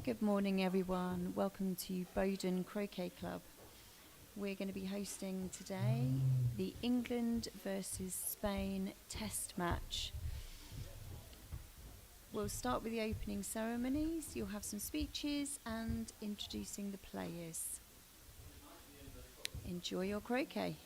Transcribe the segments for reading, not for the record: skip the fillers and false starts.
Good morning everyone, welcome to Bowdon Croquet Club. We're going to be hosting today the England versus Spain test match. We'll start with the opening ceremonies, you'll have some speeches and introducing the players. Enjoy your croquet.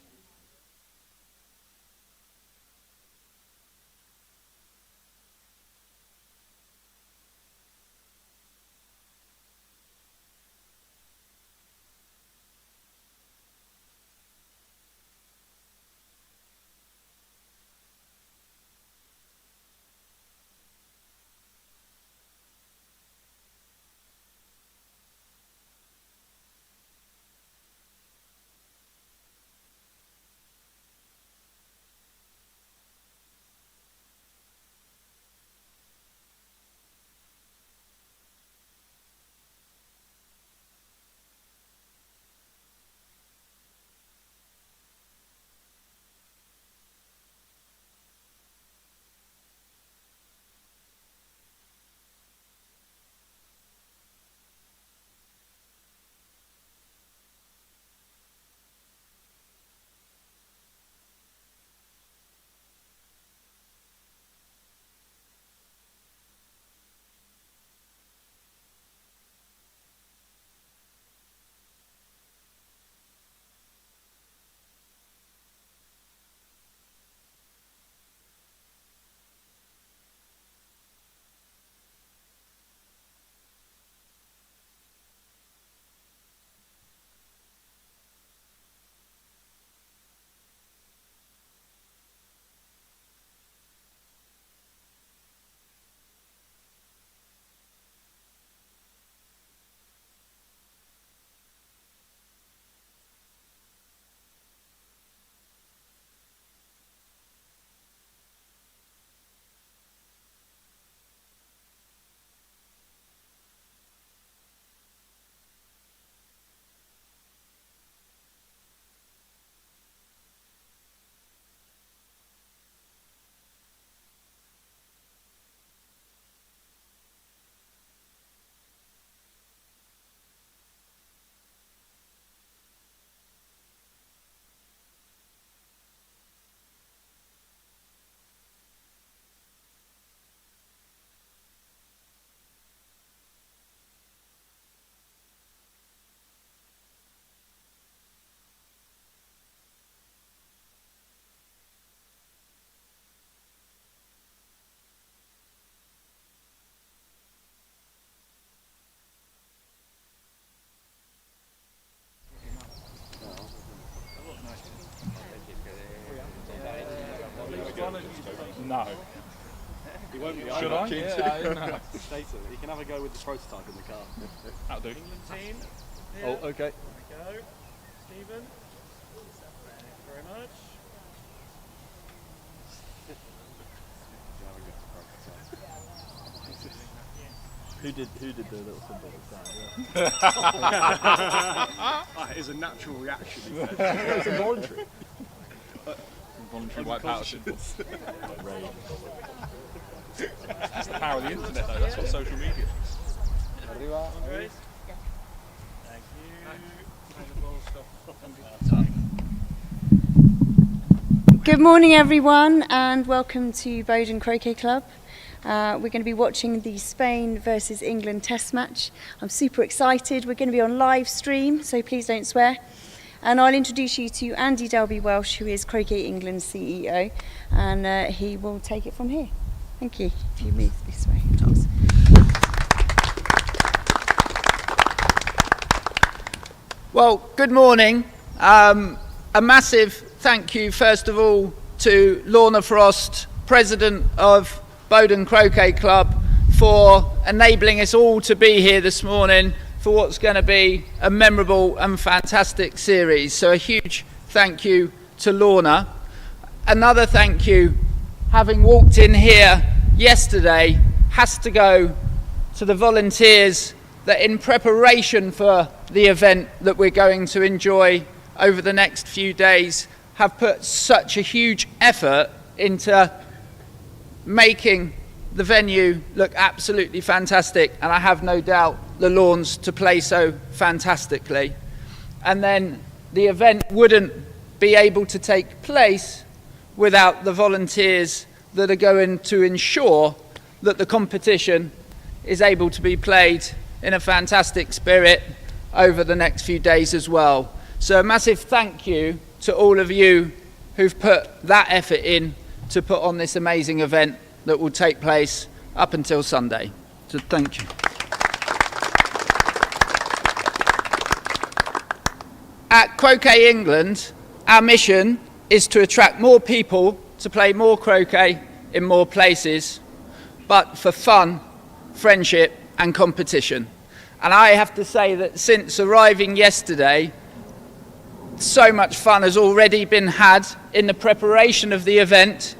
No. He won't be. Should I? Yeah, no. You can have a go with the prototype in the car. That'll do. England team. Here. Oh, okay. There we go. Stephen. Thank you very much. Who did the little symbol at the time? It is a natural reaction. It's involuntary. Voluntary white powder symbol. That's the power of the internet though, that's what social media is. Andre. Thank you. Good morning everyone and welcome to Bowdon Croquet Club. We're going to be watching the Spain versus England test match. I'm super excited. We're going to be on live stream, so please don't swear. And I'll introduce you to Andy Welsh, who is Croquet England's CEO, and he will take it from here. Thank you. If you move this way, Charles. Well, good morning. A massive thank you, first of all, to Lorna Frost, President of Bowdon Croquet Club, for enabling us all to be here this morning for what's going to be a memorable and fantastic series. So a huge thank you to Lorna. Another thank you, having walked in here yesterday, has to go to the volunteers that in preparation for the event that we're going to enjoy over the next few days have put such a huge effort into making the venue look absolutely fantastic, and I have no doubt the lawns to play so fantastically. And then the event wouldn't be able to take place without the volunteers that are going to ensure that the competition is able to be played in a fantastic spirit over the next few days as well. So a massive thank you to all of you who've put that effort in to put on this amazing event that will take place up until Sunday. So thank you. At Croquet England, our mission is to attract more people to play more croquet in more places, but for fun, friendship and competition. And I have to say that since arriving yesterday, so much fun has already been had in the preparation of the event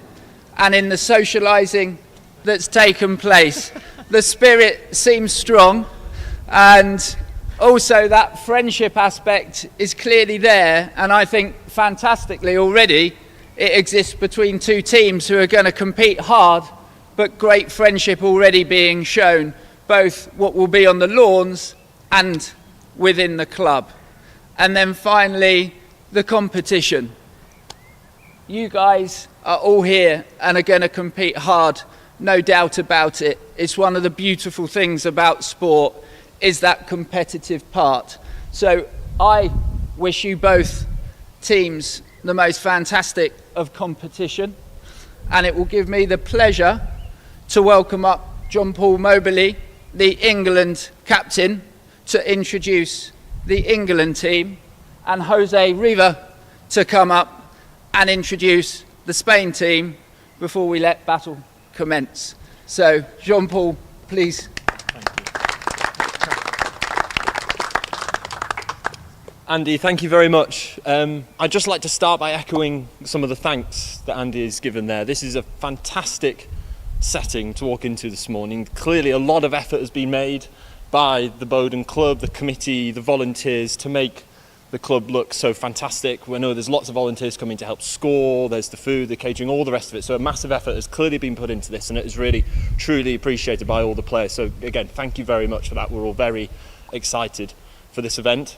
and in the socialising that's taken place. The spirit seems strong, and also that friendship aspect is clearly there, and I think fantastically already it exists between two teams who are going to compete hard, but great friendship already being shown, both what will be on the lawns and within the club. And then finally, the competition. You guys are all here and are going to compete hard, no doubt about it. It's one of the beautiful things about sport, is that competitive part. So I wish you both teams the most fantastic of competition, and it will give me the pleasure to welcome up John Paul Moberly, the England captain, to introduce the England team, and Jose Riva to come up and introduce the Spain team before we let battle commence. So Jean Paul, please. Andy, thank you very much. I'd just like to start by echoing some of the thanks that Andy has given there. This is a fantastic setting to walk into this morning. Clearly a lot of effort has been made by the Bowdon Club, the committee, the volunteers to make the club look so fantastic. We know there's lots of volunteers coming to help score, there's the food, the catering, all the rest of it. So a massive effort has clearly been put into this, and it is really, truly appreciated by all the players. So again, thank you very much for that. We're all very excited for this event.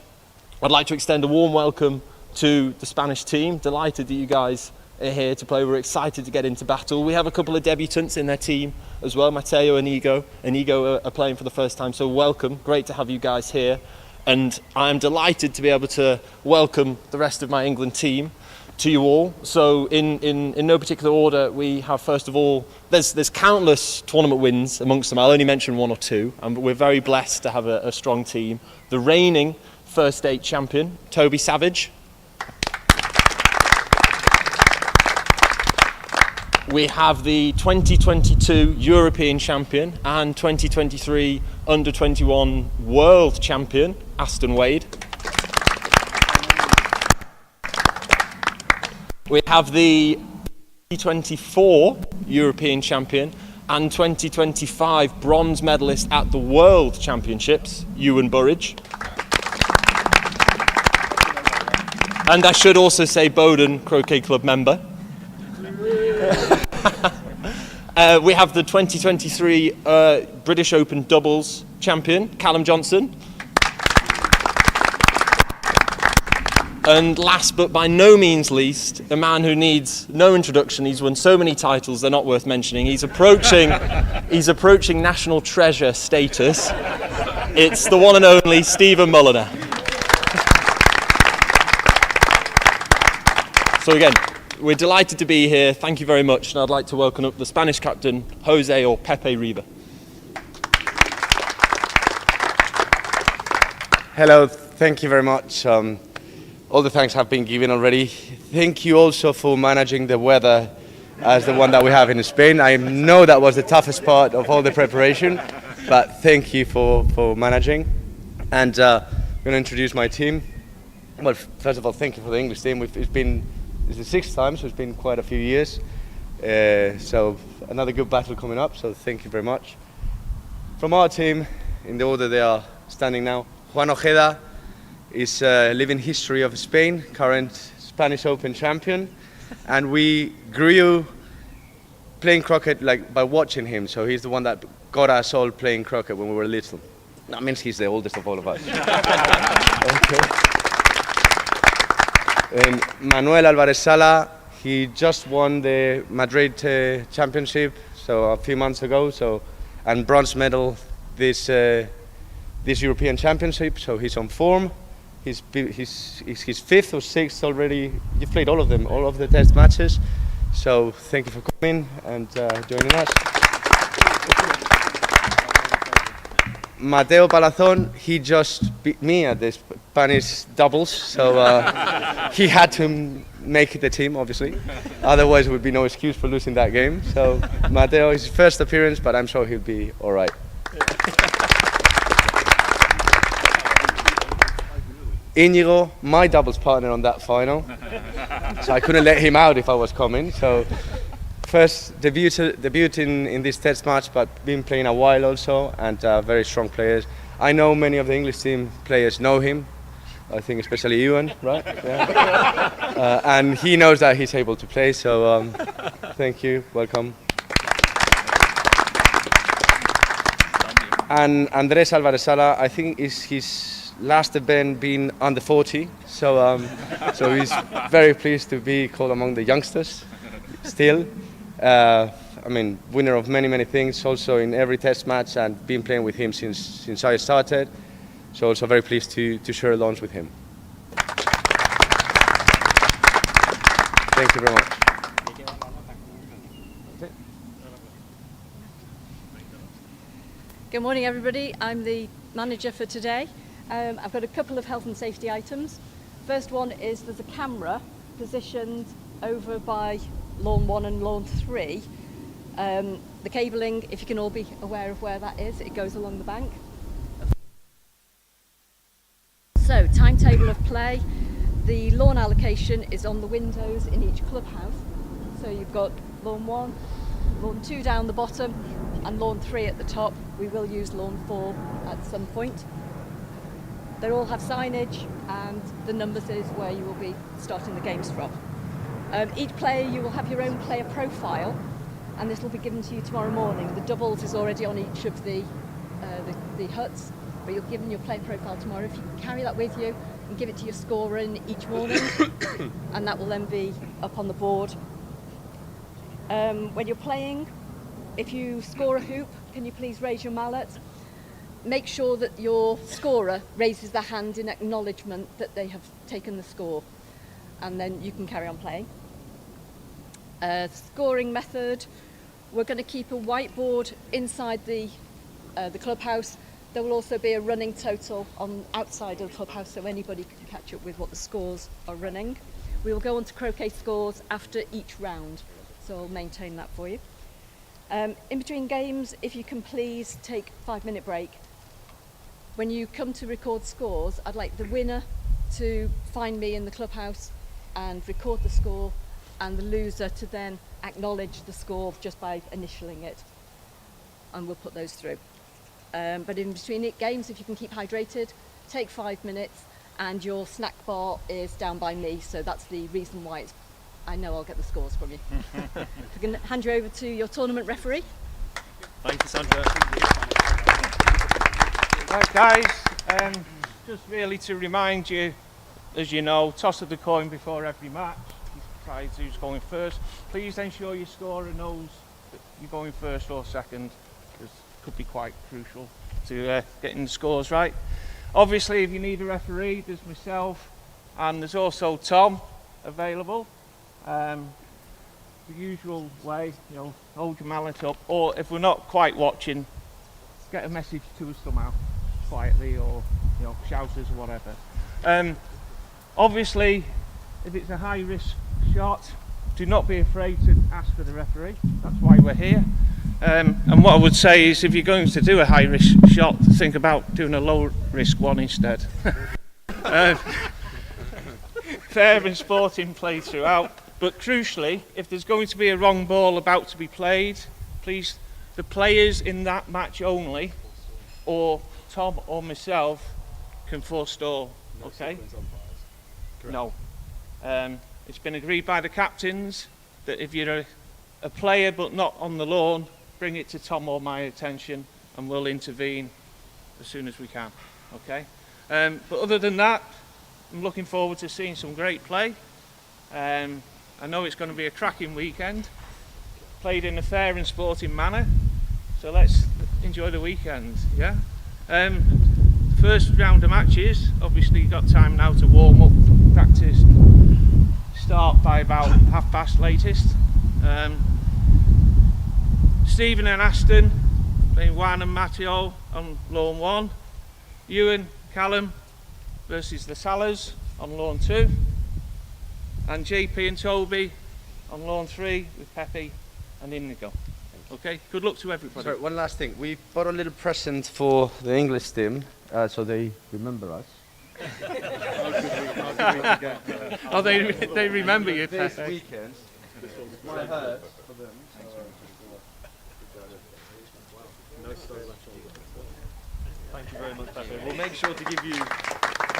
I'd like to extend a warm welcome to the Spanish team. Delighted that you guys are here to play. We're excited to get into battle. We have a couple of debutants in their team as well, Mateo and Inigo. Inigo are playing for the first time, so welcome. Great to have you guys here. And I'm delighted to be able to welcome the rest of my England team to you all. So in no particular order, we have, first of all, there's countless tournament wins amongst them. I'll only mention one or two, but we're very blessed to have a strong team. The reigning first state champion, Toby Savage. We have the 2022 European champion and 2023 under-21 world champion, Aston Wade. We have the 2024 European champion and 2025 bronze medalist at the World Championships, Ewan Burridge. And I should also say Bowdon Croquet Club member. We have the 2023 British Open doubles champion, Callum Johnson. And last but by no means least, a man who needs no introduction. He's won so many titles, they're not worth mentioning. He's approaching national treasure status. It's the one and only Stephen Mulliner. So again, we're delighted to be here. Thank you very much. And I'd like to welcome up the Spanish captain, Jose or Pepe Riva. Hello, thank you very much. All the thanks have been given already. Thank you also for managing the weather as the one that we have in Spain. I know that was the toughest part of all the preparation, but thank you for managing. And I'm going to introduce my team. Well, first of all, thank you for the English team. It's the sixth time, so it's been quite a few years. So another good battle coming up, so thank you very much. From our team, in the order they are standing now, Juan Ojeda is living history of Spain, current Spanish Open champion. And we grew playing croquet like by watching him. So he's the one that got us all playing croquet when we were little. That means he's the oldest of all of us. Okay. Manuel Alvarez Sala, he just won the Madrid championship so a few months ago. So and bronze medal this European championship. So he's on form. He's his fifth or sixth already. You've played all of them, all of the test matches. So thank you for coming and joining us. Mateo Palazón, he just beat me at the Spanish doubles, so he had to make the team, obviously. Otherwise, there would be no excuse for losing that game. So Mateo, his first appearance, but I'm sure he'll be all right. Íñigo, my doubles partner on that final, so I couldn't let him out if I was coming. So first debut in this test match, but been playing a while also, and very strong players. I know many of the English team players know him. I think especially Ewan, right? Yeah. And he knows that he's able to play. So thank you, welcome. And Andrés Álvarez Sala, I think is his last event being under 40, so he's very pleased to be called among the youngsters still. I mean, winner of many things, also in every test match, and been playing with him since I started. So also very pleased to share launch with him. Thank you very much. Good morning, everybody. I'm the manager for today. I've got a couple of health and safety items. First one is there's a camera positioned over by lawn 1 and lawn 3. The cabling, if you can all be aware of where that is, it goes along the bank. So, timetable of play. The lawn allocation is on the windows in each clubhouse. So you've got lawn 1, lawn 2 down the bottom, and lawn 3 at the top. We will use lawn 4 at some point. They all have signage, and the numbers is where you will be starting the games from. Each player, you will have your own player profile, and this will be given to you tomorrow morning. The doubles is already on each of the huts, but you're given your player profile tomorrow. If you can carry that with you and give it to your scorer in each morning, and that will then be up on the board. When you're playing, if you score a hoop, can you please raise your mallet? Make sure that your scorer raises their hand in acknowledgement that they have taken the score, and then you can carry on playing. Scoring method, we're going to keep a whiteboard inside the clubhouse. There will also be a running total on outside of the clubhouse, so anybody can catch up with what the scores are running. We will go on to croquet scores after each round, so I'll maintain that for you. In between games, if you can please take a 5-minute break. When you come to record scores, I'd like the winner to find me in the clubhouse and record the score, and the loser to then acknowledge the score just by initialing it, and we'll put those through. But in between games, if you can keep hydrated, take 5 minutes, and your snack bar is down by me, so that's the reason why I know I'll get the scores from you. If I can hand you over to your tournament referee. Thank you, Sandra. Right, guys, just really to remind you, as you know, toss of the coin before every match. Decide who's going first. Please ensure your scorer knows that you're going first or second, because it could be quite crucial to getting the scores right. Obviously, if you need a referee, there's myself, and there's also Tom available. The usual way, you know, hold your mallet up, or if we're not quite watching, get a message to us somehow, quietly, or you know, shout us or whatever. Obviously, if it's a high risk shot, do not be afraid to ask for the referee. That's why we're here. And what I would say is, if you're going to do a high risk shot, think about doing a low risk one instead. Fair and sporting play throughout. But crucially, if there's going to be a wrong ball about to be played, please, the players in that match only, or Tom or myself, can forestall. Okay? No. It's been agreed by the captains that if you're a player but not on the lawn, bring it to Tom or my attention and we'll intervene as soon as we can. Okay? But other than that, I'm looking forward to seeing some great play. I know it's going to be a cracking weekend, played in a fair and sporting manner, so let's enjoy the weekend. Yeah. First round of matches, obviously you've got time now to warm up, practice, and start by about past latest. Stephen and Aston playing Juan and Matteo on lawn 1. Ewan, Callum versus the Salas on lawn 2. And JP and Toby on lawn 3 with Pepe and Inigo. Okay, good luck to everybody. Sorry, one last thing. We bought a little present for the English team, so they remember us. Oh, they remember you, This Pepe. weekend, my hurt for them. Thank you very much, Pepe. We'll make sure to give you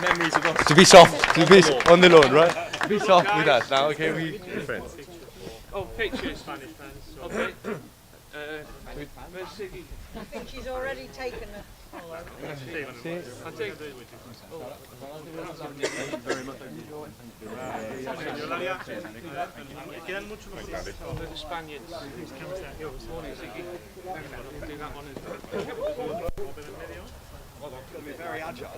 memories of us. To be soft, to be on the lawn, right? Be soft with us now, okay? We're friends. Oh, pictures. Spanish fans. Okay. Where's Siggy? I think she's already taken it. I take the Spaniards. Morning, Siggy. Do that one as well. Very agile.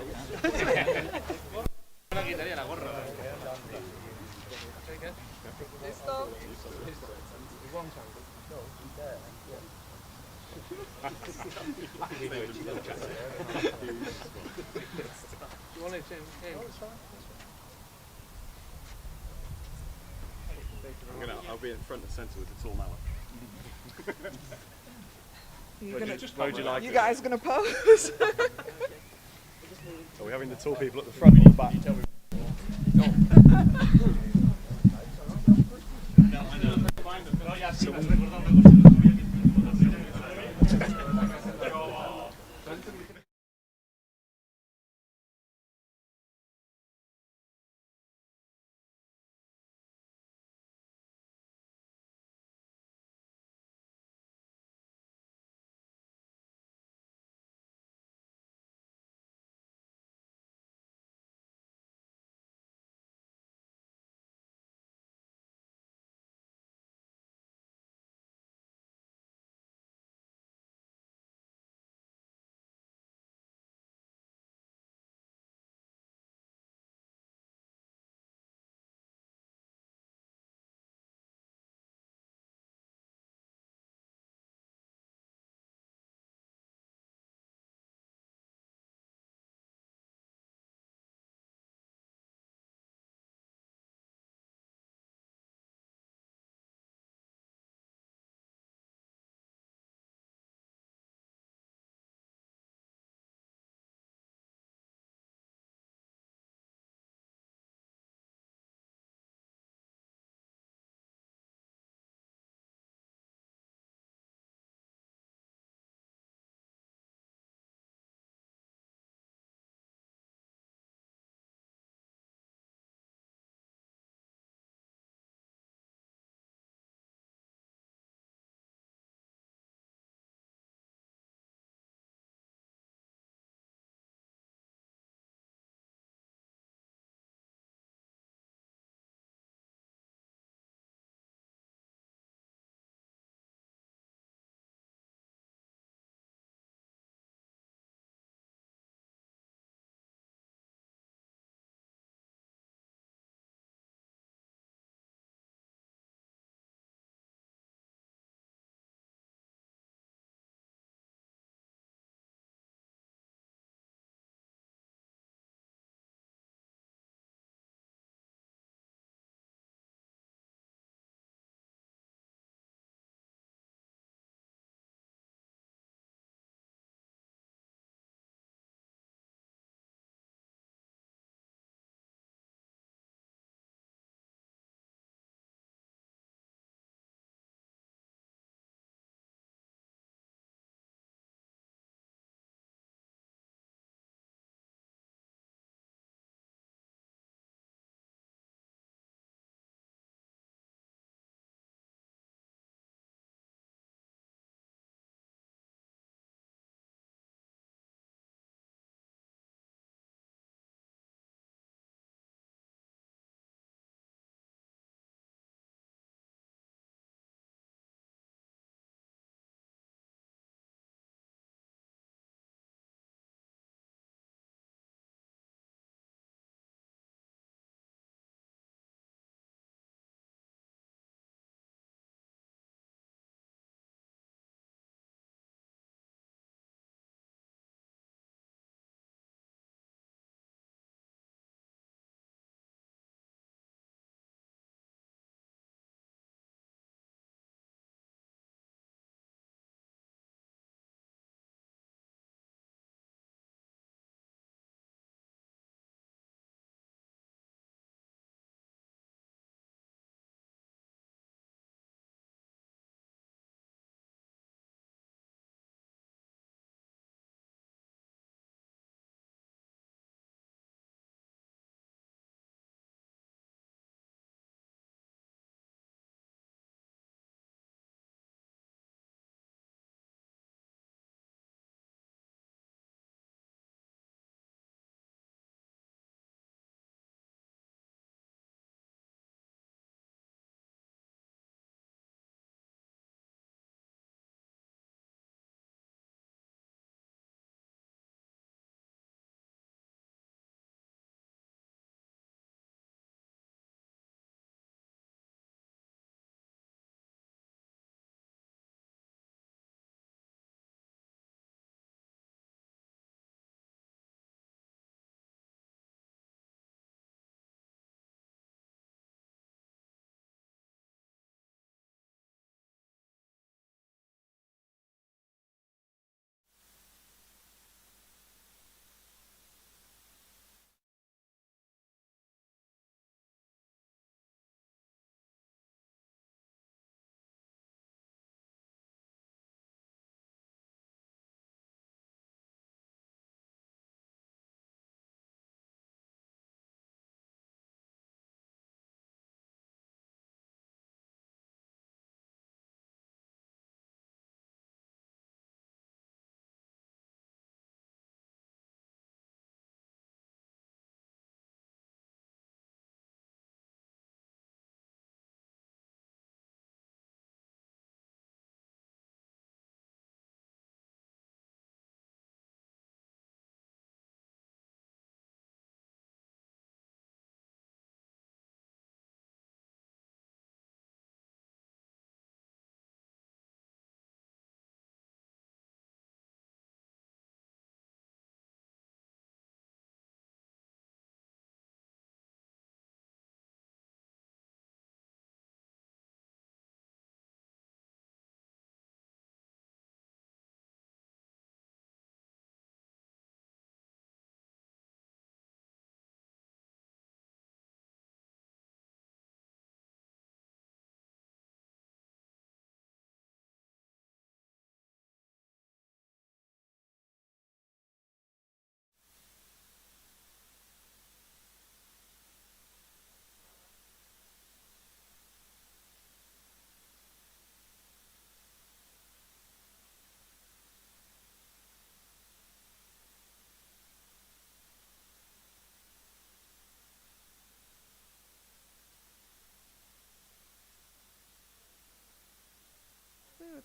You want it in? I'll be in front and centre with the tall mallet. You guys gonna pose? Are we having the tall people at the front or the back?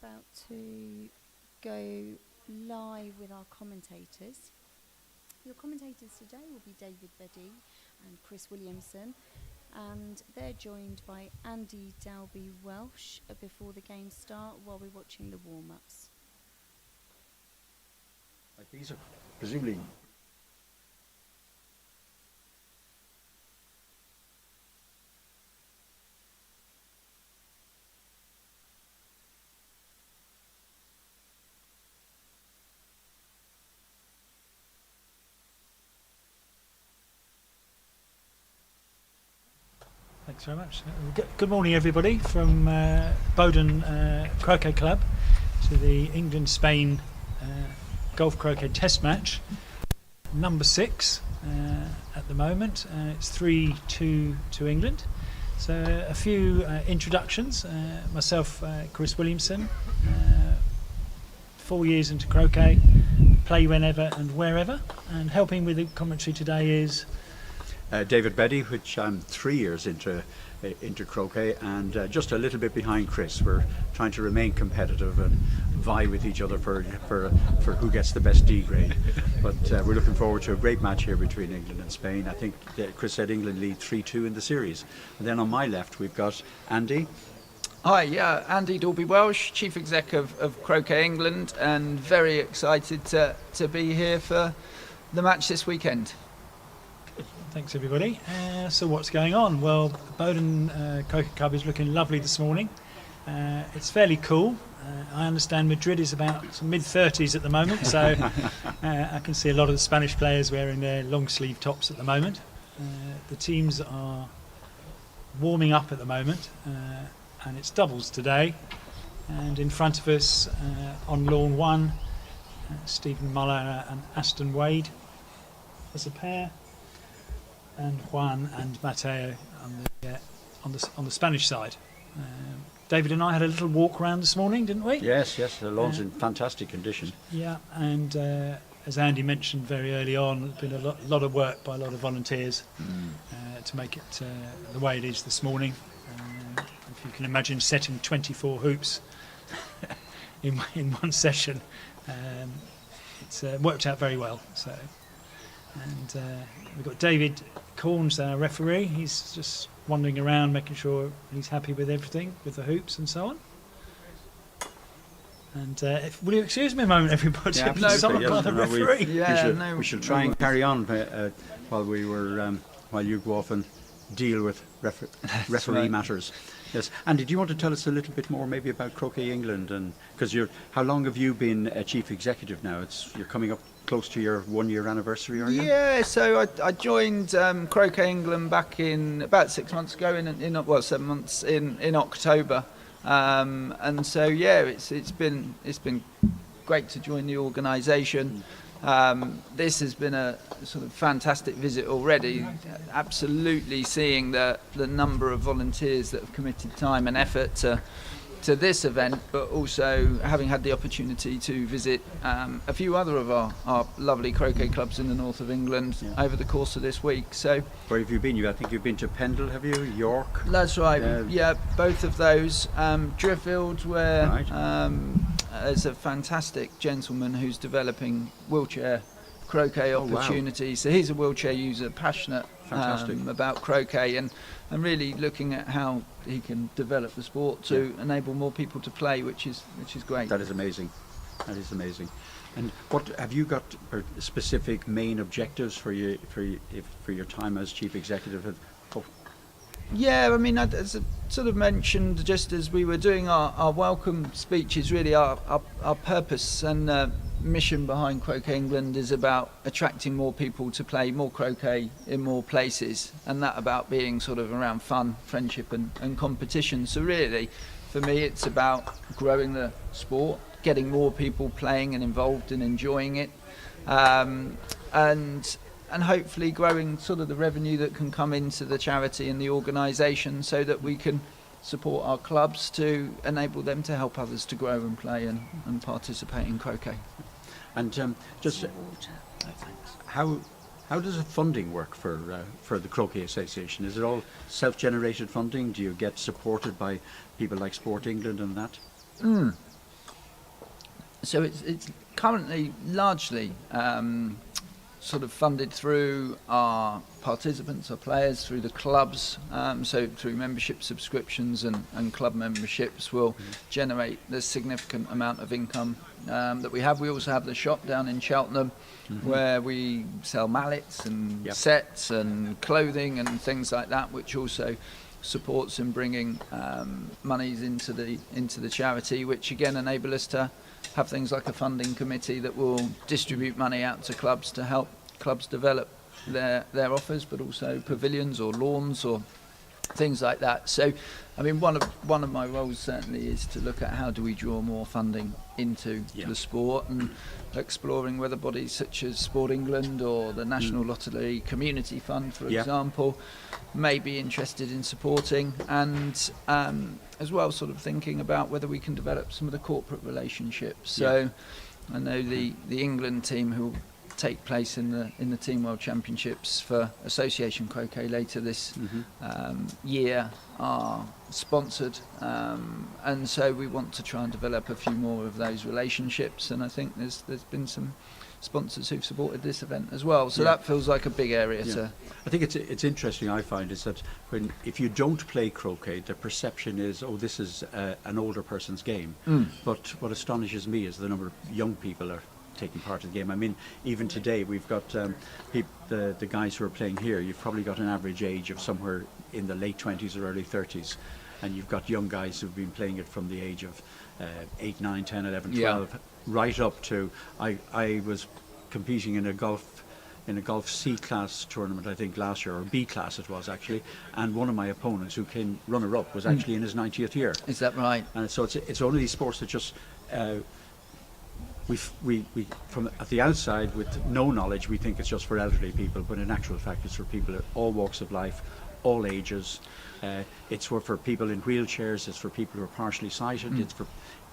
about to go live with our commentators. Your commentators today will be David Beddy and Chris Williamson, and they're joined by Andy Dalby Welsh before the games start while we're watching the warm-ups. Like these are presumably. Thanks very much. Good morning, everybody, from Bowdon Croquet Club to the England-Spain Golf Croquet Test match, number 6 at the moment. It's 3-2 to England. So a few introductions. Myself, Chris Williamson, 4 years into croquet, play whenever and wherever, and helping with the commentary today is David Beddy, which I'm 3 years into croquet, and just a little bit behind Chris. We're trying to remain competitive and vie with each other for who gets the best D grade. But we're looking forward to a great match here between England and Spain. I think Chris said England lead 3-2 in the series. And then on my left we've got Andy. Hi, yeah, Andy Dalby Welsh, Chief Exec of Croquet England, and very excited to be here for the match this weekend. Thanks, everybody. So what's going on? Well, Bowdon Croquet Club is looking lovely this morning. It's fairly cool. I understand Madrid is about mid-30s at the moment, so I can see a lot of the Spanish players wearing their long sleeve tops at the moment. The teams are warming up at the moment, and it's doubles today. And in front of us, on lawn 1, Stephen Muller and Aston Wade as a pair, and Juan and Mateo on the Spanish side. David and I had a little walk around this morning, didn't we? Yes, the lawn's in fantastic condition. Yeah, and as Andy mentioned very early on, there's been a lot of work by a lot of volunteers to make it the way it is this morning. If you can imagine setting 24 hoops in one session, it's worked out very well. So. And we've got David Corns, our referee. He's just wandering around making sure he's happy with everything, with the hoops and so on. And will you excuse me a moment, everybody? Yeah, Someone got the referee. We should try and carry on while you go off and deal with referee matters. Yes, Andy, do you want to tell us a little bit more maybe about Croquet England? And because how long have you been a chief executive now? You're coming up close to your 1 year anniversary, are you? Yeah, so I joined Croquet England back in about 6 months ago, 7 months in October, and so yeah, it's been great to join the organisation. This has been a sort of fantastic visit already. Absolutely seeing the number of volunteers that have committed time and effort to this event, but also having had the opportunity to visit a few other of our lovely croquet clubs in the north of England over the course of this week. So, where have you been? I think you've been to Pendle, have you? York? That's right. Yeah, both of those. Driffield, where there's a fantastic gentleman who's developing wheelchair croquet opportunities. So he's a wheelchair user, passionate about croquet, and really looking at how he can develop the sport to enable more people to play, which is great. That is amazing. And what have you got specific main objectives for your time as chief executive? Yeah, I mean, as I sort of mentioned just as we were doing our welcome speech, is really our purpose and mission behind Croquet England is about attracting more people to play more croquet in more places, and that about being sort of around fun, friendship and competition. So really, for me, it's about growing the sport, getting more people playing and involved and enjoying it, and hopefully growing sort of the revenue that can come into the charity and the organisation, so that we can support our clubs to enable them to help others to grow and play and participate in croquet. And just how does the funding work for the Croquet Association? Is it all self-generated funding? Do you get supported by people like Sport England and that? So it's currently largely sort of funded through our participants, our players, through the clubs. So through membership subscriptions and club memberships will generate the significant amount of income that we have. We also have the shop down in Cheltenham where we sell mallets and sets and clothing and things like that, which also supports in bringing monies into the charity, which again enable us to have things like a funding committee that will distribute money out to clubs to help clubs develop their offers, but also pavilions or lawns or things like that. So, I mean, one of my roles certainly is to look at how do we draw more funding into the sport, and exploring whether bodies such as Sport England or the National Lottery Community Fund, for example, may be interested in supporting, and as well sort of thinking about whether we can develop some of the corporate relationships. So I know the England team who take place in the Team World Championships for Association Croquet later this year are sponsored, and so we want to try and develop a few more of those relationships, and I think there's been some sponsors who've supported this event as well, so that feels like a big area to... I think it's interesting, I find, is that if you don't play croquet, the perception is, oh, this is an older person's game. But what astonishes me is the number of young people are taking part in the game. I mean, even today we've got the guys who are playing here, you've probably got an average age of somewhere in the late 20s or early 30s, and you've got young guys who've been playing it from the age of 8, 9, 10, 11, 12, right up to... I was competing in a golf C class tournament, I think last year, or B class it was actually, and one of my opponents who came runner-up was actually in his 90th year. Is that right? And so it's one of these sports that just... we from at the outside, with no knowledge, we think it's just for elderly people, but in actual fact it's for people at all walks of life, all ages. It's for people in wheelchairs, it's for people who are partially sighted, it's for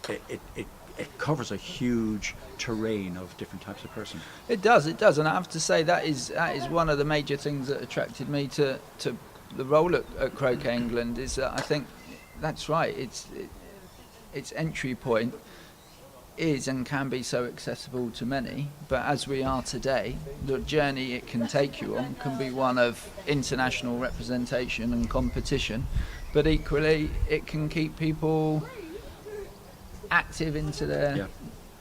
it covers a huge terrain of different types of person. It does, and I have to say that is one of the major things that attracted me to the role at Croquet England, is that I think that's right, its entry point is and can be so accessible to many, but as we are today, the journey it can take you on can be one of international representation and competition, but equally it can keep people active into their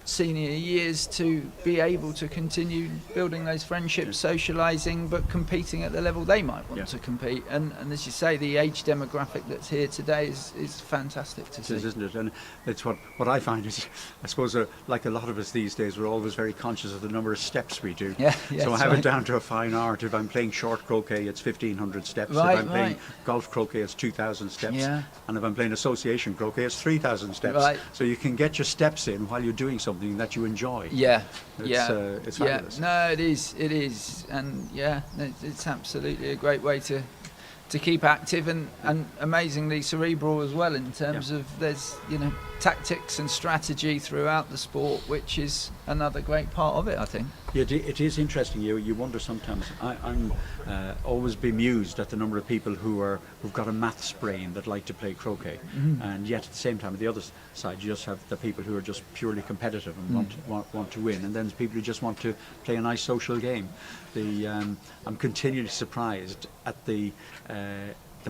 senior years to be able to continue building those friendships, socialising, but competing at the level they might want to compete. And as you say, the age demographic that's here today is fantastic to see. It is, isn't it? And it's what I find is, I suppose, like a lot of us these days, we're always very conscious of the number of steps we do. So I have it down to a fine art. If I'm playing short croquet, it's 1,500 steps. If I'm playing golf croquet, it's 2,000 steps. And if I'm playing association croquet, it's 3,000 steps. So you can get your steps in while you're doing something that you enjoy. It's fabulous. No, it is, and it's absolutely a great way to keep active and amazingly cerebral as well, in terms of there's tactics and strategy throughout the sport, which is another great part of it, I think. It is interesting. You wonder sometimes. I'm always bemused at the number of people who've got a maths brain that like to play croquet, and yet at the same time, at the other side, you just have the people who are just purely competitive and want to win, and then there's people who just want to play a nice social game. I'm continually surprised at the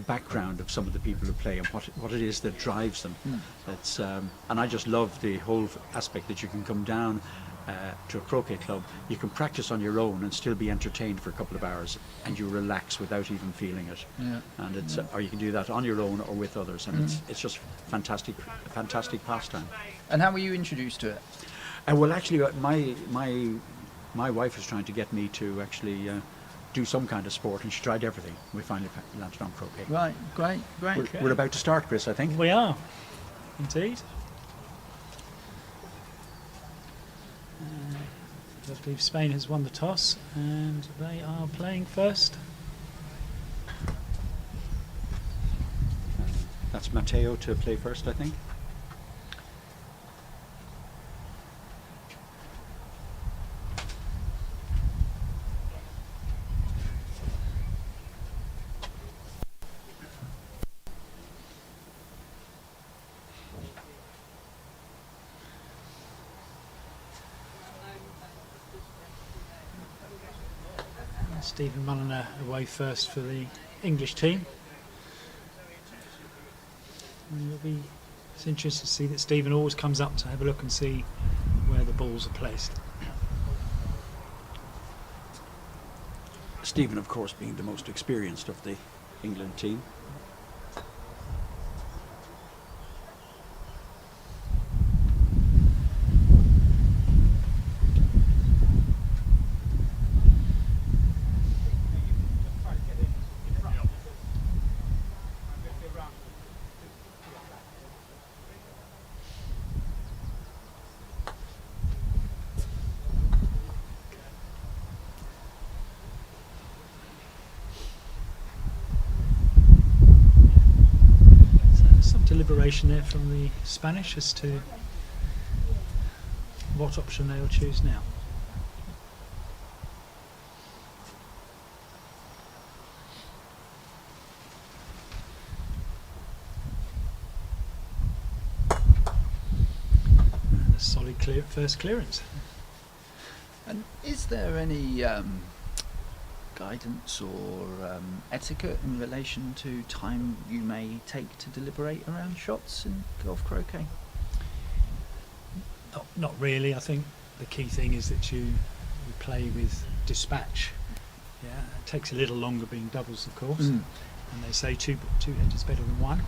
background of some of the people who play and what it is that drives them. It's and I just love the whole aspect that you can come down to a croquet club, you can practice on your own and still be entertained for a couple of hours, and you relax without even feeling it. And it's or you can do that on your own or with others, and it's just fantastic pastime. And how were you introduced to it? Well, actually, my wife was trying to get me to actually do some kind of sport, and she tried everything. We finally landed on croquet. Right, great. We're about to start, Chris, I think. We are, indeed. I believe Spain has won the toss, and they are playing first. That's Matteo to play first, I think. Stephen Mulliner away first for the English team. And it's interesting to see that Stephen always comes up to have a look and see where the balls are placed. Stephen, of course, being the most experienced of the England team. Deliberation there from the Spanish as to what option they will choose now. And a solid first clearance. And is there any guidance or etiquette in relation to time you may take to deliberate around shots in golf croquet? Not really. I think the key thing is that you play with dispatch. Yeah, it takes a little longer being doubles, of course, and they say two heads is better than one.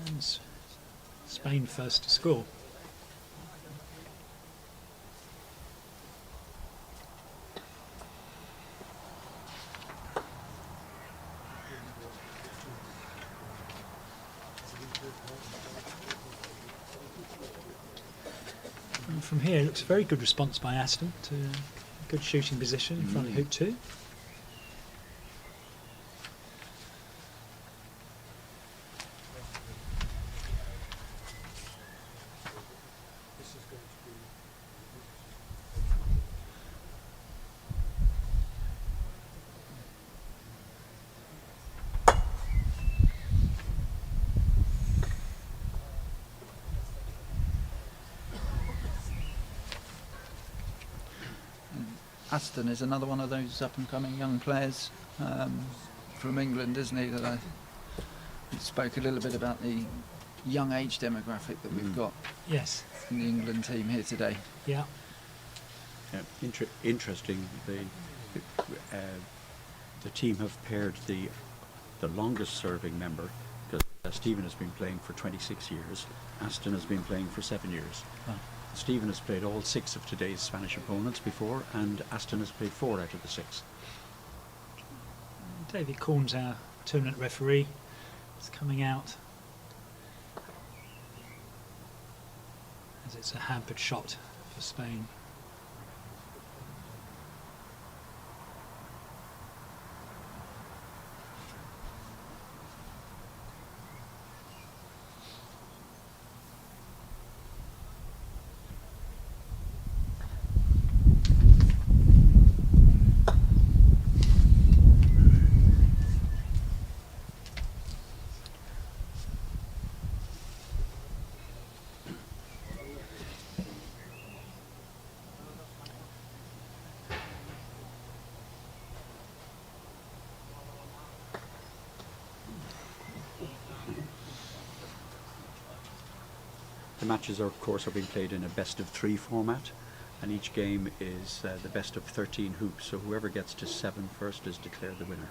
And Spain first to score. And from here, it looks a very good response by Aston to a good shooting position in front of hoop 2. Aston is another one of those up-and-coming young players from England, isn't he? That I spoke a little bit about the young age demographic that we've got. Yes. In the England team here today. Yeah. Interesting. The team have paired the longest serving member, because Stephen has been playing for 26 years. Aston has been playing for 7 years. Oh. Stephen has played all 6 of today's Spanish opponents before, and Aston has played 4 out of the 6. David Corns, our tournament referee, is coming out as it's a hampered shot for Spain. The matches are, of course, are being played in a best-of-3 format, and each game is the best of 13 hoops, so whoever gets to 7 first is declared the winner.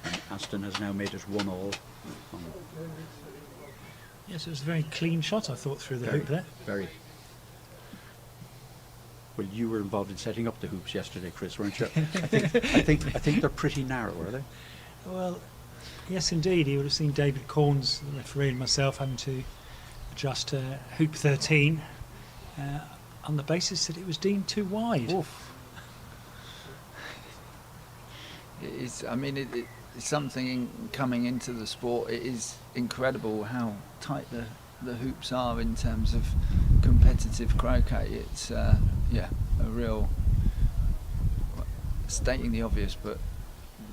And Aston has now made it 1-all. Yes, it was a very clean shot, I thought, through the hoop there. Very. Well, you were involved in setting up the hoops yesterday, Chris, weren't you? I think they're pretty narrow, are they? Well, yes, indeed. You would have seen David Corns, the referee, and myself having to adjust hoop 13 on the basis that it was deemed too wide. Oof. It is. I mean, it's something coming into the sport. It is incredible how tight the hoops are in terms of competitive croquet. It's a real, stating the obvious, but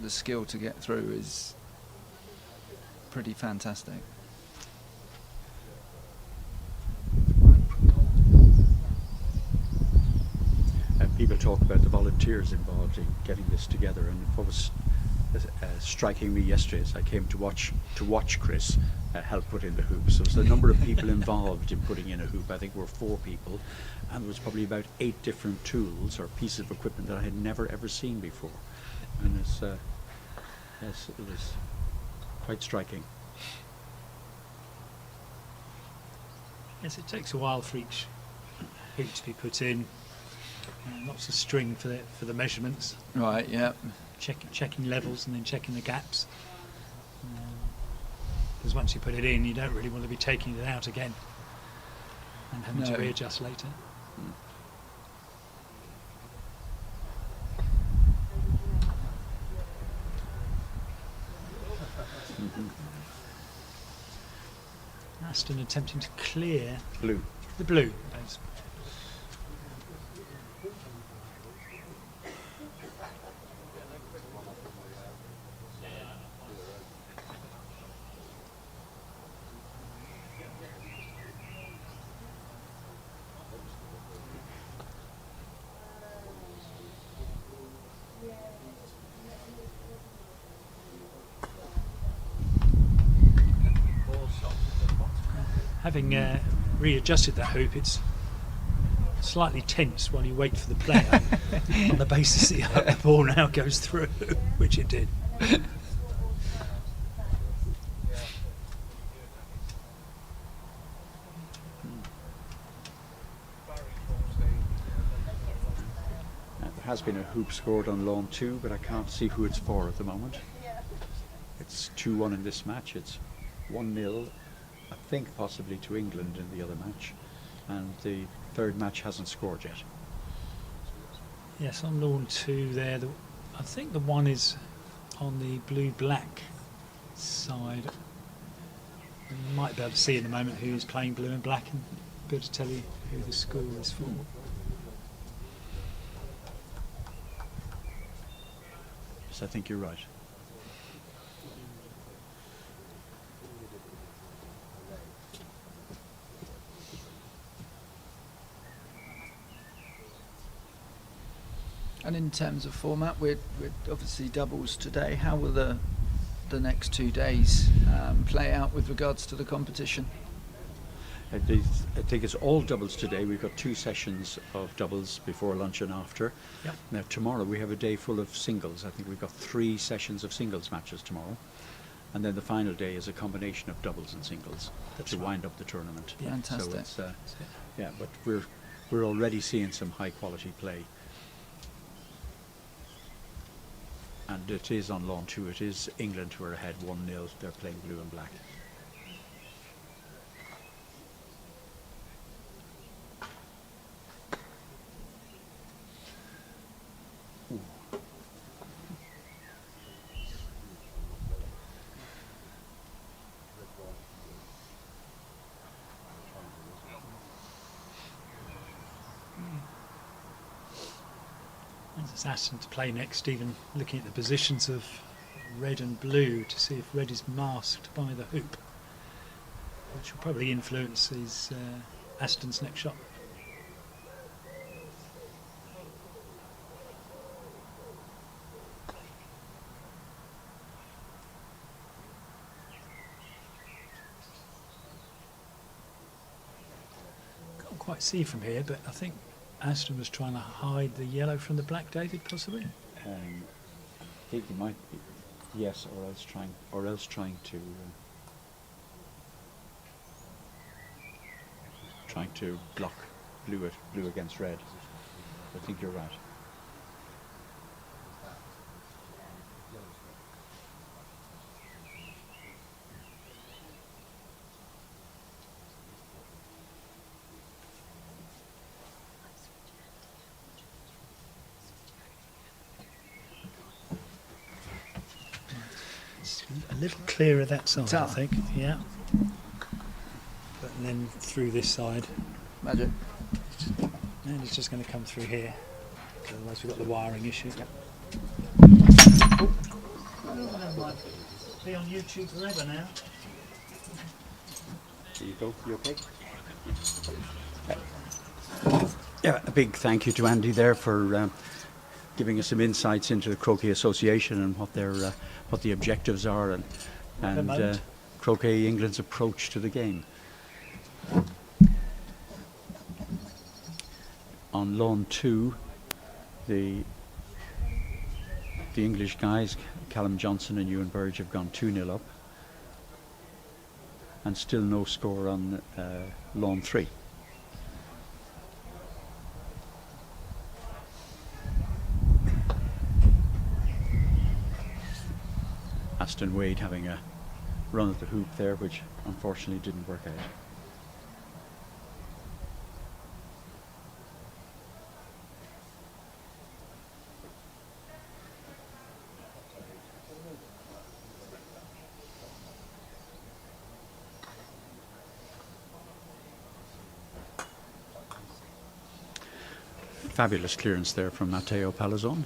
the skill to get through is pretty fantastic. People talk about the volunteers involved in getting this together, and what was striking me yesterday as I came to watch Chris help put in the hoops. There was a number of people involved in putting in a hoop. I think there were 4 people, and there was probably about 8 different tools or pieces of equipment that I had never ever seen before, and it was quite striking. Yes, it takes a while for each hoop to be put in. Lots of string for the measurements. Right. Yeah. Checking levels and then checking the gaps. Because once you put it in, you don't really want to be taking it out again and having to readjust later. Aston attempting to clear Blue. the blue. Having readjusted that hoop, it's slightly tense while you wait for the player on the basis that the ball now goes through, which it did. There has been a hoop scored on lawn 2, but I can't see who it's for at the moment. It's 2-1 in this match. It's 1-0. I think possibly to England in the other match, and the third match hasn't scored yet. Yes, on lawn 2 there, I think the one is on the blue-black side. You might be able to see in a moment who's playing blue and black and be able to tell you who the score is for. Yes, I think you're right. And in terms of format, we're obviously doubles today. How will the next 2 days play out with regards to the competition? I think it's all doubles today. We've got 2 sessions of doubles before lunch and after. Yep. Now tomorrow we have a day full of singles. I think we've got 3 sessions of singles matches tomorrow. And then the final day is a combination of doubles and singles to wind up the tournament. Yeah. Fantastic. So it's, but we're already seeing some high quality play. And it is on lawn 2. It is England who are ahead 1-0. They're playing blue and black. Ooh. It's Aston to play next, even looking at the positions of red and blue to see if red is masked by the hoop, which will probably influence his Aston's next shot. Can't quite see from here, but I think Aston was trying to hide the yellow from the black, David, possibly? I think he might be, yes, or else trying to block blue against red. I think you're right. little clearer that side, I Top. think. Yeah. But then through this side, Magic. and it's just going to come through here. Otherwise, we've got the wiring issue. Oh, never mind. Be on YouTube forever now. There you go. You okay? Yeah, a big thank you to Andy there for giving us some insights into the Croquet Association and what their what the objectives are and Croquet England's approach to the game. On lawn 2, the English guys, Callum Johnson and Ewan Burge, have gone 2-0 up, and still no score on lawn 3. Aston Wade having a run at the hoop there, which unfortunately didn't work out. Fabulous clearance there from Matteo Palazon.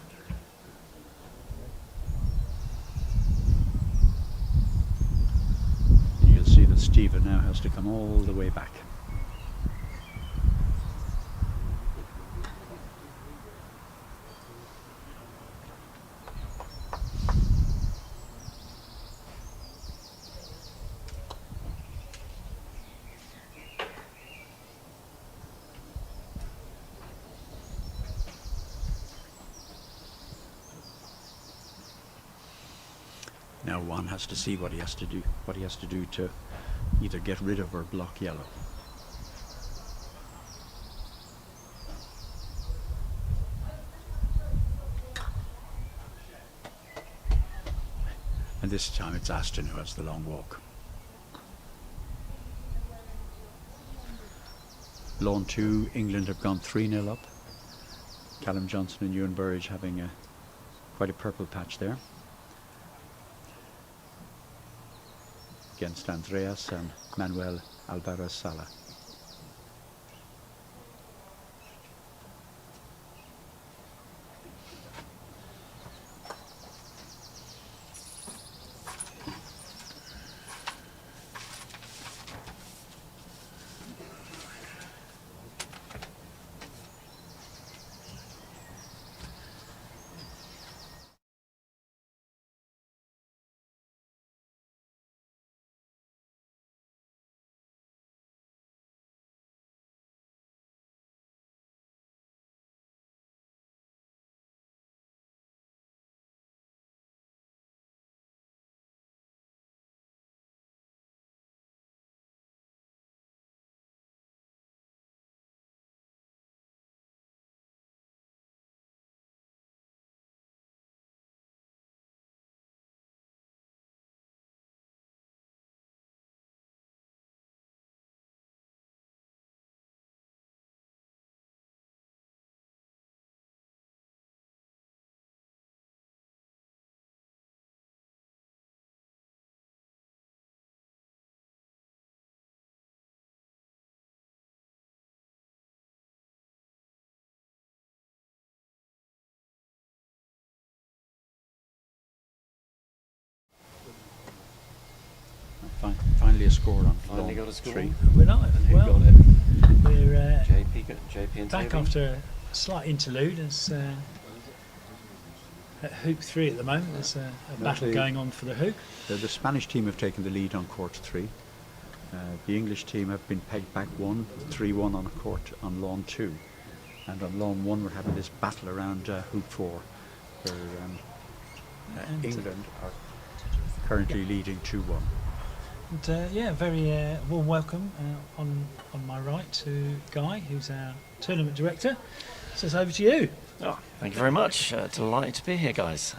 You'll see that Stephen now has to come all the way back. Now one has to see what he has to do to either get rid of or block yellow. And this time it's Aston who has the long walk. Lawn 2, England have gone 3-0 up. Callum Johnson and Ewan Burridge having quite a purple patch there. Against Andreas and Manuel Alvarez Sala. Finally a score on Finally got a score. 3. We're not. And Well, who got it? we're JP and back Toby. after a slight interlude. It's at hoop 3 at the moment. There's a battle the- going on for the hoop. The Spanish team have taken the lead on court 3. The English team have been pegged back 3-1 on court on lawn 2. And on lawn 1 we're having this battle around hoop 4, where And, England are currently leading 2-1. And yeah, very warm welcome on my right to Guy, who's our tournament director. So it's over to you. Oh, thank you very much. Delighted to be here, guys.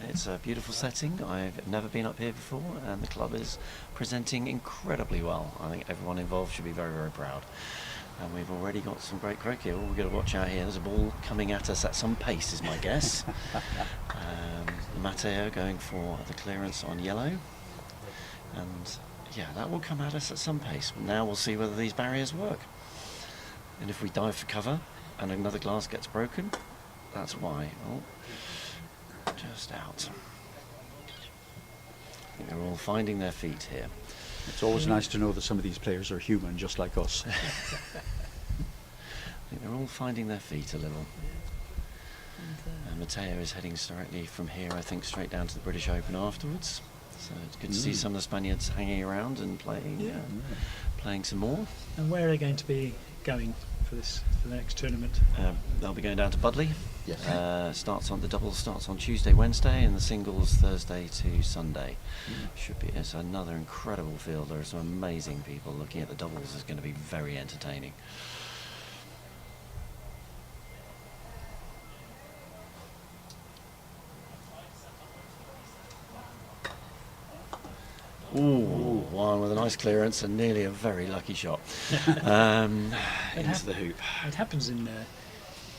It's a beautiful setting. I've never been up here before, and the club is presenting incredibly well. I think everyone involved should be very, very proud. And we've already got some great croquet. All we've got to watch out here. There's a ball coming at us at some pace, is my guess. Matteo going for the clearance on yellow. And yeah, that will come at us at some pace. Now we'll see whether these barriers work. And if we dive for cover and another glass gets broken, that's why. Oh, just out. I think they're all finding their feet here. It's always nice to know that some of these players are human, just like us. I think they're all finding their feet a little. And Matteo is heading directly from here, I think, straight down to the British Open afterwards. So it's good to see some of the Spaniards hanging around and playing, playing some more. And where are they going to be going for the next tournament? They'll be going down to Budley. Yes. The doubles starts on Tuesday, Wednesday, and the singles Thursday to Sunday. It's another incredible field. There are some amazing people. Looking at the doubles is going to be very entertaining. Ooh, one with a nice clearance and nearly a very lucky shot into the hoop. It happens in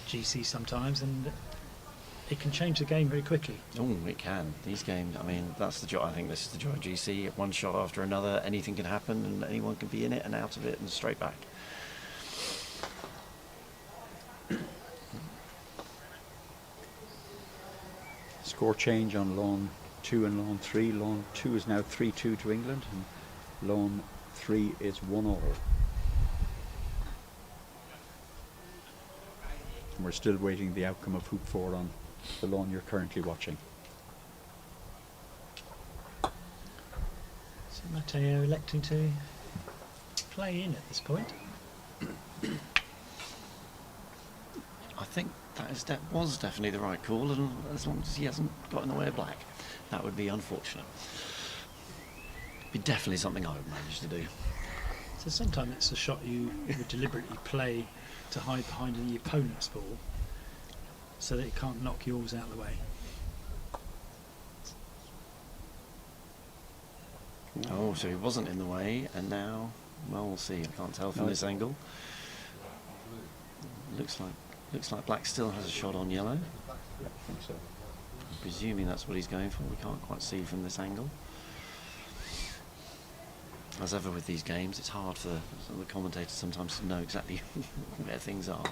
GC sometimes, and it can change the game very quickly. Oh, it can. These games, I mean, that's the joy. I think this is the joy of GC. One shot after another, anything can happen, and anyone can be in it and out of it and straight back. Score change on lawn 2 and lawn 3. Lawn 2 is now 3-2 to England, and lawn 3 is 1-all. And we're still waiting the outcome of hoop 4 on the lawn you're currently watching. So Matteo electing to play in at this point. I think that was definitely the right call, and as long as he hasn't got in the way of black, that would be unfortunate. Be definitely something I would manage to do. So sometimes it's a shot you would deliberately play to hide behind the opponent's ball so that it can't knock yours out of the way. Oh, so he wasn't in the way, and now, well, we'll see. I can't tell from this angle. Looks like black still has a shot on yellow. Yeah, I think so. I'm presuming that's what he's going for. We can't quite see from this angle. As ever with these games, it's hard for the commentators sometimes to know exactly where things are.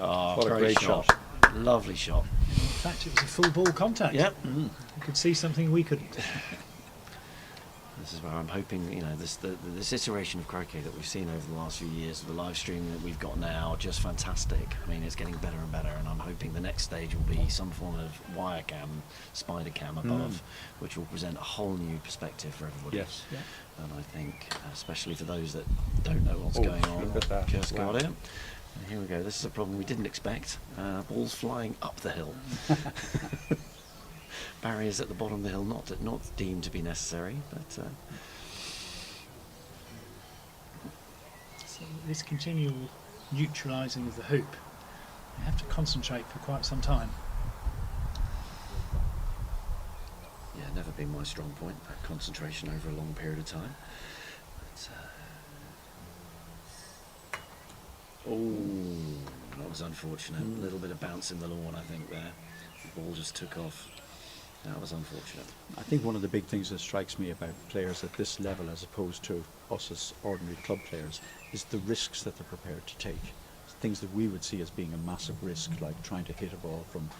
Oh, what a great shot. Lovely shot. In fact, it was a full ball contact. Yep. You could see something we couldn't. This is where I'm hoping, this iteration of croquet that we've seen over the last few years, the live stream that we've got now, just fantastic. I mean, it's getting better and better, and I'm hoping the next stage will be some form of wire cam, spider cam above, which will present a whole new perspective for everybody. Yes. Yeah. And I think, especially for those that don't know what's going on, look at that. just Wow. got it. And here we go. This is a problem we didn't expect. Balls flying up the hill. Barriers at the bottom of the hill, not deemed to be necessary, but So this continual neutralising of the hoop, you have to concentrate for quite some time. yeah, never been my strong point, that concentration over a long period of time. But, that was unfortunate. A little bit of bounce in the lawn, I think, there. The ball just took off. That was unfortunate. I think one of the big things that strikes me about players at this level as opposed to us as ordinary club players is the risks that they're prepared to take. Things that we would see as being a massive risk, like trying to hit a ball from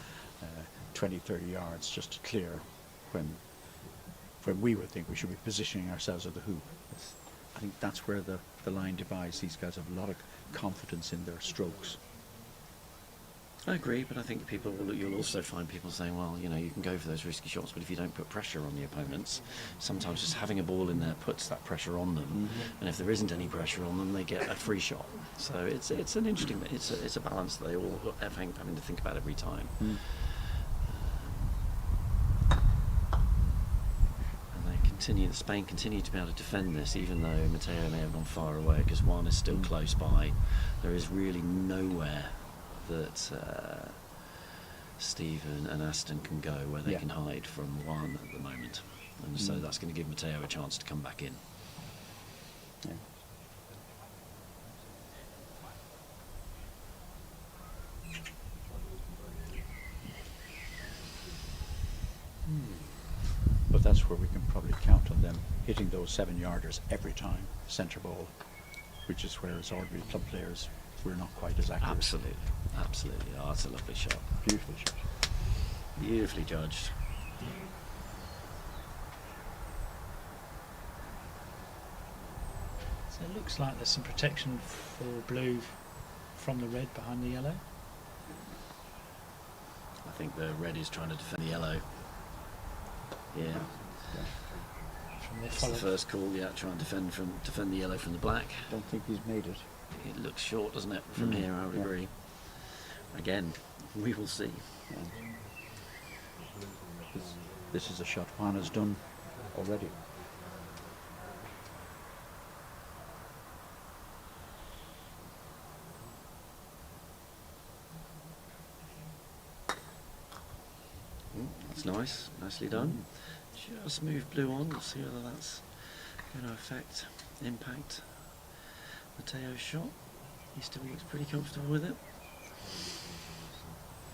20, 30 yards just to clear when we would think we should be positioning ourselves at the hoop. I think that's where the line divides. These guys have a lot of confidence in their strokes. I agree, but I think you'll also find people saying, well, you can go for those risky shots, but if you don't put pressure on the opponents, sometimes just having a ball in there puts that pressure on them, and if there isn't any pressure on them, they get a free shot. So it's an interesting, it's a balance that they all having to think about every time. And Spain continue to be able to defend this, even though Matteo may have gone far away, because Juan is still close by. There is really nowhere that Stephen and Aston can go where they can hide from Juan at the moment, and so that's going to give Matteo a chance to come back in. but that's where we can probably count on them hitting those 7-yarders every time, centre ball, which is where as ordinary club players we're not quite as accurate. Absolutely, absolutely. Oh, that's a lovely shot. Beautiful shot. Beautifully judged. So it looks like there's some protection for blue from the red behind the yellow. I think the red is trying to defend the yellow. Yeah. From their It's the follow. first call, yeah, try and defend the yellow from the black. Don't think he's made it. It looks short, doesn't it? From here, I would agree. Again, we will see. This is a shot Juan has done already. That's nice, nicely done. Just move blue on, we'll see whether that's going to affect, impact Mateo's shot. He still looks pretty comfortable with it.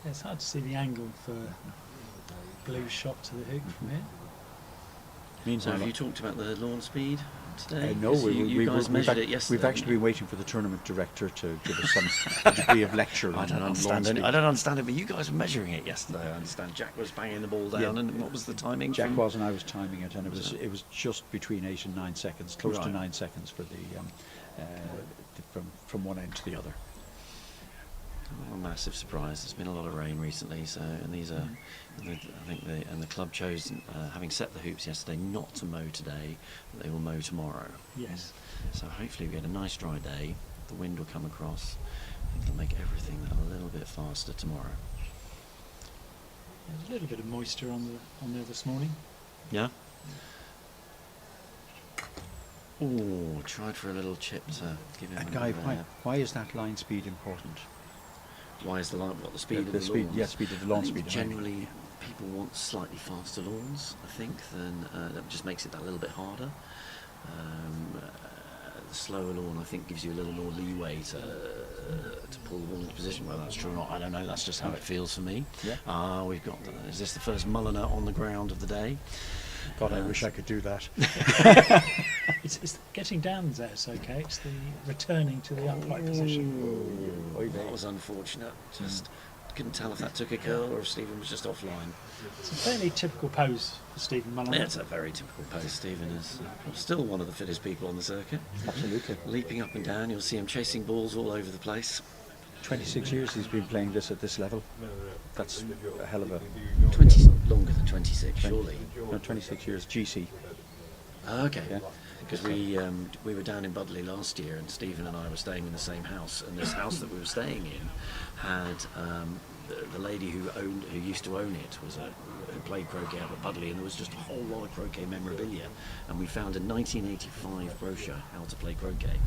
Yeah, it's hard to see the angle for blue's shot to the hoop from here. So Meanwhile, have you talked about the lawn speed today? no, 'Cause you guys measured it we've yesterday. actually been waiting for the tournament director to give us some degree of lecture. I don't understand it. I don't understand it, but you guys were measuring it yesterday. I understand Jack was banging the ball down, and what was the timing? Jack from- was, and I was timing it, and it was just between 8 and 9 seconds, close to Right. 9 seconds for from one end to the other. Oh, a massive surprise. There's been a lot of rain recently, so and these are, I think the club chose, having set the hoops yesterday, not to mow today, but they will mow tomorrow. Yes. So hopefully we get a nice dry day. The wind will come across. I think it'll make everything a little bit faster tomorrow. There's a little bit of moisture on there this morning. Yeah. Oh, tried for a little chip to give him. And Guy, why is that line speed important? Why is the line? What the speed of the the speed, lawns? yeah, speed of the I lawn think speed. generally, people want slightly faster lawns. I think than that just makes it that little bit harder. The slower lawn, I think, gives you a little more leeway to pull the ball into position. Whether that's true or not, I don't know. That's just how it feels for me. Yeah. We've got. Is this the first Mulliner on the ground of the day? God, I wish I could do that. It's getting down there, it's okay. It's the returning to the upright position. That was unfortunate. Just couldn't tell if that took a curl or if Stephen was just offline. It's a fairly typical pose for Stephen Mulliner. Yeah, it's a very typical pose. Stephen is still one of the fittest people on the circuit. Absolutely. Leaping up and down, you'll see him chasing balls all over the place. 26 years he's been playing this at this level. That's a hell of a... 20 longer than 26, surely. No, 26 years GC. Okay. Yeah. Because we were down in Budley last year, and Stephen and I were staying in the same house, and this house that we were staying in had the lady who used to own it who played croquet up at Budley, and there was just a whole lot of croquet memorabilia, and we found a 1985 brochure how to play croquet,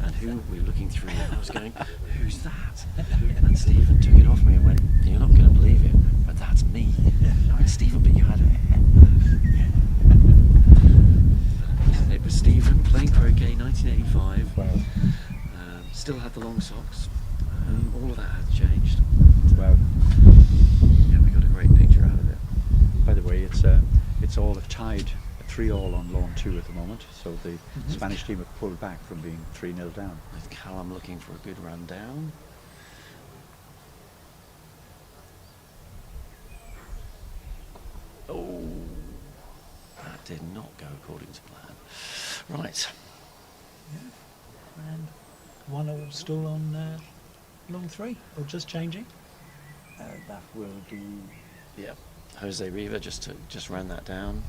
and who we were looking through, and I was going, who's that? And Stephen took it off me and went, you're not going to believe it, but that's me. I went, Stephen, but you had it was Stephen playing croquet 1985. Wow. Still had the long socks. All of that had changed. Wow. Yeah, we got a great picture out of it. By the way, it's all tied 3-3 on lawn 2 at the moment, so the Spanish team have pulled back from being 3-0 down. With Callum looking for a good run down. Oh, that did not go according to plan. Right. And 1-1 still on long 3, or just changing. That will be... Yeah. Jose Riva just ran that down.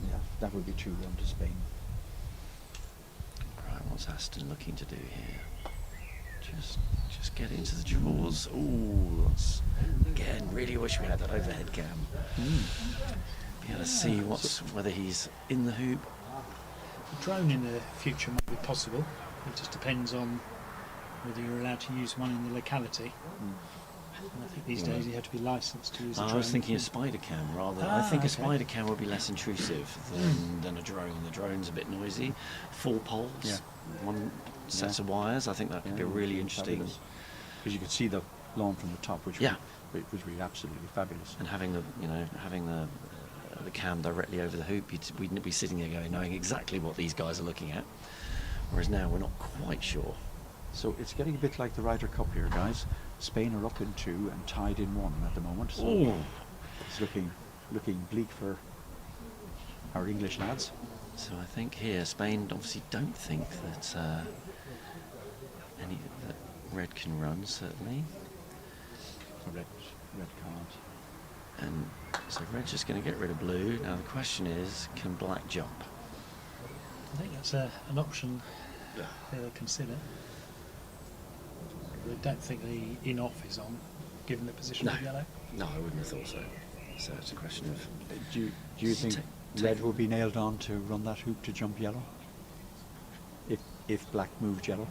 Yeah, that would be 2-1 to Spain. Right, what's Aston looking to do here? Just get into the draws. Ooh, that's, again, really wish we had that overhead cam. Be able to see whether he's in the hoop. A drone in the future might be possible. It just depends on whether you're allowed to use one in the locality. And I think these days you have to be licensed to use a drone. I was thinking a spider cam rather. I think a spider cam would be less intrusive than a drone. The drone's a bit noisy. 4 poles, one set of wires. I think that could be really interesting. Because you could see the lawn from the top, which would be absolutely fabulous. And having the put the cam directly over the hoop, we'd be sitting there going, knowing exactly what these guys are looking at. Whereas now we're not quite sure. So it's getting a bit like the Ryder Cup here, guys. Spain are up in 2 and tied in 1 at the moment. So Ooh. it's looking bleak for our English lads. So I think here Spain obviously don't think that that red can run, certainly. Red can't. And so red's just going to get rid of blue. Now the question is, can black jump? I think that's an option they'll consider. I don't think the in-off is on, given the position of yellow. No, I wouldn't have thought so. So it's a question of... Do you think red will be nailed on to run that hoop to jump yellow? If black moved yellow?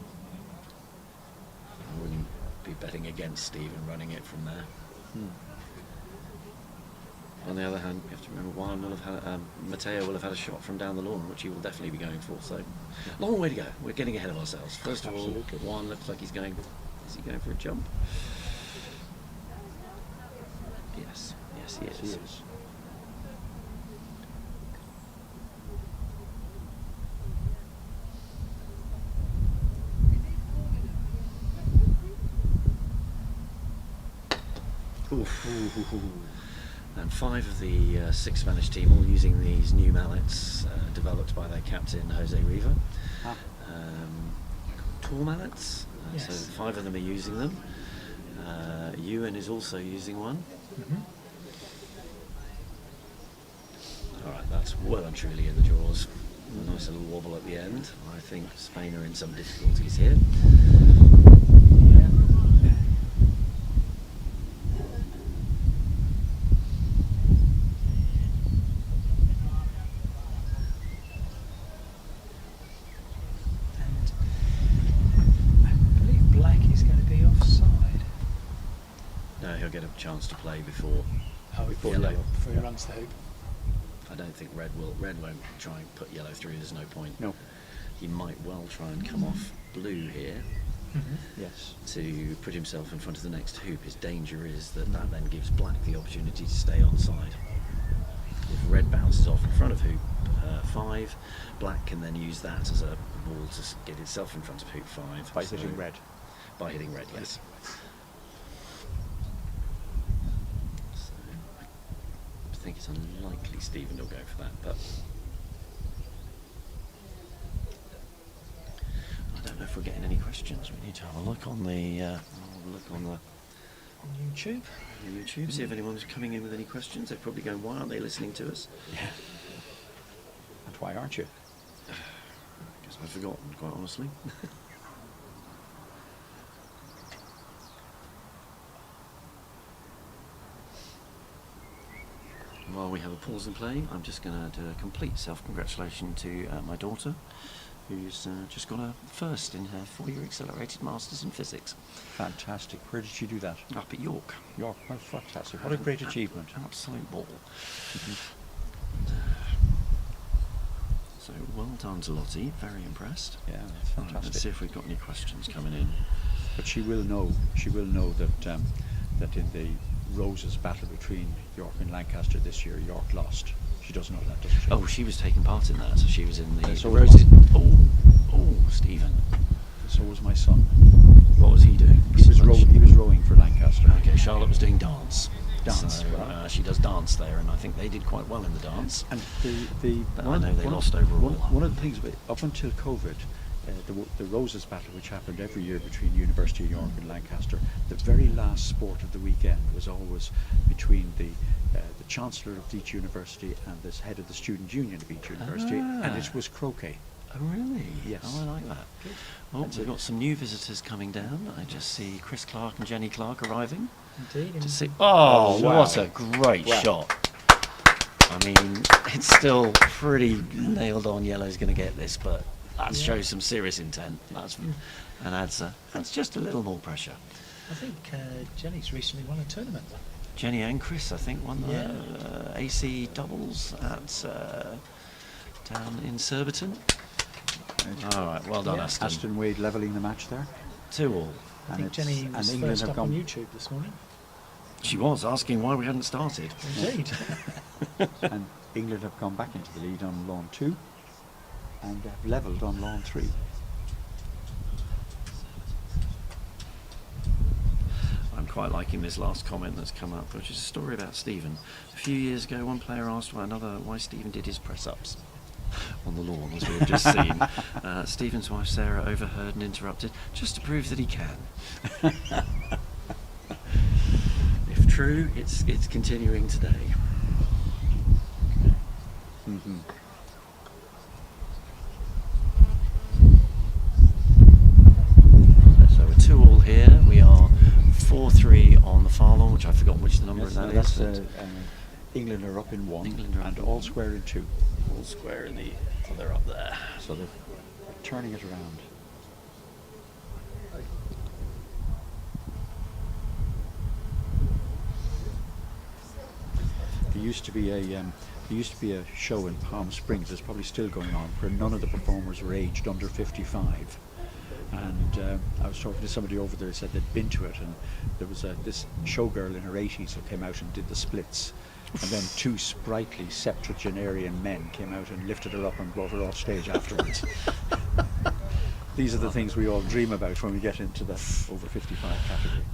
I wouldn't be betting against Stephen running it from there. On the other hand, you have to remember Juan will have had, Mateo will have had a shot from down the lawn, which he will definitely be going for. So, long way to go. We're getting ahead of ourselves. First of all, Juan looks like he's going. Is he going for a jump? Yes, he is. He is. And 5 of the 6 Spanish team all using these new mallets developed by their captain Jose Riva. Tall mallets, Yes. so 5 of them are using them. Ewan is also using one. Alright, that's well and truly in the jaws. A nice little wobble at the end. I think Spain are in some difficulties here. He'll get a chance to play before Before yellow. he runs the hoop. I don't think red won't try and put yellow through. There's no point. No. He might well try and come off blue here Yes. to put himself in front of the next hoop. His danger is that then gives black the opportunity to stay on side. If red bounces off in front of hoop 5, black can then use that as a ball to get itself in front of hoop 5. By hitting red. By hitting red, yes. I think it's unlikely Stephen will go for that, but I don't know if we're getting any questions. We need to have a look on the On YouTube. YouTube, see if anyone's coming in with any questions. They're probably going, why aren't they listening to us? Yeah. And why aren't you? I guess I've forgotten, quite honestly. While we have a pause in play, I'm just going to do a complete self-congratulation to my daughter, who's just got a first in her 4-year accelerated Masters in Physics. Fantastic. Where did you do that? Up at York. York. Oh, fantastic. What a great achievement. Absolute ball. So well done to Lottie, very impressed. Yeah, that's fantastic. Right, let's see if we've got any questions coming in. But she will know that that in the Roses battle between York and Lancaster this year, York lost. She doesn't know that, doesn't she? Oh, she was taking part in that. She was in the so Roses. Oh, Stephen. So was my son. What was he doing? He was rowing for Lancaster. Okay, Charlotte was doing dance. Dance, So, right. she does dance there, and I think they did quite well in the dance. And But I know they lost overall. One of the things up until COVID, the Roses battle, which happened every year between University of York and Lancaster, the very last sport of the weekend was always between the Chancellor of each university and the head of the Student Union of each university, and it was croquet. Oh, really? Yes. Oh, I like that. Well, we've got some new visitors coming down. I just see Chris Clark and Jenny Clark arriving. Indeed. To see. Oh, wow. what a great shot! I mean, it's still pretty nailed on. Yellow's going to get this, but that shows some serious intent. And adds just a little more pressure. I think Jenny's recently won a tournament. Jenny and Chris, I think, won the AC doubles at down in Surbiton. All right, well done, Aston. Aston Wade levelling the match there. 2-all. I think Jenny was first up on YouTube this morning. She was asking why we hadn't started. Indeed. England have gone back into the lead on lawn 2 and have levelled on lawn 3. I'm quite liking this last comment that's come up, which is a story about Stephen. A few years ago, one player asked why Stephen did his press-ups on the lawn, as we've just seen. Stephen's wife Sarah overheard and interrupted, just to prove that he can. If true, it's continuing today. Mm-hmm. So we're 2-2 here. We are 4-3 on the far lawn, which I've forgotten which the number of that is. England are up in 1 England are and up all in square in 2. All square in the... So they're up there. So they're turning it around. There used to be a show in Palm Springs, it's probably still going on, where none of the performers were aged under 55. And I was talking to somebody over there who said they'd been to it, and there was this showgirl in her 80s who came out and did the splits. And then 2 sprightly septuagenarian men came out and lifted her up and brought her off stage afterwards. These are the things we all dream about when we get into the over 55 category.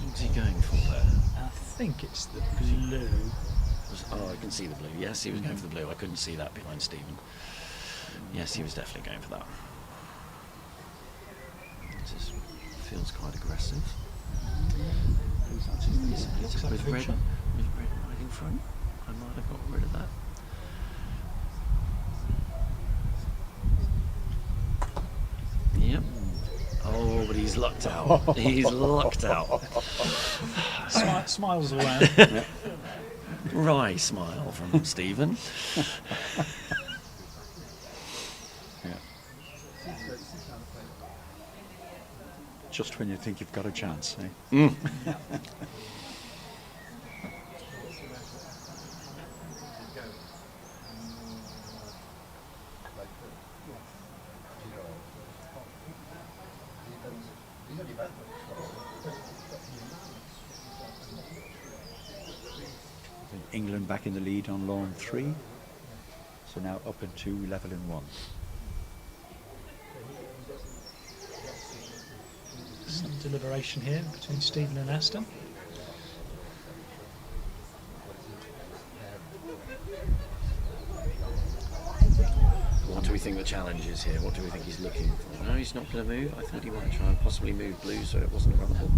What's he going for there? I think it's the blue. Oh, I can see the blue. Yes, he was going for the blue. I couldn't see that behind Stephen. Yes, he was definitely going for that. This feels quite aggressive. Looks like With red right in front. I might have got rid of that. Yep. Oh, but he's lucked out. He's lucked out. Smiles all around. Wry smile from Stephen. Just when you think you've got a chance, eh? Mm. England back in the lead on lawn 3, so now up in 2, level in 1. Some deliberation here between Stephen and Aston. What do we think the challenge is here? What do we think he's looking for? No, he's not going to move. I thought he might try and possibly move blue so it wasn't runnable.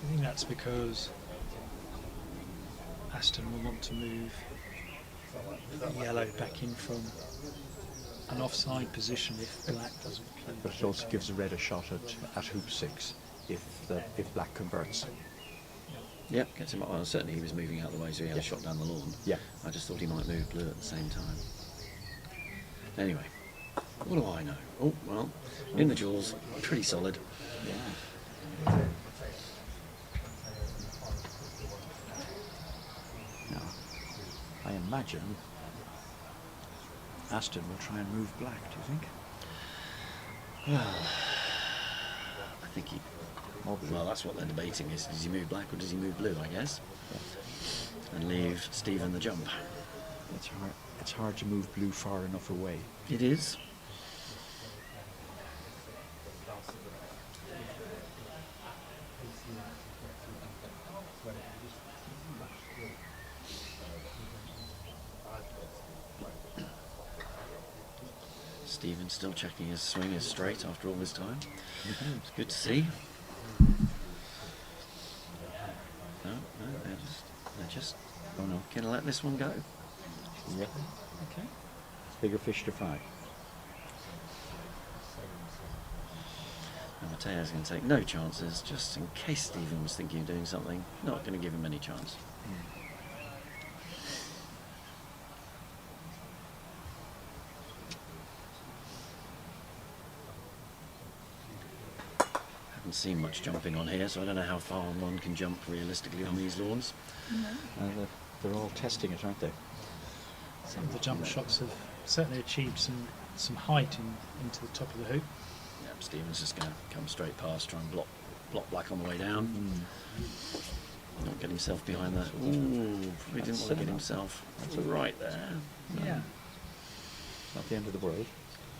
I think that's because Aston will want to move yellow back in from an offside position if black doesn't play. But it also gives the red a shot at hoop 6 if black converts. Yep, gets him up. Well, certainly he was moving out of the way, so he had a shot down the lawn. Yeah. I just thought he might move blue at the same time. Anyway, what do I know? Oh, well, in the jaws, pretty solid. Yeah. Now, I imagine Aston will try and move black, do you think? Well, I think he... Well, that's what they're debating is, does he move black or does he move blue, I guess? Yeah. And leave Stephen the jump. It's hard to move blue far enough away. It is. Stephen's still checking his swing is straight after all this time. It's good to see. No, they're just gonna let this one go. Yep. Okay. Bigger fish to fry. And Mateo's going to take no chances, just in case Stephen was thinking of doing something. Not going to give him any chance. Haven't seen much jumping on here, so I don't know how far one can jump realistically on these lawns. They're all testing it, aren't they? Some of the jump shots have certainly achieved some some height into the top of the hoop. Yeah, Stephen's just going to come straight past, try and block Black on the way down. Not get himself behind that. Ooh, probably didn't want to get himself right there. Yeah. Not the end of the world.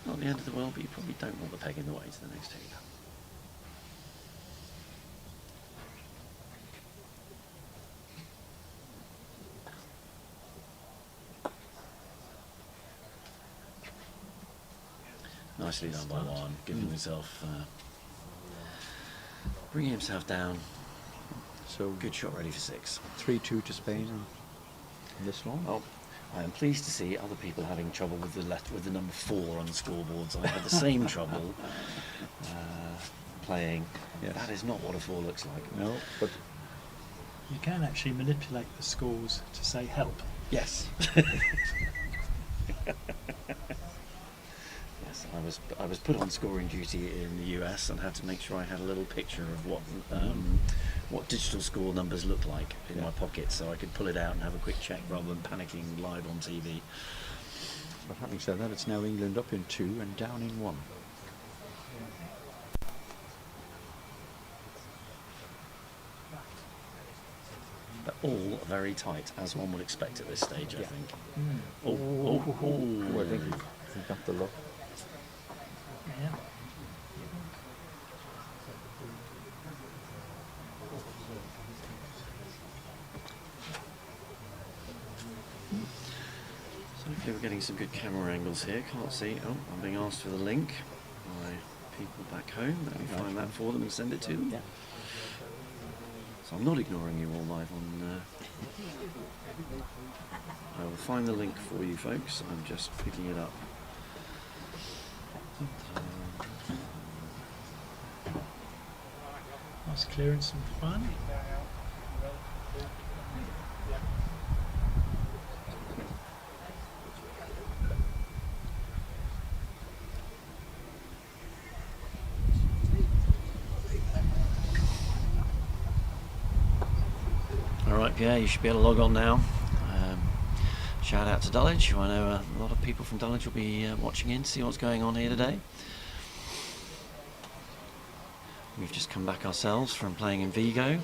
Not the end of the world, but you probably don't want the peg in the way to the next heap. Nicely done by one, giving himself, bringing himself down. So good shot, ready for 6. 3-2 to Spain on this one. Oh, I am pleased to see other people having trouble with the number 4 on the scoreboards. I had the same trouble playing. Yes. That is not what a 4 looks like. No, but You can actually manipulate the scores to say help. Yes. Yes, I was put on scoring duty in the US and had to make sure I had a little picture of what digital score numbers looked like in my pocket, so I could pull it out and have a quick check rather than panicking live on TV. But having said that, it's now England up in 2 and down in 1. But all very tight, as one would expect at this stage, I think. I think he got the look. Yeah. So hopefully we're getting some good camera angles here. Can't see. Oh, I'm being asked for the link by people back home. Let me find that for them and send it to them. Yeah. So I'm not ignoring you all live on. I will find the link for you folks. I'm just picking it up. Nice clearance and fun. Alright, Pierre, you should be able to log on now. Shout out to Dulwich, who I know a lot of people from Dulwich will be watching in to see what's going on here today. We've just come back ourselves from playing in Vigo,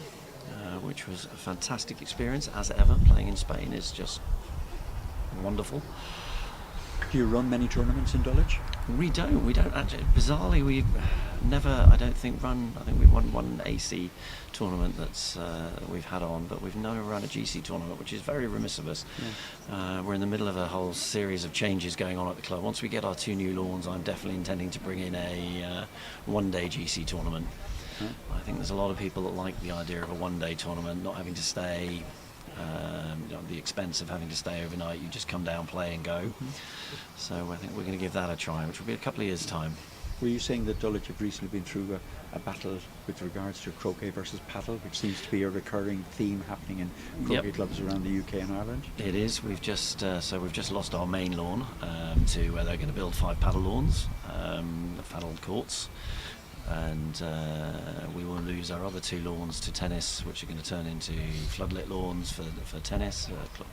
which was a fantastic experience, as ever. Playing in Spain is just wonderful. Do you run many tournaments in Dulwich? We don't actually. Bizarrely, we never, I don't think, run. I think we won one AC tournament that's we've had on, but we've never run a GC tournament, which is very remiss of us. Yeah. We're in the middle of a whole series of changes going on at the club. Once we get our 2 new lawns, I'm definitely intending to bring in a one-day GC tournament. I think there's a lot of people that like the idea of a one-day tournament, not having to stay. The expense of having to stay overnight, you just come down, play and go. So I think we're going to give that a try, which will be a couple of years' time. Were you saying that Dulwich have recently been through a battle with regards to croquet versus paddle, which seems to be a recurring theme happening in croquet clubs around the UK and Ireland? It is. We've just lost our main lawn to where they're going to build 5 paddle lawns, paddle courts. And we will lose our other 2 lawns to tennis, which are going to turn into floodlit lawns for tennis,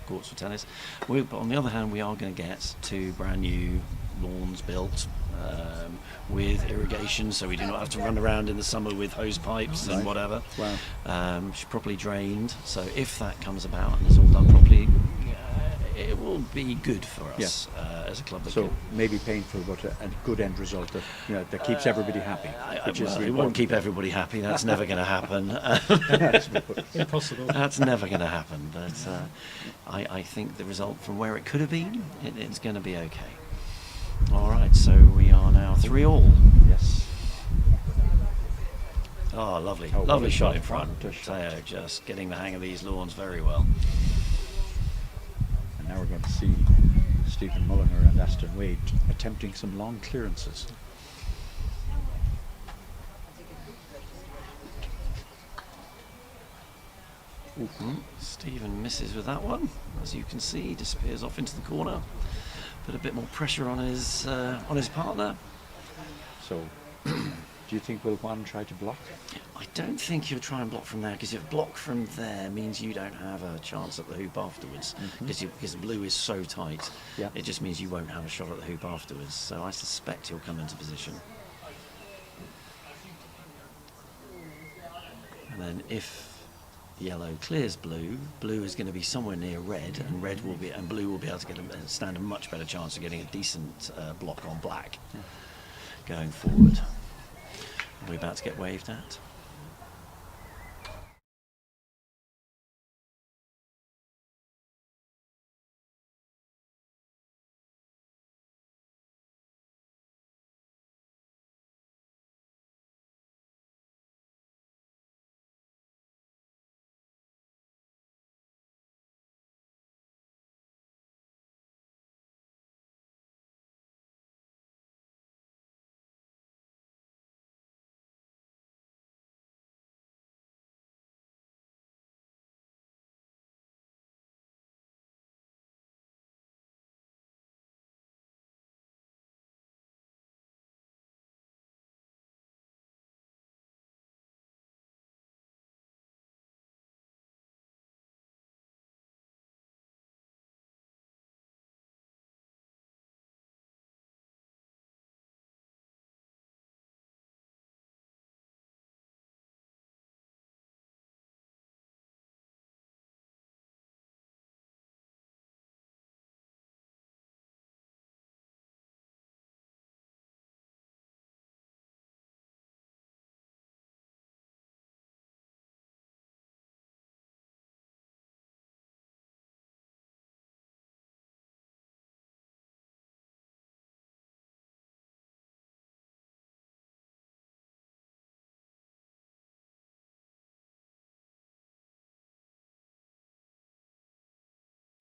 courts for tennis. But on the other hand, we are going to get 2 brand new lawns built with irrigation, so we do not have to run around in the summer with hose pipes and whatever. Wow. Properly drained. So if that comes about and is all done properly, it will be good for us as a club. So maybe painful, but a good end result that keeps everybody happy. It won't keep everybody happy. That's never going to happen. Impossible. That's never going to happen. But I think the result from where it could have been, it's going to be okay. All right. So we are now 3-all. Yes. Oh, lovely, lovely shot in front. Teo just getting the hang of these lawns very well. Now we're going to see Stephen Mulliner and Aston Wade attempting some long clearances. Stephen misses with that one. As you can see, disappears off into the corner. Put a bit more pressure on his partner. So Do you think we'll one try to block? I don't think he'll try and block from there, because if block from there means you don't have a chance at the hoop afterwards, because blue is so tight. Yeah. It just means you won't have a shot at the hoop afterwards. So I suspect he'll come into position. And then if yellow clears blue, blue is going to be somewhere near red, and blue will be able to stand a much better chance of getting a decent block on black going forward. Are we about to get waved at?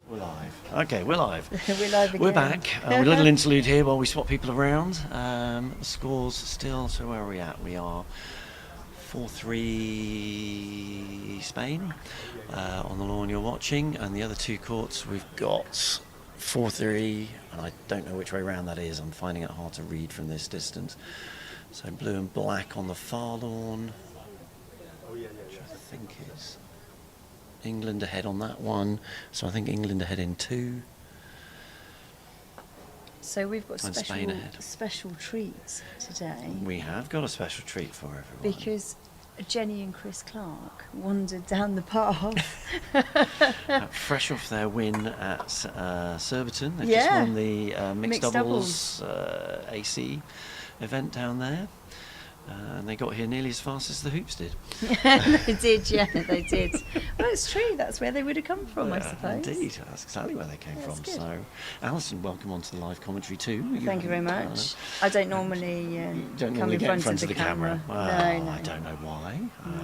We're live. Okay, we're live. We're live again. We're back. A little interlude here while we swap people around. The scores still, so where are we at? We are 4-3 Spain on the lawn you're watching, and the other two courts we've got 4-3, and I don't know which way round that is. I'm finding it hard to read from this distance. So blue and black on the far lawn, which I think is England ahead on that one, so I think England ahead in 2. So we've got And Spain ahead. special treats today. We have got a special treat for everyone. Because Jenny and Chris Clark wandered down the path. Fresh off their win at Surbiton. They've Yeah. just won the mixed Mixed doubles AC event down there. And they got here nearly as fast as the hoops did. They did, yeah, they did. Well, it's true, that's where they would have come from, I suppose. Indeed, that's exactly where they came from. good. So, Alison, welcome onto the live commentary too. Thank you very much. I don't normally Don't come normally in get in front of the camera. Well, No. I don't know why.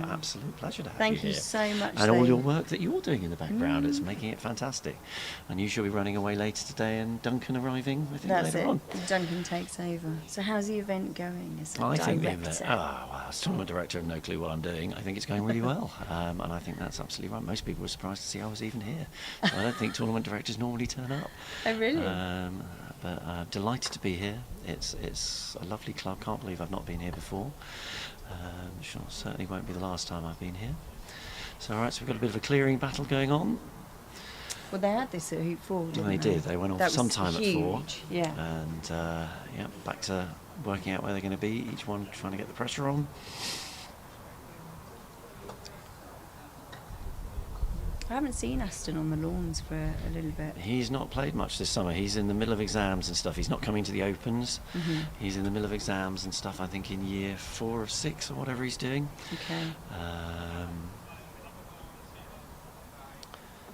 Absolute pleasure to have Thank you you here. so much. And all Dave. your work that you're doing in the background, it's making it fantastic. And you shall be running away later today, and Duncan arriving, I think, That's later it. on. Duncan takes over. So how's the event going as a I think the director? event, well, as tournament director, I have no clue what I'm doing. I think it's going really well, and I think that's absolutely right. Most people were surprised to see I was even here. So I don't think tournament directors normally turn up. Oh, really? But delighted to be here. It's a lovely club. Can't believe I've not been here before. Sure, certainly won't be the last time I've been here. So all right, so we've got a bit of a clearing battle going on. Well, they had this at Hoop 4, didn't They they? did. They went off That was sometime at 4. huge, yeah. And yeah, back to working out where they're going to be. Each one trying to get the pressure on. I haven't seen Aston on the lawns for a little bit. He's not played much this summer. He's in the middle of exams and stuff. He's not coming to the Opens. He's in the middle of exams and stuff, I think in year 4 or 6 or whatever he's doing. Okay.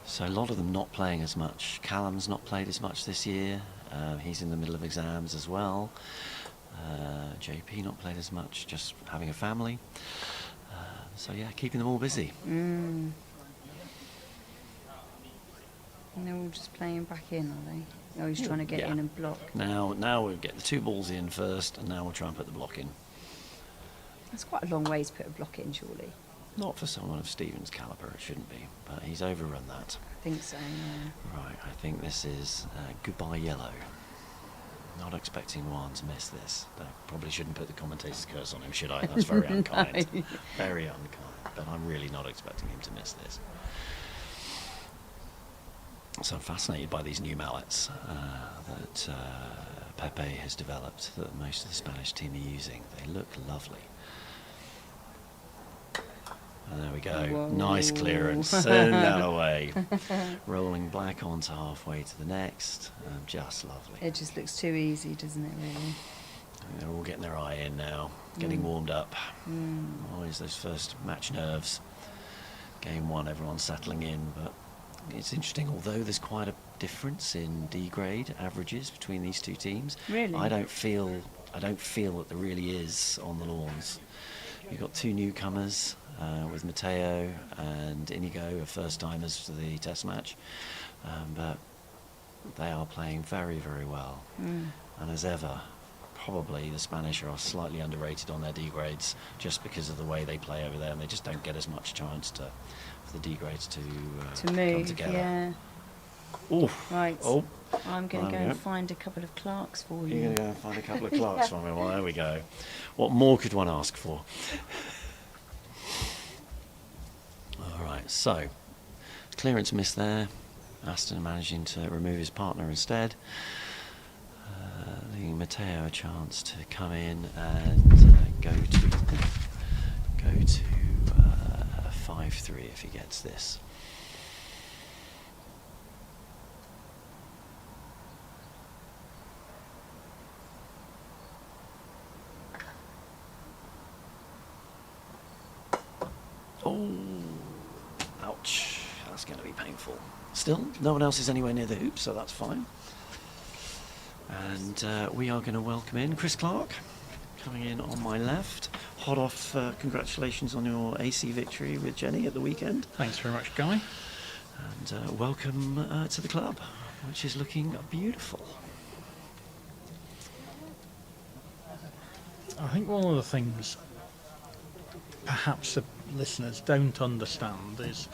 So a lot of them not playing as much. Callum's not played as much this year. He's in the middle of exams as well. JP not played as much, just having a family. So yeah, keeping them all busy. And they're all just playing back in, are they? Oh, he's trying to get in and block. Now we'll get the 2 balls in first, and now we'll try and put the block in. That's quite a long way to put a block in, surely. Not for someone of Stephen's calibre, it shouldn't be, but he's overrun that. I think so, yeah. Right, I think this is goodbye yellow. Not expecting Juan to miss this. I probably shouldn't put the commentator's curse on him, should I? That's very unkind. No. Very unkind. But I'm really not expecting him to miss this. So I'm fascinated by these new mallets that Pepe has developed, that most of the Spanish team are using. They look lovely. And there we go. Whoa. Nice clearance. Send that away. Rolling black onto halfway to the next. Just lovely. It just looks too easy, doesn't it, really? They're all getting their eye in now, getting warmed up. Always those first match nerves. Game 1, everyone's settling in, but it's interesting, although there's quite a difference in D grade averages between these two teams. Really? I don't feel that there really is on the lawns. You've got two newcomers with Mateo and Inigo, first timers to the test match, but they are playing very, very well. And as ever, probably the Spanish are slightly underrated on their D grades just because of the way they play over there, and they just don't get as much chance for the D grades to move, come together. yeah. Ooh. Right. Oh. I'm going to go and find a couple of Clarks for you. You're going to go and find a couple of Clarks for me. Well, there we go. What more could one ask for? All right, so clearance miss there. Aston managing to remove his partner instead. Leaving Mateo a chance to come in and go to 5-3 if he gets this. Oh, ouch, that's going to be painful. Still, no one else is anywhere near the hoop, so that's fine. And we are going to welcome in Chris Clark, coming in on my left. Hot off, congratulations on your AC victory with Jenny at the weekend. Thanks very much, Guy. And welcome to the club, which is looking beautiful. I think one of the things perhaps the listeners don't understand is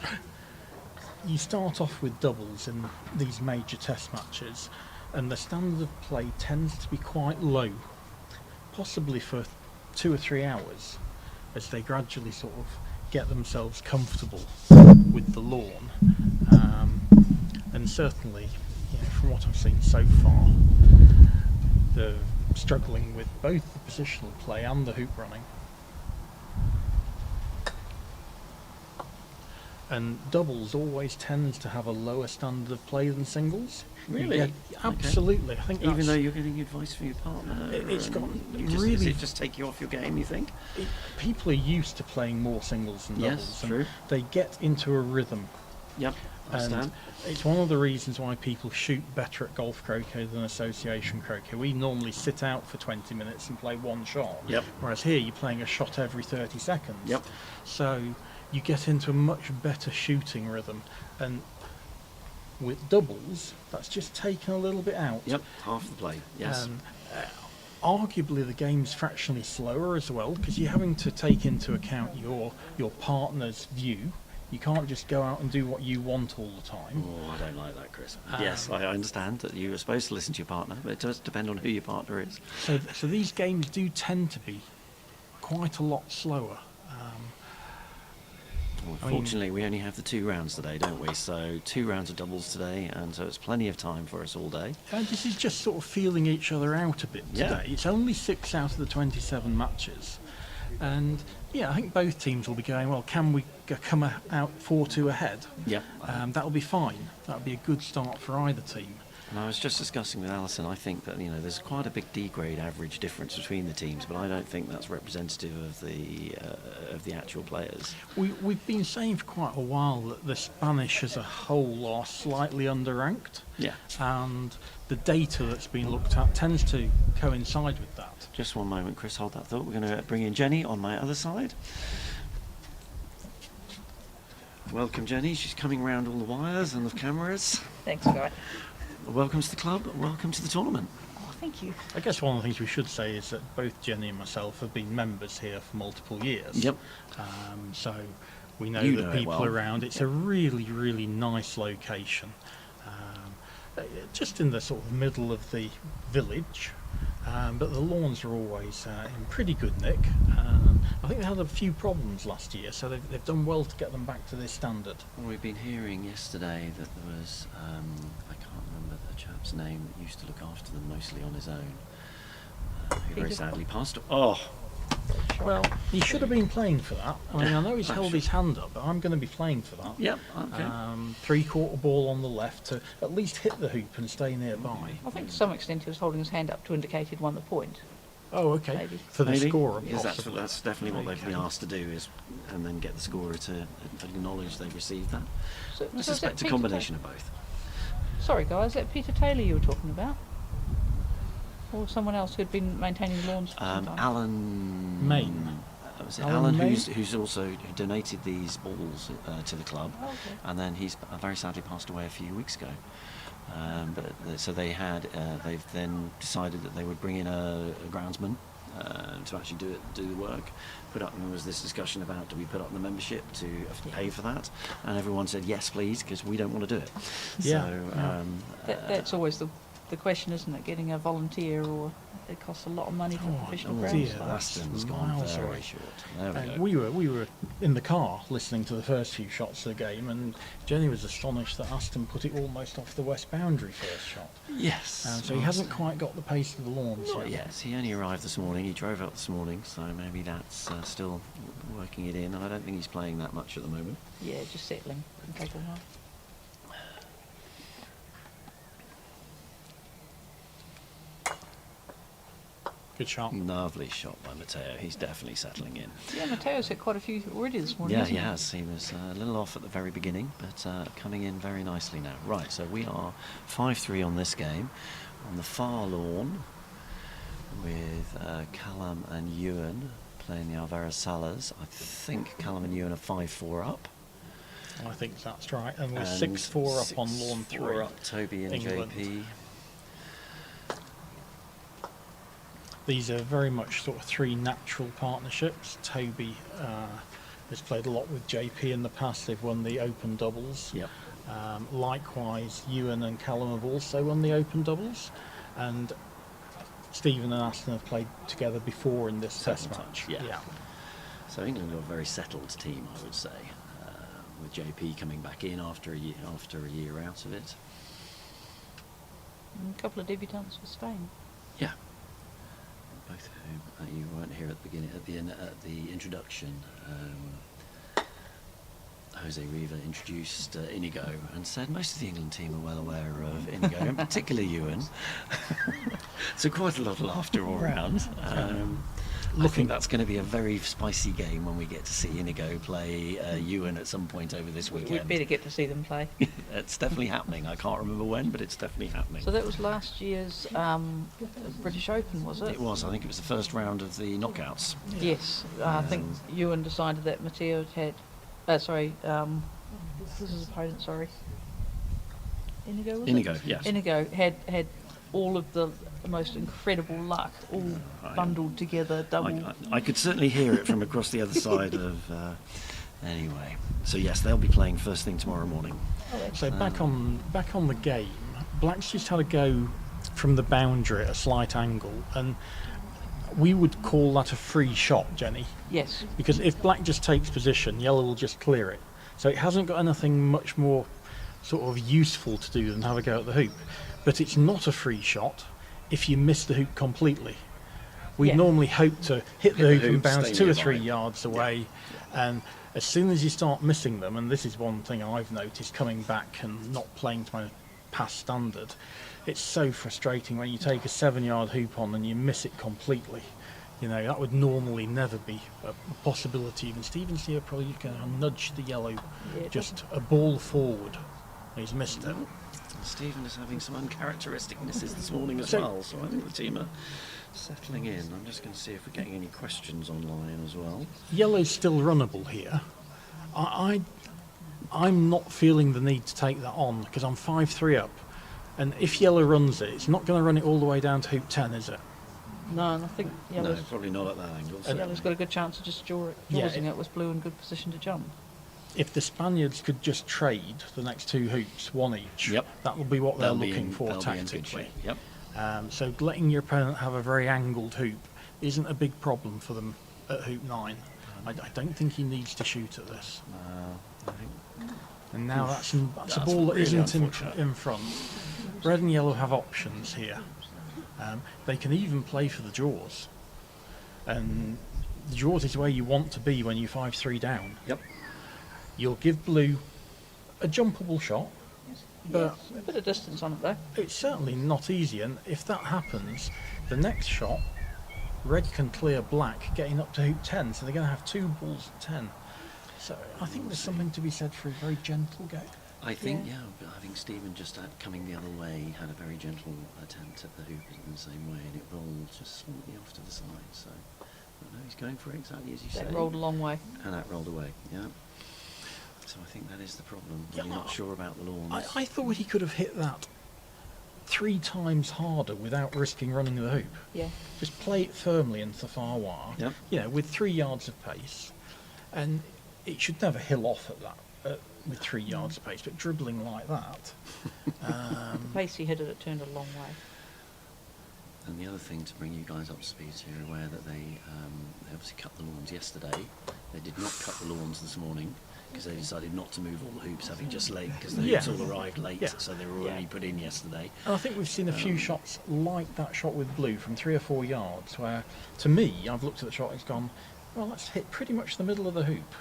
you start off with doubles in these major test matches and the standard of play tends to be quite low, possibly for 2 or 3 hours, as they gradually sort of get themselves comfortable with the lawn. And certainly, from what I've seen so far, they're struggling with both the positional play and the hoop running. And doubles always tends to have a lower standard of play than singles. Really? Yeah, absolutely. Okay. I think even though you're getting advice from your partner, it's got does really. it just take you off your game? You think? People are used to playing more singles than doubles. Yes, and true. they get into a rhythm. Yep. And it's one of the reasons why people shoot better at golf croquet than association croquet. We normally sit out for 20 minutes and play one shot. Yep. Whereas here you're playing a shot every 30 seconds. Yep. So you get into a much better shooting rhythm. And with doubles, that's just taken a little bit out. Yep, half the play, yes. Arguably the game's fractionally slower as well, because you're having to take into account your partner's view. You can't just go out and do what you want all the time. Oh, I don't like that, Chris. Yes, I understand that you are supposed to listen to your partner, but it does depend on who your partner is. So these games do tend to be quite a lot slower. Unfortunately, we only have the 2 rounds today, don't we? So 2 rounds of doubles today, and so it's plenty of time for us all day. And this is just sort of feeling each other out a bit today. It's only 6 out of the 27 matches. And yeah, I think both teams will be going, well, can we come out 4-2 ahead? Yeah. That'll be fine. That'll be a good start for either team. And I was just discussing with Alison, I think that there's quite a big D grade average difference between the teams, but I don't think that's representative of the actual players. We've been saying for quite a while that the Spanish as a whole are slightly underranked. Yeah. And the data that's been looked at tends to coincide with that. Just one moment, Chris, hold that thought. We're going to bring in Jenny on my other side. Welcome, Jenny. She's coming round all the wires and the cameras. Thanks, Guy. Welcome to the club, welcome to the tournament. Oh, thank you. I guess one of the things we should say is that both Jenny and myself have been members here for multiple years. Yep. So we know You that know it people well. around. It's a really, really nice location. just in the sort of middle of the village. But the lawns are always in pretty good nick. I think they had a few problems last year, so they've done well to get them back to this standard. Well, we've been hearing yesterday that there was, I can't remember the chap's name that used to look after them mostly on his own, who very sadly passed away. Oh! Well, he should have been playing for that. I mean, I know he's held his hand up, but I'm going to be playing for that. Yep, okay. 3/4 ball on the left to at least hit the hoop and stay nearby. I think to some extent he was holding his hand up to indicate he'd won the point. Oh, okay. Maybe. For the Maybe. scorer, Yes, possibly. that's definitely what they've been asked to do, is and then get the scorer to acknowledge they've received that. So, I is suspect that a combination of both. Sorry, guys, is that Peter Taylor you were talking about? Or someone else who'd been maintaining the lawns for some time? Alan Main. Was it Alan Alan May? who's also who donated these balls to the club, Oh, okay. and then he's very sadly passed away a few weeks ago. So they've then decided that they would bring in a groundsman to actually do the work. There was this discussion about, do we put up the membership to pay for that? And everyone said yes, please, because we don't want to do it. Yeah. So That's always the question, isn't it? Getting a volunteer, or it costs a lot of money for professional dear, groundsmen. Aston's gone miles very away. short. There we And go. we were in the car listening to the first few shots of the game, and Jenny was astonished that Aston put it almost off the west boundary first shot. Yes. So he hasn't quite got the pace of the lawns Not yet. yet. He only arrived this morning. He drove out this morning, so maybe that's still working it in. And I don't think he's playing that much at the moment. Yeah, just settling. It'll take a while. Good shot. Lovely shot by Matteo. He's definitely settling in. Yeah, Matteo's hit quite a few already this morning. Yeah, hasn't he has. He was a little off at the very beginning, but coming in very nicely now. Right, so we are 5-3 on this game. On the far lawn, with Callum and Ewan playing the Alvarez Salas. I think Callum and Ewan are 5-4 up. I think that's right. And we're And 6-4 up on lawn 3. 6-4 up, Toby and England. JP. These are very much sort of 3 natural partnerships. Toby has played a lot with JP in the past. They've won the open doubles. Yep. Likewise, Ewan and Callum have also won the open doubles. And Stephen and Aston have played together before in this test Several match. times, yeah. So England are a very settled team, I would say, with JP coming back in after a year out of it. And a couple of debutants for Spain. Yeah. Both of whom you weren't here at the beginning, at the introduction. Jose Riva introduced Inigo and said most of the England team are well aware of Inigo, and particularly Ewan. So quite a lot of laughter all round. I think that's going to be a very spicy game when we get to see Inigo play Ewan at some point over this weekend. We'd better get to see them play. It's definitely happening. I can't remember when, but it's definitely happening. So that was last year's British Open, was it? It was. I think it was the first round of the knockouts. Yes. I think Ewan decided that Matteo had... this is his opponent, sorry. Inigo, was Inigo, it? yes. Inigo had all of the most incredible luck, all bundled together, double... I could certainly hear it from across the other side of... anyway. So yes, they'll be playing first thing tomorrow morning. So back on the game, Black's just had a go from the boundary at a slight angle, and we would call that a free shot, Jenny. Yes. Because if Black just takes position, Yellow will just clear it. So it hasn't got anything much more sort of useful to do than have a go at the hoop. But it's not a free shot if you miss the hoop completely. We normally hope to hit the hoop and bounce 2 or 3 yards away, and as soon as you start missing them, and this is one thing I've noticed coming back and not playing to my past standard, it's so frustrating when you take a 7-yard hoop on and you miss it completely. You know, that would normally never be a possibility. Even Stephen's here probably going to nudge the Yellow just a ball forward. He's missed it. Stephen is having some uncharacteristic misses this morning as well, so I think the team are settling in. I'm just going to see if we're getting any questions online as well. Yellow's still runnable here. I'm not feeling the need to take that on because I'm 5-3 up, and if Yellow runs it, it's not going to run it all the way down to hoop 10, is it? No, and I think Probably not at that angle. Yellow's got a good chance of just jaws Yeah, it with blue in good position to jump. if the Spaniards could just trade the next two hoops, one each, Yep. that will be what they're They'll be looking in- for they'll be in good tactically. shape. Yep. So letting your opponent have a very angled hoop isn't a big problem for them at hoop 9. I don't think he needs to shoot at this. I think And now that's a That's ball that really isn't unfortunate. in front. Red and yellow have options here. They can even play for the draws. And the draws is where you want to be when you 5-3 down. Yep. You'll give blue a jumpable shot, but A bit of distance on it though. it's certainly not easy. And if that happens, the next shot, red can clear black getting up to hoop 10, so they're going to have two balls at 10. So I think there's something to be said for a very gentle game. I think, but I think Stephen just coming the other way had a very gentle attempt at the hoop in the same way, and it rolled just slightly off to the side. So, but no, he's going for it exactly as you say. That rolled a long way. And that rolled away. Yeah. So I think that is the problem. Yeah, You're not sure about the lawns. I thought he could have hit that 3 times harder without risking running the hoop. Yeah. Just play it firmly into the far wire. Yep. You know, with 3 yards of pace, and it should never hill off at that with 3 yards of pace. But dribbling like that, The pace he hit it turned a long way. And the other thing to bring you guys up to speed, so you're aware that they obviously cut the lawns yesterday. They did not cut the lawns this morning because they decided not to move all the hoops, having just late, because the hoops all arrived late, so they were already put in yesterday. And I think we've seen a few shots like that shot with blue from 3 or 4 yards, where, to me, I've looked at the shot, it's gone, well, that's hit pretty much the middle of the hoop,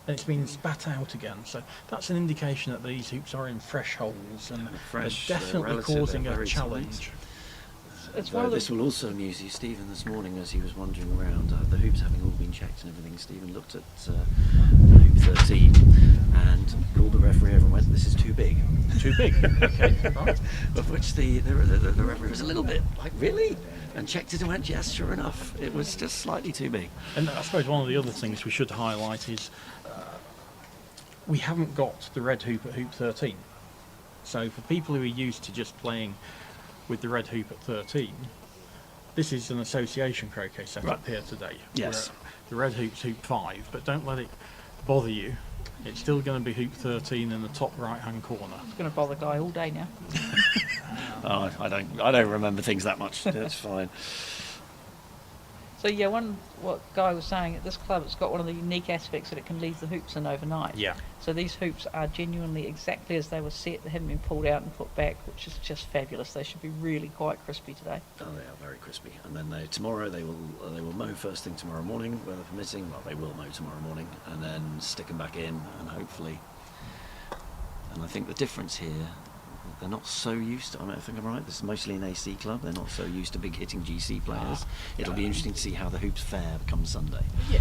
and it's been spat out again. So that's an indication that these hoops are in fresh holes and Fresh, they're definitely relative, causing they're a very challenge. tight. It's Though one of this will also amuse you, Stephen, this morning as he was wandering around, the hoops having all been checked and everything, Stephen looked at hoop 13 and called the referee over and went, "This is too big." Too big? Okay, right. Of which the referee was a little bit like, "Really?" And checked it and went, "Yes, sure enough, it was just slightly too big." And I suppose one of the other things we should highlight is we haven't got the red hoop at hoop 13. So for people who are used to just playing with the red hoop at 13, this is an association croquet setup here today. Yes. Where the red hoop's hoop 5, but don't let it bother you. It's still going to be hoop 13 in the top right-hand corner. It's going to bother Guy all day now. Oh, I don't remember things that much. That's fine. So yeah, what Guy was saying, at this club it's got one of the unique aspects that it can leave the hoops in overnight. Yeah. So these hoops are genuinely exactly as they were set. They haven't been pulled out and put back, which is just fabulous. They should be really quite crispy today. Oh, they are very crispy. And then tomorrow they will mow first thing tomorrow morning, weather permitting. Well, they will mow tomorrow morning, and then stick them back in, and hopefully. And I think the difference here, they're not so used to, I think I'm right, this is mostly an AC club, they're not so used to big hitting GC players. It'll be interesting to see how the hoops fare come Sunday. Yeah,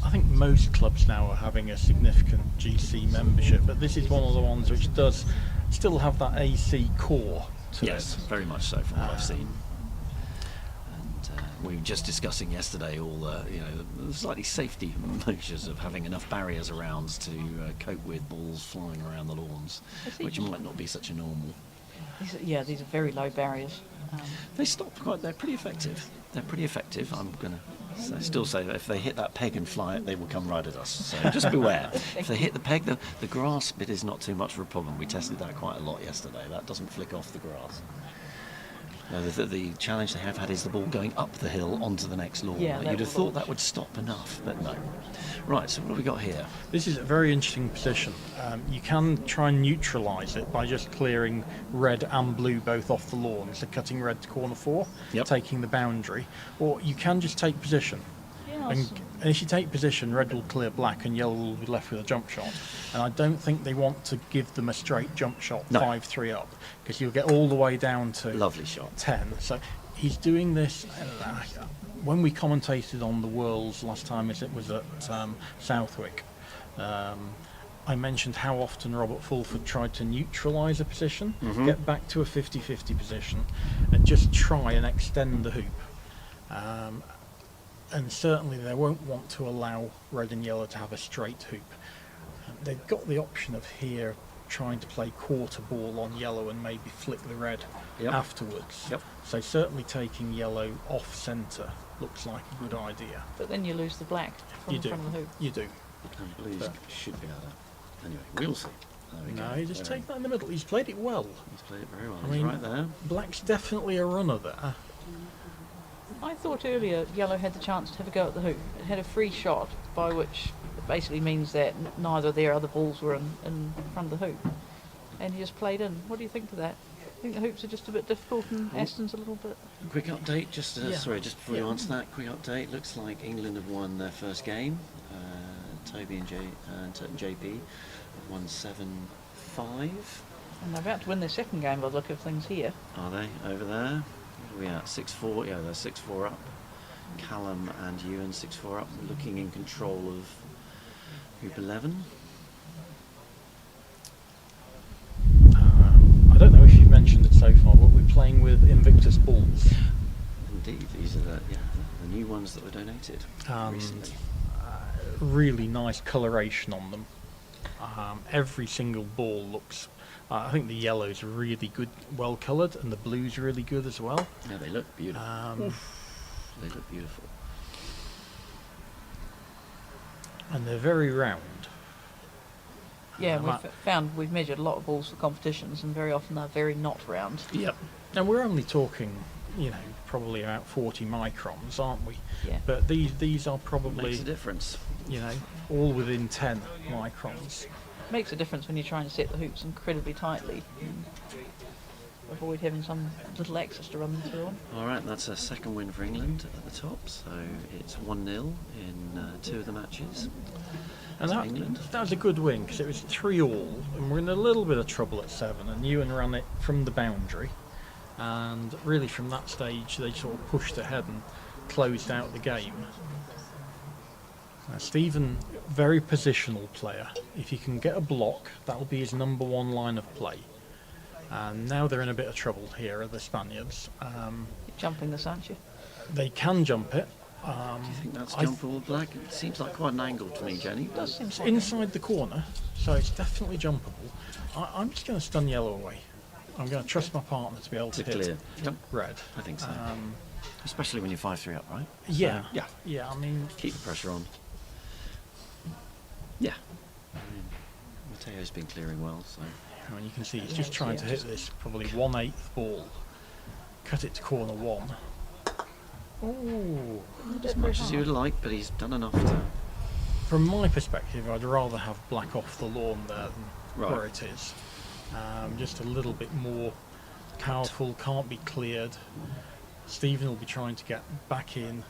I think most clubs now are having a significant GC membership, but this is one of the ones which does still have that AC core to Yes, it. very much so from what I've seen. And we were just discussing yesterday all the slightly safety measures of having enough barriers around to cope with balls flying around the lawns, which might not be such a normal. These are very low barriers. They stop quite. They're pretty effective. They're pretty effective. I'm gonna still say that if they hit that peg and fly it, they will come right at us. So just beware. If they hit the peg, the grass bit is not too much of a problem. We tested that quite a lot yesterday. That doesn't flick off the grass. The challenge they have had is the ball going up the hill onto the next lawn. Yeah, You'd have thought that would stop enough, but no. Right, so what have we got here? This is a very interesting position. You can try and neutralise it by just clearing red and blue both off the lawn, so cutting red to corner 4, taking the boundary, or you can just take position. And if you take position, red will clear black and yellow will be left with a jump shot. And I don't think they want to give them a straight jump shot 5-3 up, because you'll get all the way down to lovely shot 10. So he's doing this. When we commentated on the Worlds last time, as it was at Southwick, I mentioned how often Robert Fulford tried to neutralise a position, get back to a 50-50 position, and just try and extend the hoop. And certainly they won't want to allow red and yellow to have a straight hoop. They've got the option of here trying to play quarter ball on yellow and maybe flick the red afterwards. So certainly taking yellow off centre looks like a good idea. But then you lose the black from You the do. front of the hoop. You do. And blues should be able to Anyway, we'll see. There we No, go. he just There take that in the middle. He's played it well. He's played it very well. I He's mean, right there. Black's definitely a runner there. I thought earlier yellow had the chance to have a go at the hoop. It had a free shot, by which it basically means that neither of their other balls were in front of the hoop. And he just played in. What do you think of that? I think the hoops are just a bit difficult and Aston's a little bit... Quick update, just Yeah. sorry, just before you Yeah. answer that, quick update. Looks like England have won their first game. Toby and JP have won 7-5. And they're about to win their second game by the look of things here. Are they over there? What are we at? 6-4. Yeah, they're 6-4 up. Callum and Ewan 6-4 up, looking in control of Hoop 11. I don't know if you've mentioned it so far, but we're playing with Invictus balls. Indeed, these are the new ones that were donated recently. Really nice coloration on them. Every single ball looks... I think the yellow's really good, well coloured, and the blue's really good as well. Yeah, they look beautiful. They look beautiful. And they're very round. Yeah, we've measured a lot of balls for competitions, and very often they're very not round. Yep. And we're only talking, probably about 40 microns, aren't we? Yeah. But these are probably... Makes a difference. All within 10 microns. Makes a difference when you're trying to set the hoops incredibly tightly. And avoid having some little axis to run them through on. Alright, that's a second win for England at the top, so it's 1-0 in 2 of the matches. And that was a good win, because it was 3-all, and we're in a little bit of trouble at 7, and Ewan ran it from the boundary, and really from that stage they sort of pushed ahead and closed out the game. Now, Stephen, very positional player. If he can get a block, that'll be his number one line of play. And now they're in a bit of trouble here, are the Spaniards. Jumping this, aren't you? They can jump it. Do you think that's jumpable, Black? It seems like quite an angle to me, Jenny. It does seem It's like inside the corner, so it's definitely jumpable. I'm just going to stun yellow away. I'm going to trust my partner to be able to hit clear. Yep. red. I think so. Especially when you're 5-3 up, right? Yeah. So, Yeah, I mean... Keep the pressure on. Yeah. Mateo's been clearing well, so... I mean, you can see he's just trying to hit this probably 1/8 ball. Cut it to corner 1. Oh, as much as you would like, but he's done enough to... From my perspective, I'd rather have black off the lawn there than where it is. Just a little bit more powerful, can't be cleared. Stephen will be trying to get back in.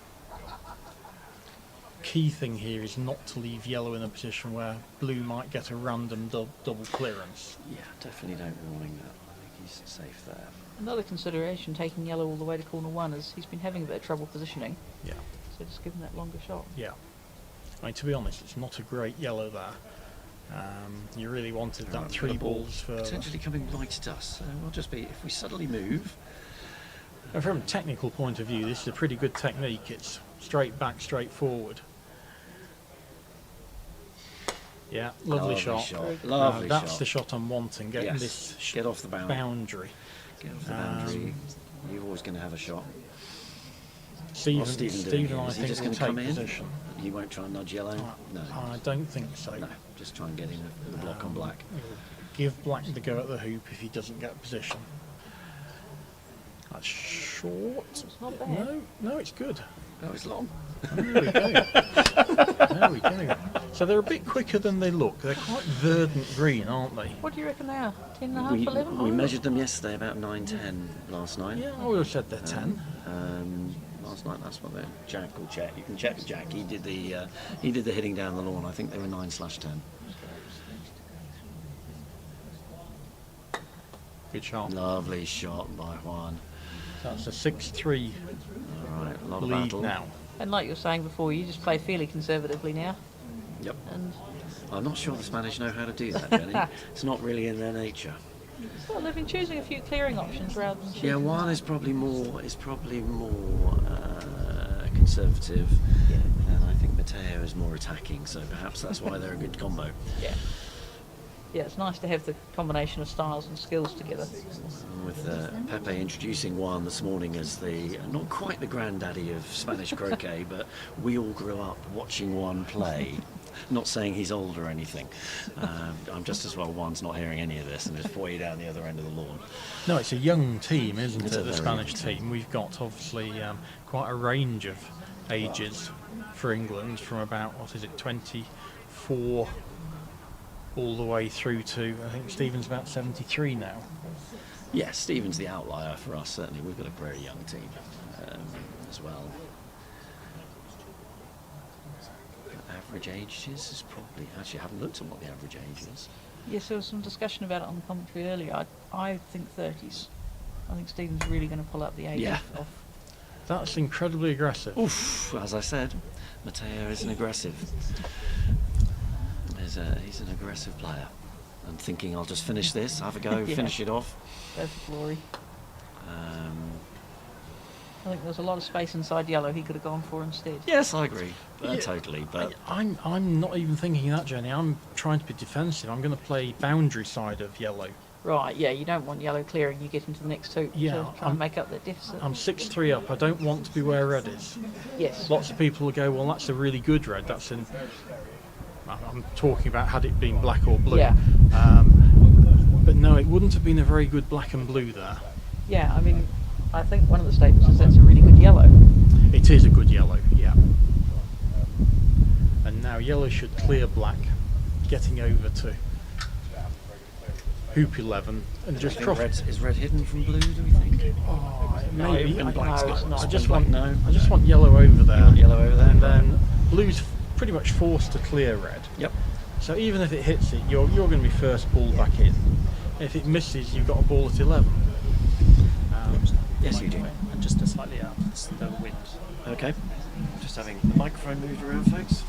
Key thing here is not to leave yellow in a position where blue might get a random double clearance. Yeah, definitely don't warning that. I think he's safe there. Another consideration, taking yellow all the way to corner 1, is he's been having a bit of trouble positioning. Yeah. So just give him that longer shot. Yeah. I mean, to be honest, it's not a great yellow there. You really wanted that 3 balls further. Potentially coming right at us. So we'll just be, if we suddenly move... And from a technical point of view, this is a pretty good technique. It's straight back, straight forward. Yeah, lovely shot. Lovely that's shot. the shot I'm wanting, getting this get off the boundary. Get off the boundary. You're always going to have a shot. Stephen, What's Stephen Stephen doing? I Is he think, just will going to take come in? position. He won't try and nudge yellow? No. I don't think so. No, just try and get in the block on black. Give black the go at the hoop if he doesn't get position. That's short. It's not bad. No, it's good. Oh, it's long. There we go. There we go. So they're a bit quicker than they look. They're quite verdant green, aren't they? What do you reckon they are? 10.5, 11? We measured them yesterday about 9-10 last night. Yeah, I would have said they're 10. Last night, that's what they're. Jack will check. You can check with Jack. He did the hitting down the lawn. I think they were 9/10. Good shot. Lovely shot by Juan. That's a 6-3 Alright, a lot of lead battle. now. And like you were saying before, you just play fairly conservatively now. Yep. And I'm not sure the Spanish know how to do that, Jenny. It's not really in their nature. well, they've been choosing a few clearing options rather than shooting. Yeah, Juan is probably more conservative, and I think Mateo is more attacking. So perhaps that's why they're a good combo. Yeah. Yeah, it's nice to have the combination of styles and skills together. With Pepe introducing Juan this morning as the, not quite the granddaddy of Spanish croquet, but we all grew up watching Juan play. not saying he's old or anything. I'm just as well one's not hearing any of this and just way down the other end of the lawn. No, it's a young team, isn't It's a it, the very Spanish young team. team. We've got obviously quite a range of ages for England, from about, 24 all the way through to, I think Stephen's about 73 now. Yes, Stephen's the outlier for us, certainly. We've got a very young team as well. Average ages is probably, actually I haven't looked at what the average age is. Yes, there was some discussion about it on the commentary earlier. I think 30s. I think Stephen's really going to pull up the age Yeah. of That's incredibly aggressive. Oof, as I said, Matteo is an aggressive. He's an aggressive player. I'm thinking I'll just finish this, have a go, Yeah. finish it off. Go for glory. I think there's a lot of space inside yellow he could have gone for instead. Yes, I agree. Yeah, Totally. But I'm not even thinking that, Jenny. I'm trying to be defensive. I'm going to play boundary side of yellow. Right, yeah, you don't want yellow clearing, you get into the next hoop Yeah, to try and make up that deficit. I'm 6-3 up. I don't want to be where red is. Yes. Lots of people will go, well, that's a really good red. That's in. I'm talking about had it been black or blue. Yeah. But no, it wouldn't have been a very good black and blue there. Yeah, I mean, I think one of the statements is that's a really good yellow. It is a good yellow, yeah. And now yellow should clear black, getting over to hoop 11 and just cross. Is red hidden from blue, do we think? Oh, No, maybe. and black's no, it's got- not. I just black, want no. I just want yellow over there. You want yellow over there? And then blue's pretty much forced to clear red. Yep. So even if it hits it, you're going to be first ball back in. If it misses, you've got a ball at 11. Yes, you do. And just a slightly out of the wind. Okay. Just having the microphone moved around, folks.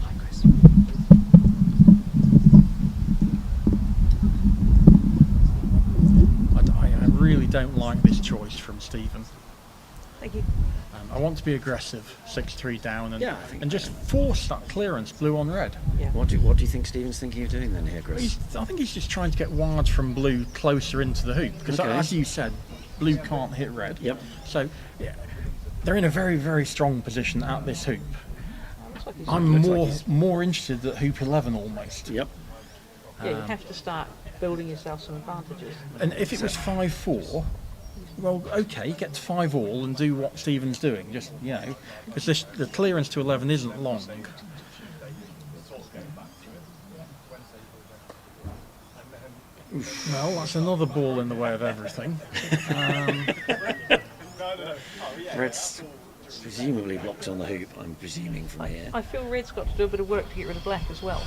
Hi, Chris. I really don't like this choice from Stephen. Thank you. I want to be aggressive, 6-3 down, and, Yeah, I think and just force that clearance blue on red. Yeah. What do you think Stephen's thinking of doing then here, Chris? I think he's just trying to get wide from blue closer into the hoop, because Okay. as you said, blue can't hit red. Yep. So yeah, they're in a very, very strong position at this hoop. Looks like he's I'm Looks like more interested at hoop 11 almost. Yep. yeah, you have to start building yourself some advantages. And if it was 5-4, well, okay, get to 5 all and do what Stephen's doing. Just, because the clearance to 11 isn't long. Well, that's another ball in the way of everything. Red's presumably blocked on the hoop, I'm presuming from here. I feel red's got to do a bit of work to get rid of black as well.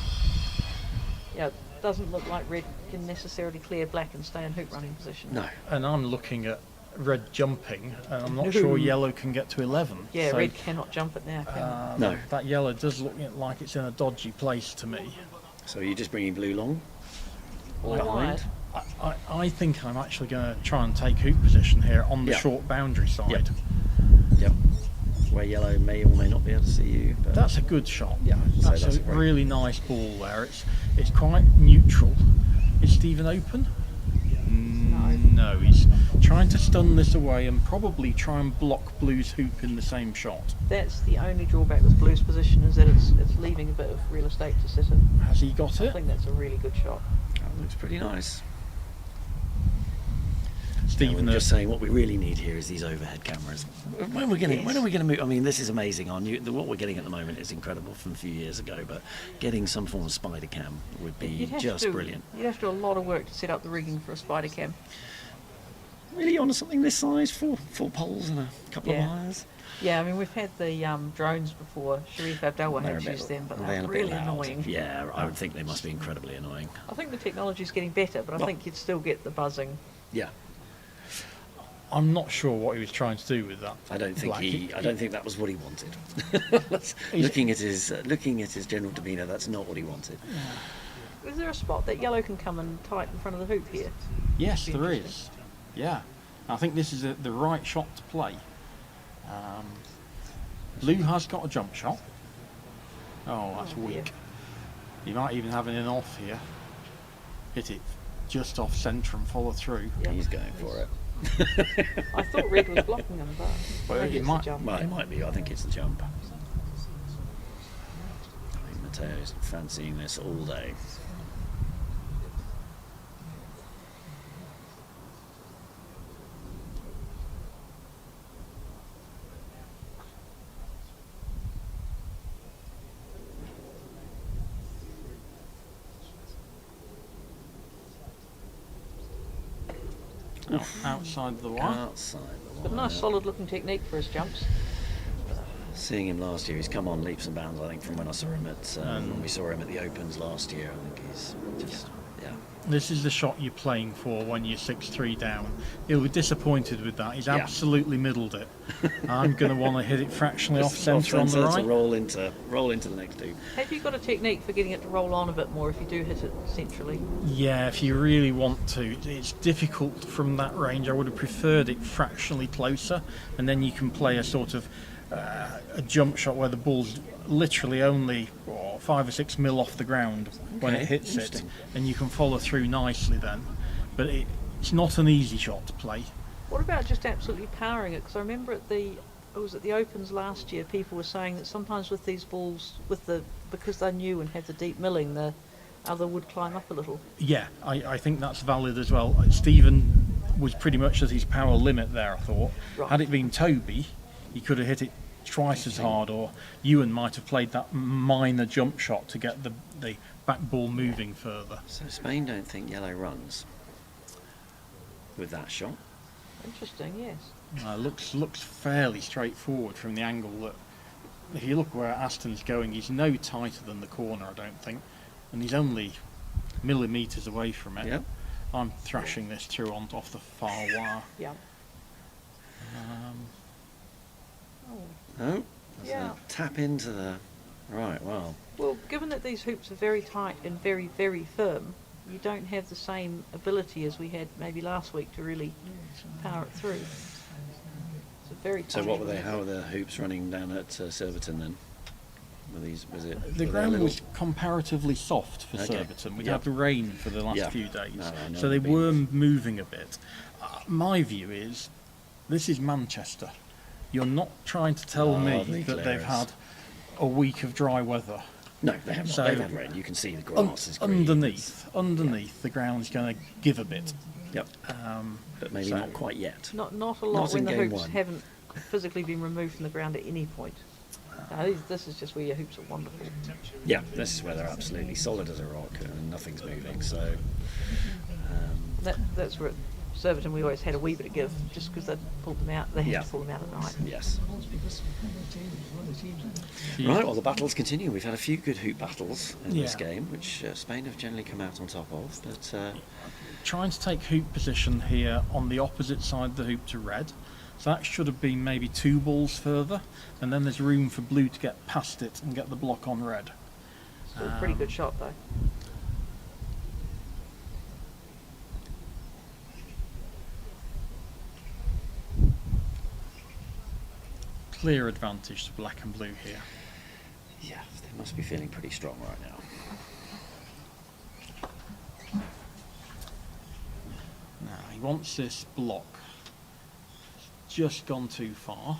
Yeah, it doesn't look like red can necessarily clear black and stay in hoop running position. No. And I'm looking at red jumping, and I'm not No. sure yellow can get to 11. Yeah, So, red cannot jump it now, can it? No. That yellow does look like it's in a dodgy place to me. So are you just bringing blue long? Or Wide. behind? I think I'm actually going to try and take hoop position here on the Yeah. short boundary side. Yep. Yep. Where yellow may or may not be able to see you. But That's a good shot. Yeah, so that's that's a a great- really nice ball there. It's quite neutral. Is Stephen open? No, he's trying to stun this away and probably try and block blue's hoop in the same shot. That's the only drawback with blue's position, is that it's leaving a bit of real estate to sit in. Has he got I it? think that's a really good shot. that looks pretty nice. Stephen, We're just saying what we really need here is these overhead cameras. When are we going to move? I mean, this is amazing. What we're getting at the moment is incredible from a few years ago, but getting some form of spider cam would be You'd have just to, brilliant. You'd have to do a lot of work to set up the rigging for a spider cam. Really, on something this size, four poles and a couple of wires. Yeah, I mean, we've had the drones before. Sharif Abdallah They're had a bit- used them, but they're they're a bit really loud. annoying. Yeah, I would think they must be incredibly annoying. I think the technology's getting better, but I think you'd still get the buzzing. Yeah. I'm not sure what he was trying to do with that. I don't think black. I don't think that was what he wanted. looking at his general demeanour, that's not what he wanted. Is there a spot that yellow can come and tight in front of the hoop here? Yes, Be there interesting. is. Yeah, I think this is the right shot to play. Blue has got a jump shot. Oh, that's weak. You might even have an in off here. Hit it just off centre and follow through. He's going for it. I thought red was blocking them, but Well, maybe it it's might- the jump. Well, it might be. I think it's the jump. I think Matteo's fancying this all day. Outside the wire. Outside the But a nice solid looking technique for his jumps. Seeing him last year, he's come on leaps and bounds. I think from when I saw him at when we saw him at the Opens last year. I think he's just This is the shot you're playing for when you're 6-3 down. He'll be disappointed with that. He's absolutely middled it. I'm going to want to hit it fractionally off centre on the right. To roll into the next two. Have you got a technique for getting it to roll on a bit more if you do hit it centrally? Yeah, if you really want to. It's difficult from that range. I would have preferred it fractionally closer, and then you can play a sort of a jump shot where the ball's literally only 5 or 6 mil off the ground when it hits it, and you can follow through nicely then. But it's not an easy shot to play. What about just absolutely powering it? Because I remember at the Opens last year, people were saying that sometimes with these balls, because they're new and have the deep milling, the other would climb up a little. Yeah, I think that's valid as well. Stephen was pretty much at his power limit there, I thought. Right. Had it been Toby, he could have hit it twice as hard, or Ewan might have played that minor jump shot to get the back ball moving further. So Spain don't think yellow runs with that shot. Interesting, yes. Looks fairly straightforward from the angle that, if you look where Aston's going, he's no tighter than the corner, I don't think, and he's only millimetres away from it. Yep. I'm thrashing this through off the far wire. Yeah. Oh, Yeah. tap into the right. Well, Given that these hoops are very tight and very, very firm, you don't have the same ability as we had maybe last week to really power it through. It's a very so tight what were they? How were the hoops running down at Surbiton then? Was it The ground was comparatively soft for Okay. Surbiton. We'd Yeah. had the rain for the last Yeah. few days, No, I know so they they've been- were moving a bit. My view is, this is Manchester. You're not trying to tell me Lovely that they've clearance. had a week of dry weather. No, they have not. So They've had rain. You can see the grass is green. Underneath, the ground's going to give a bit. Yep. But maybe so- not quite yet. Not a lot Not when in the game hoops one. haven't physically been removed from the ground at any point. No, this is just where your hoops are wonderful. Yeah, this is where they're absolutely solid as a rock and nothing's moving. So That's where at Surbiton we always had a wee bit of give, just because they pulled them out. They had Yeah. to pull them out at night. yes. Right. Well, the battles continue. We've had a few good hoop battles in this Yeah. game, which Spain have generally come out on top of. But Trying to take hoop position here on the opposite side of the hoop to red. So that should have been maybe 2 balls further, and then there's room for blue to get past it and get the block on red. Still a pretty good shot though. Clear advantage to black and blue here. yeah, they must be feeling pretty strong right now. Now he wants this block. It's just gone too far.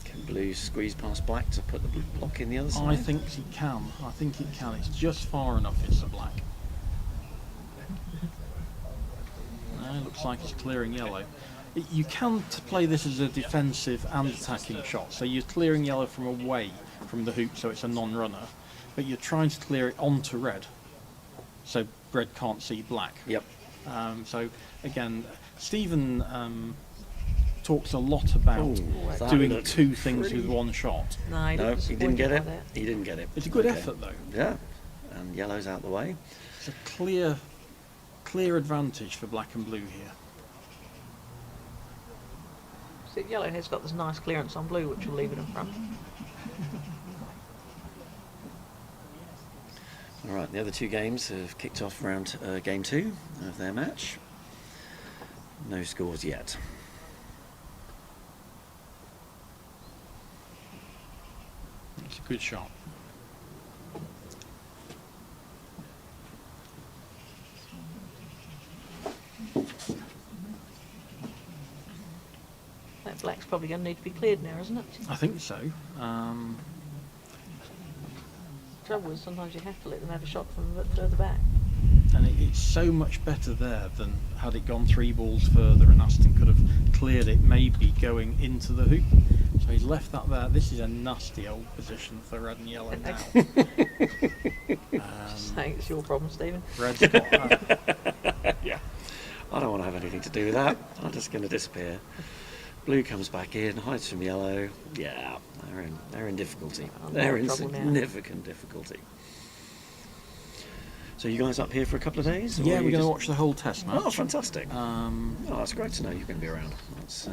Can blue squeeze past black to put the block in the other side? I think he can. I think it can. It's just far enough. It's the black. No, looks like it's clearing yellow. You can play this as a defensive and attacking shot. So you're clearing yellow from away from the hoop, so it's a non-runner. But you're trying to clear it onto red, so red can't see black. Yep. So again, Stephen talks a lot about that doing looked 2 things with 1 shot. No, No, he didn't get disappointed it. by that. He didn't get it. It's a good Okay. effort though. Yeah. And yellow's out the way. It's a clear advantage for black and blue here. So yellow has got this nice clearance on blue, which will leave it in front. All right, the other 2 games have kicked off round game 2 of their match. No scores yet. It's a good shot. slack's probably going to need to be cleared now, isn't it? I think so. Trouble is, sometimes you have to let them have a shot from a bit further back. And it's so much better there than had it gone 3 balls further and Aston could have cleared it, maybe going into the hoop. So he's left that there. This is a nasty old position for red and yellow now. Just saying it's your problem, Stephen. Red's got Yeah. I don't want to have anything to do with that. I'm just going to disappear. Blue comes back in, hides from yellow. Yeah, they're in difficulty. They're in significant difficulty. So you guys up here for a couple of days? Yeah, we're going to watch the whole test match. Oh, fantastic. That's great to know you're going to be around. There's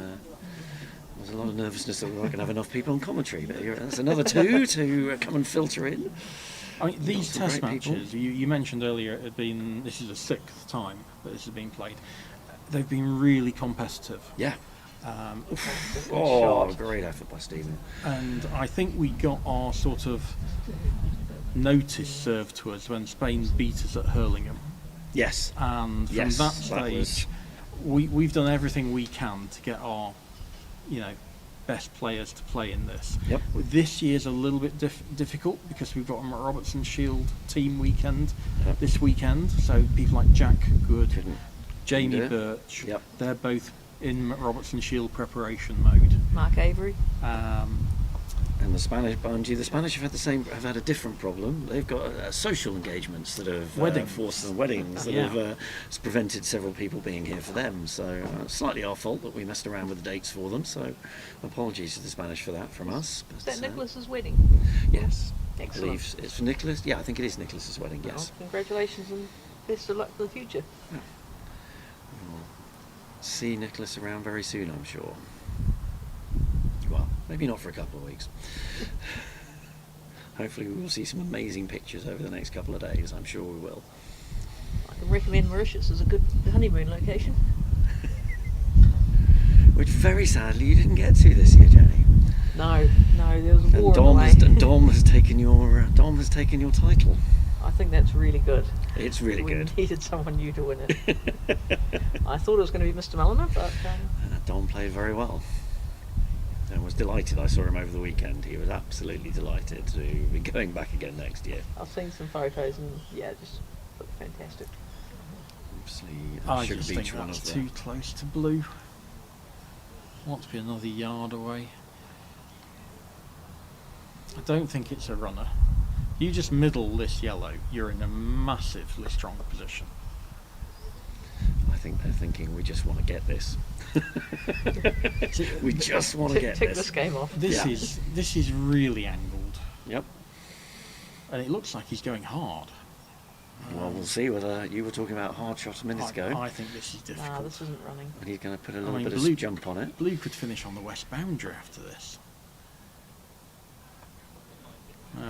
a lot of nervousness that we weren't going to have enough people on commentary, but that's another 2 to come and filter in. I mean, these test matches, you mentioned earlier, it had been, this is the 6th time that this has been played. They've been really competitive. Yeah. Great effort by Stephen. And I think we got our sort of notice served to us when Spain beat us at Hurlingham. Yes. And from that stage, we've done everything we can to get our, best players to play in this. Yep. This year's a little bit difficult because we've got a Robertson Shield team weekend this weekend. So people like Jack Good, Jamie Birch, they're both in Robertson Shield preparation mode. Mark Avery. And the Spanish, the Spanish have had a different problem. They've got social engagements that have forced them, weddings that have prevented several people being here for them. So slightly our fault that we messed around with the dates for them. So apologies to the Spanish for that from us. But, is that Nicholas's wedding? Yes. Excellent. I believe it's for Nicholas. Yeah, I think it is Nicholas's wedding. Yes. Well, congratulations and best of luck for the future. Yeah. We'll see Nicholas around very soon, I'm sure. Well, maybe not for a couple of weeks. Hopefully we will see some amazing pictures over the next couple of days. I'm sure we will. I can recommend Mauritius as a good honeymoon location. Which very sadly you didn't get to this year, Jenny. No, there was a war Dom on the way. Dom has taken your title. I think that's really good. It's really good. We needed someone new to win it. I thought it was going to be Mr. Mulliner, but Dom played very well. And was delighted. I saw him over the weekend. He was absolutely delighted to be going back again next year. I've seen some photos and just looked fantastic. Obviously, I Sugar just Beach think one that's of too close to blue. Want to be another yard away. I don't think it's a runner. You just middle this yellow, you're in a massively strong position. I think they're thinking we just want to get this. We just want to get this. Tick this game off. This is really angled. Yep. And it looks like he's going hard. Well, we'll see whether you were talking about hard shot a minute ago. I think this is difficult. This isn't running. And he's going to put a little bit of jump on it. Blue could finish on the west boundary after this.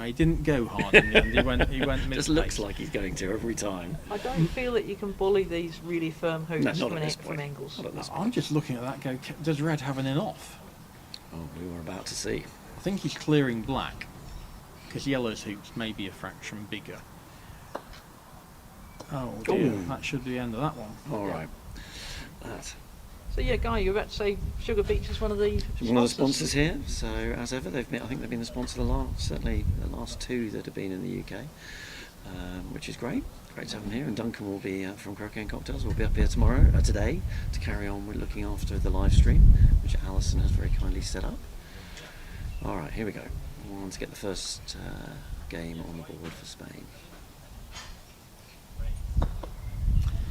He didn't go hard in the end. He went mid. Just looks like he's going to every time. I don't feel that you can bully these really firm hoops from angles. I'm just looking at that go, does red have an in off? Oh, we were about to see. I think he's clearing black, because yellow's hoops may be a fraction bigger. Oh dear, that should be the end of that one. All right. That. So Guy, you were about to say Sugar Beach is one of the sponsors here. So as ever, I think they've been the sponsor certainly the last 2 that have been in the UK, which is great. Great to have them here. And Duncan will be from Croquet and Cocktails. Will be up here today to carry on with looking after the live stream, which Alison has very kindly set up. All right, here we go. We want to get the first game on the board for Spain.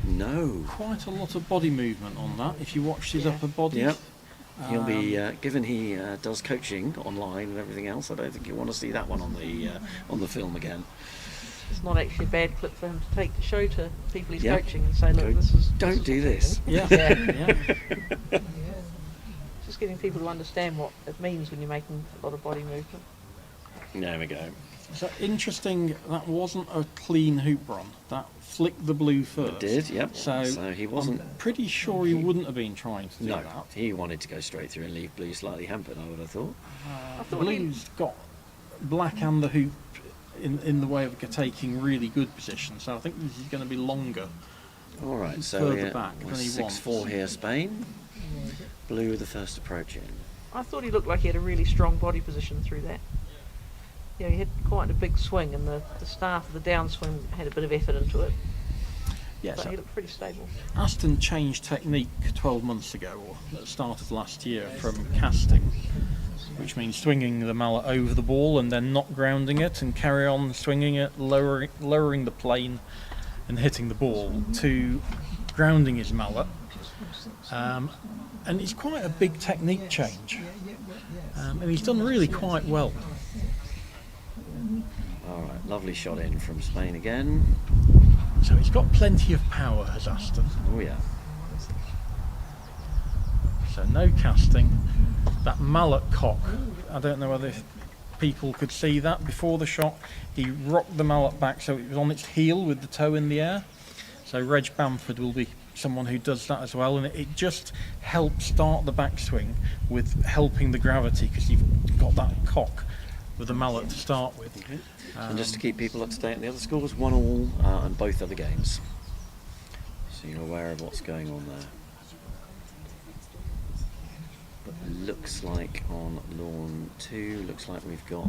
No. Quite a lot of body movement on that, if you watch his upper body. Yep. He'll be, given he does coaching online and everything else, I don't think you'll want to see that one on the film again. It's not actually a bad clip for him to take to show to people he's coaching and say, look, this is... Don't do this. Yeah. Just getting people to understand what it means when you're making a lot of body movement. There we go. So interesting, that wasn't a clean hoop run. That flicked the blue first. It did, yep. So he wasn't... I'm pretty sure he wouldn't have been trying to do that. No, he wanted to go straight through and leave blue slightly hampered, I would have thought. Blue's got black and the hoop in the way of taking really good position, so I think this is going to be longer. All right, so further back we're than he 6-4 here, Spain. Blue with the first approach in. I thought he looked like he had a really strong body position through that. Yeah, he had quite a big swing, and the start of the downswing had a bit of effort into it. Yes, But he looked pretty stable. Aston changed technique 12 months ago, or at the start of last year, from casting, which means swinging the mallet over the ball and then not grounding it and carry on swinging it, lowering the plane and hitting the ball, to grounding his mallet. And it's quite a big technique change. And he's done really quite well. Alright, lovely shot in from Spain again. So he's got plenty of power, has Aston. Oh yeah. So no casting. That mallet cock, I don't know whether people could see that before the shot. He rocked the mallet back so it was on its heel with the toe in the air. So Reg Bamford will be someone who does that as well, and it just helps start the backswing with helping the gravity, because you've got that cock with the mallet to start with. Okay. And just to keep people up to date on the other scores, 1-1 on both other games. So you're aware of what's going on there. But looks like on lawn 2, looks like we've got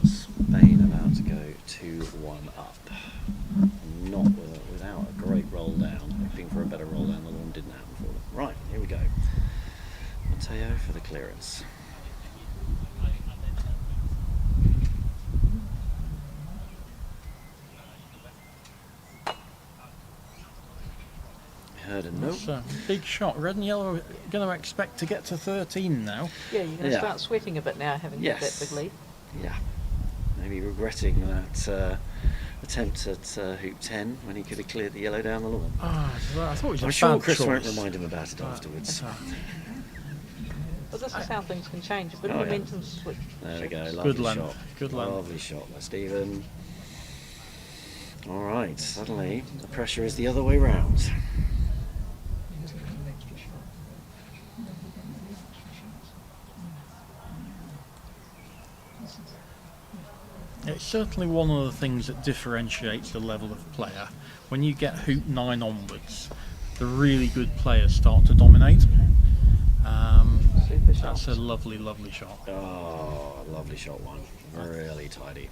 Spain about to go 2-1 up. Not without a great roll down. Hoping for a better roll down, the lawn didn't happen for them. Right, here we go. Mateo for the clearance. Heard a note. It's a big shot. Red and yellow are going to expect to get to 13 now. Yeah, you're going to start sweating a bit now, having got that big lead. Yeah. Maybe regretting that attempt at hoop 10 when he could have cleared the yellow down the lawn. I thought it was I'm a sure bad Chris choice. won't remind him about it afterwards. But this is how things can change. A bit of Oh, yeah. momentum switch. There we go. Lovely Good length. shot. Good length. Lovely shot there, Stephen. All right. Suddenly, the pressure is the other way round. It's certainly one of the things that differentiates the level of player. When you get hoop 9 onwards, the really good players start to dominate. That's a lovely, lovely shot. Oh, lovely shot one. Really tidy.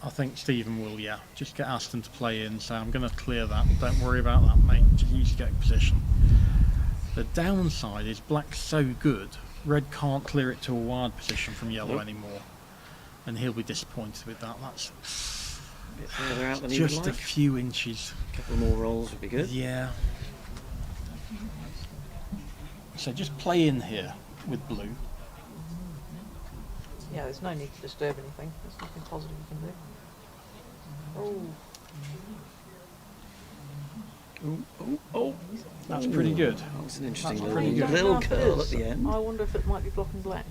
I think Stephen will, yeah. Just get Aston to play in, so I'm going to clear that. Don't worry about that, mate. Just use to get position. The downside is black's so good, red can't clear it to a wide position from yellow anymore. And he'll be disappointed with that. That's a bit further out than he would just like. a few inches. A couple more rolls would be good. Yeah. So just play in here with blue. Yeah, there's no need to disturb anything. There's nothing positive you can do. Oh. That's pretty good. That was an interesting That's pretty good. little curl at the end. I wonder if it might be blocking black.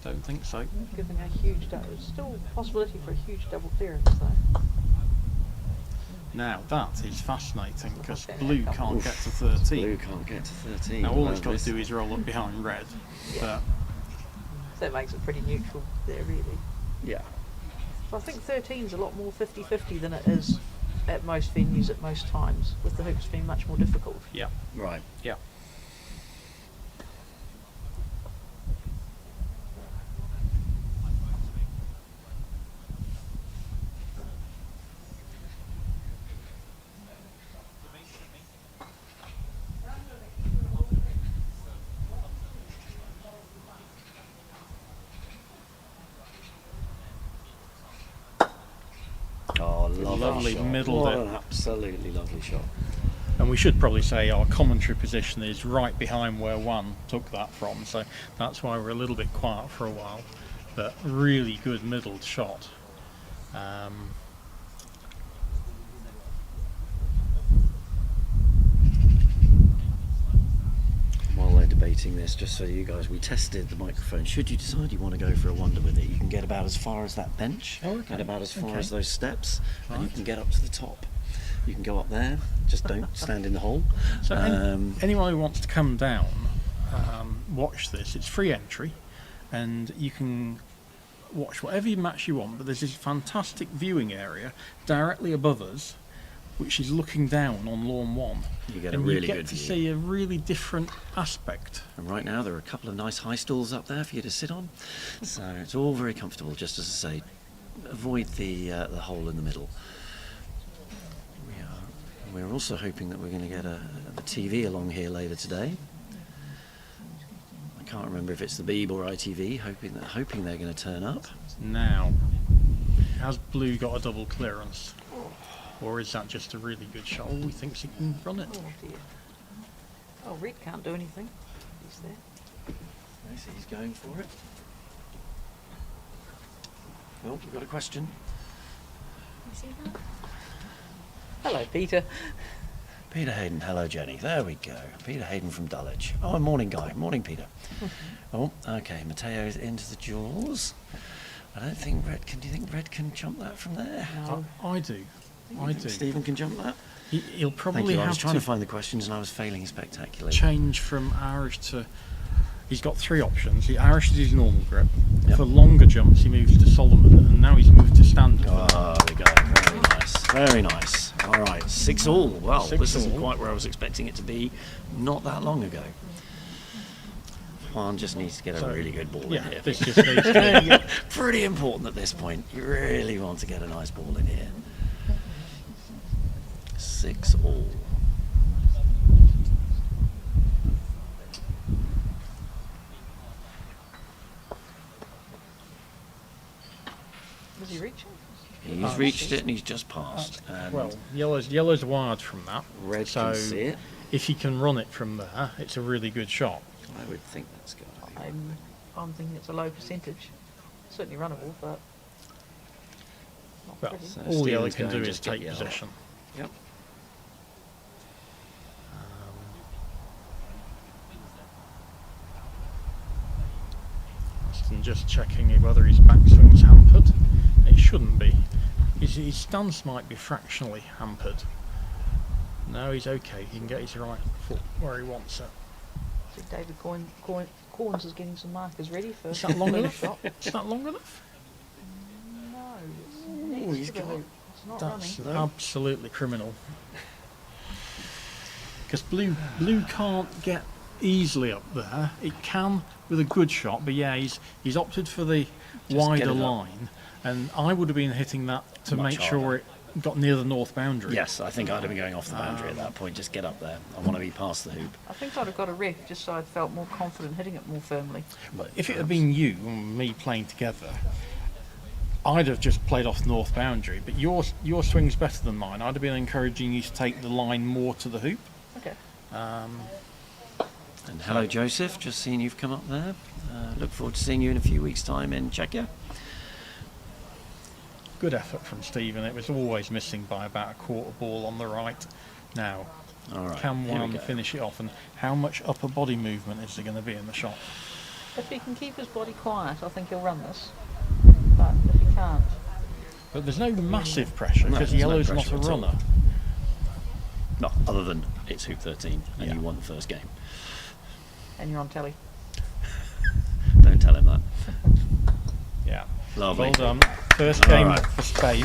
Don't think so. Giving a huge double. There's still a possibility for a huge double clearance though. Now that is fascinating, because blue can't get to 13. Blue can't get to 13. Now all it's got to do is roll up behind red. Yeah. So that makes it pretty neutral there, really. Yeah. So I think 13 is a lot more 50-50 than it is at most venues at most times, with the hoops being much more difficult. Yeah. Right. Yeah. Oh, Lovely shot. middle What there. an absolutely lovely shot. And we should probably say our commentary position is right behind where one took that from, so that's why we're a little bit quiet for a while. But really good middle shot. While they're debating this, just so you guys, we tested the microphone. Should you decide you want to go for a wonder with it, you can get about as far as that bench, and about as far as those steps, and you can get up to the top. You can go up there, just don't stand in the hole. So anyone who wants to come down, watch this. It's free entry, and you can watch whatever match you want, but there's this fantastic viewing area directly above us which is looking down on lawn 1. You get a and really you get good to view. see a really different aspect. And right now there are a couple of nice high stools up there for you to sit on, so it's all very comfortable. Just as I say, avoid the hole in the middle. We're also hoping that we're going to get the TV along here later today. I can't remember if it's the Beeb or ITV. Hoping they're going to turn up. Now, has Blue got a double clearance? Or is that just a really good shot? Oh, he thinks he can run it. Oh dear. Oh, Reed can't do anything. He's there. Yes, he's going for it. Well, we've got a question. You see that? Hello, Peter. Peter Hayden, hello Jenny. There we go. Peter Hayden from Dulwich. Oh, morning guy. Morning, Peter. Oh, okay. Mateo's into the jaws. I don't think Red can. Do you think Red can jump that from there? No. I do. I do. Stephen can jump that. He'll probably Thank you. I have was trying to to find the questions and I was failing spectacularly. change from Irish to. He's got 3 options. The Irish is his normal grip. Yep. For longer jumps, he moves to Solomon, and now he's moved to standard. Oh, there we go. Very nice. Very nice. All right, 6 all. Well, 6 this isn't all. quite where I was expecting it to be not that long ago. Juan just needs to get a really good ball Yeah, in here. this just needs to be. Pretty important at this point. You really want to get a nice ball in here. 6 all. Was he reaching? He's reached it and he's just passed. And Well, yellow's wired from that. Red so can see it. if he can run it from there, it's a really good shot. I would think that's got to be. I'm thinking it's a low percentage. Certainly runnable, but not Well, pretty. So all yellow Stephen's can do going is just get take yellow. possession. Yep. Just checking whether his backswing's hampered. It shouldn't be. His stance might be fractionally hampered. No, he's okay. He can get his right foot where he wants it. See David Corns is getting some markers ready for Is that long the enough? shot. Is that long enough? No, it's next he's to the got- hoop. It's not That's running. absolutely criminal. Because blue can't get easily up there. It can with a good shot, but yeah, he's opted for the get wider it up. line, and I would have been hitting that to Much make sure harder. it got near the north boundary. Yes, I think I'd have been going off the boundary at that point. Just get up there. I want to be past the hoop. I think I'd have got a ref just so I felt more confident hitting it more firmly. But if it had been you and me playing together, I'd have just played off the north boundary. But your swing's better than mine. I'd have been encouraging you to take the line more to the hoop. Okay. And hello, Joseph. Just seen you've come up there. Look forward to seeing you in a few weeks' time in Czechia. Good effort from Stephen. It was always missing by about a quarter ball on the right. Now, All right. can here we one go. finish it off? And how much upper body movement is there going to be in the shot? If he can keep his body quiet, I think he'll run this. But if he can't, But there's no massive pressure No, because there's no yellow's not pressure a at all. runner. No, other than it's hoop 13 and Yeah. you won the first game. and you're on telly. Don't tell him that. Yeah. Lovely. Well done. First All game right. for Spain.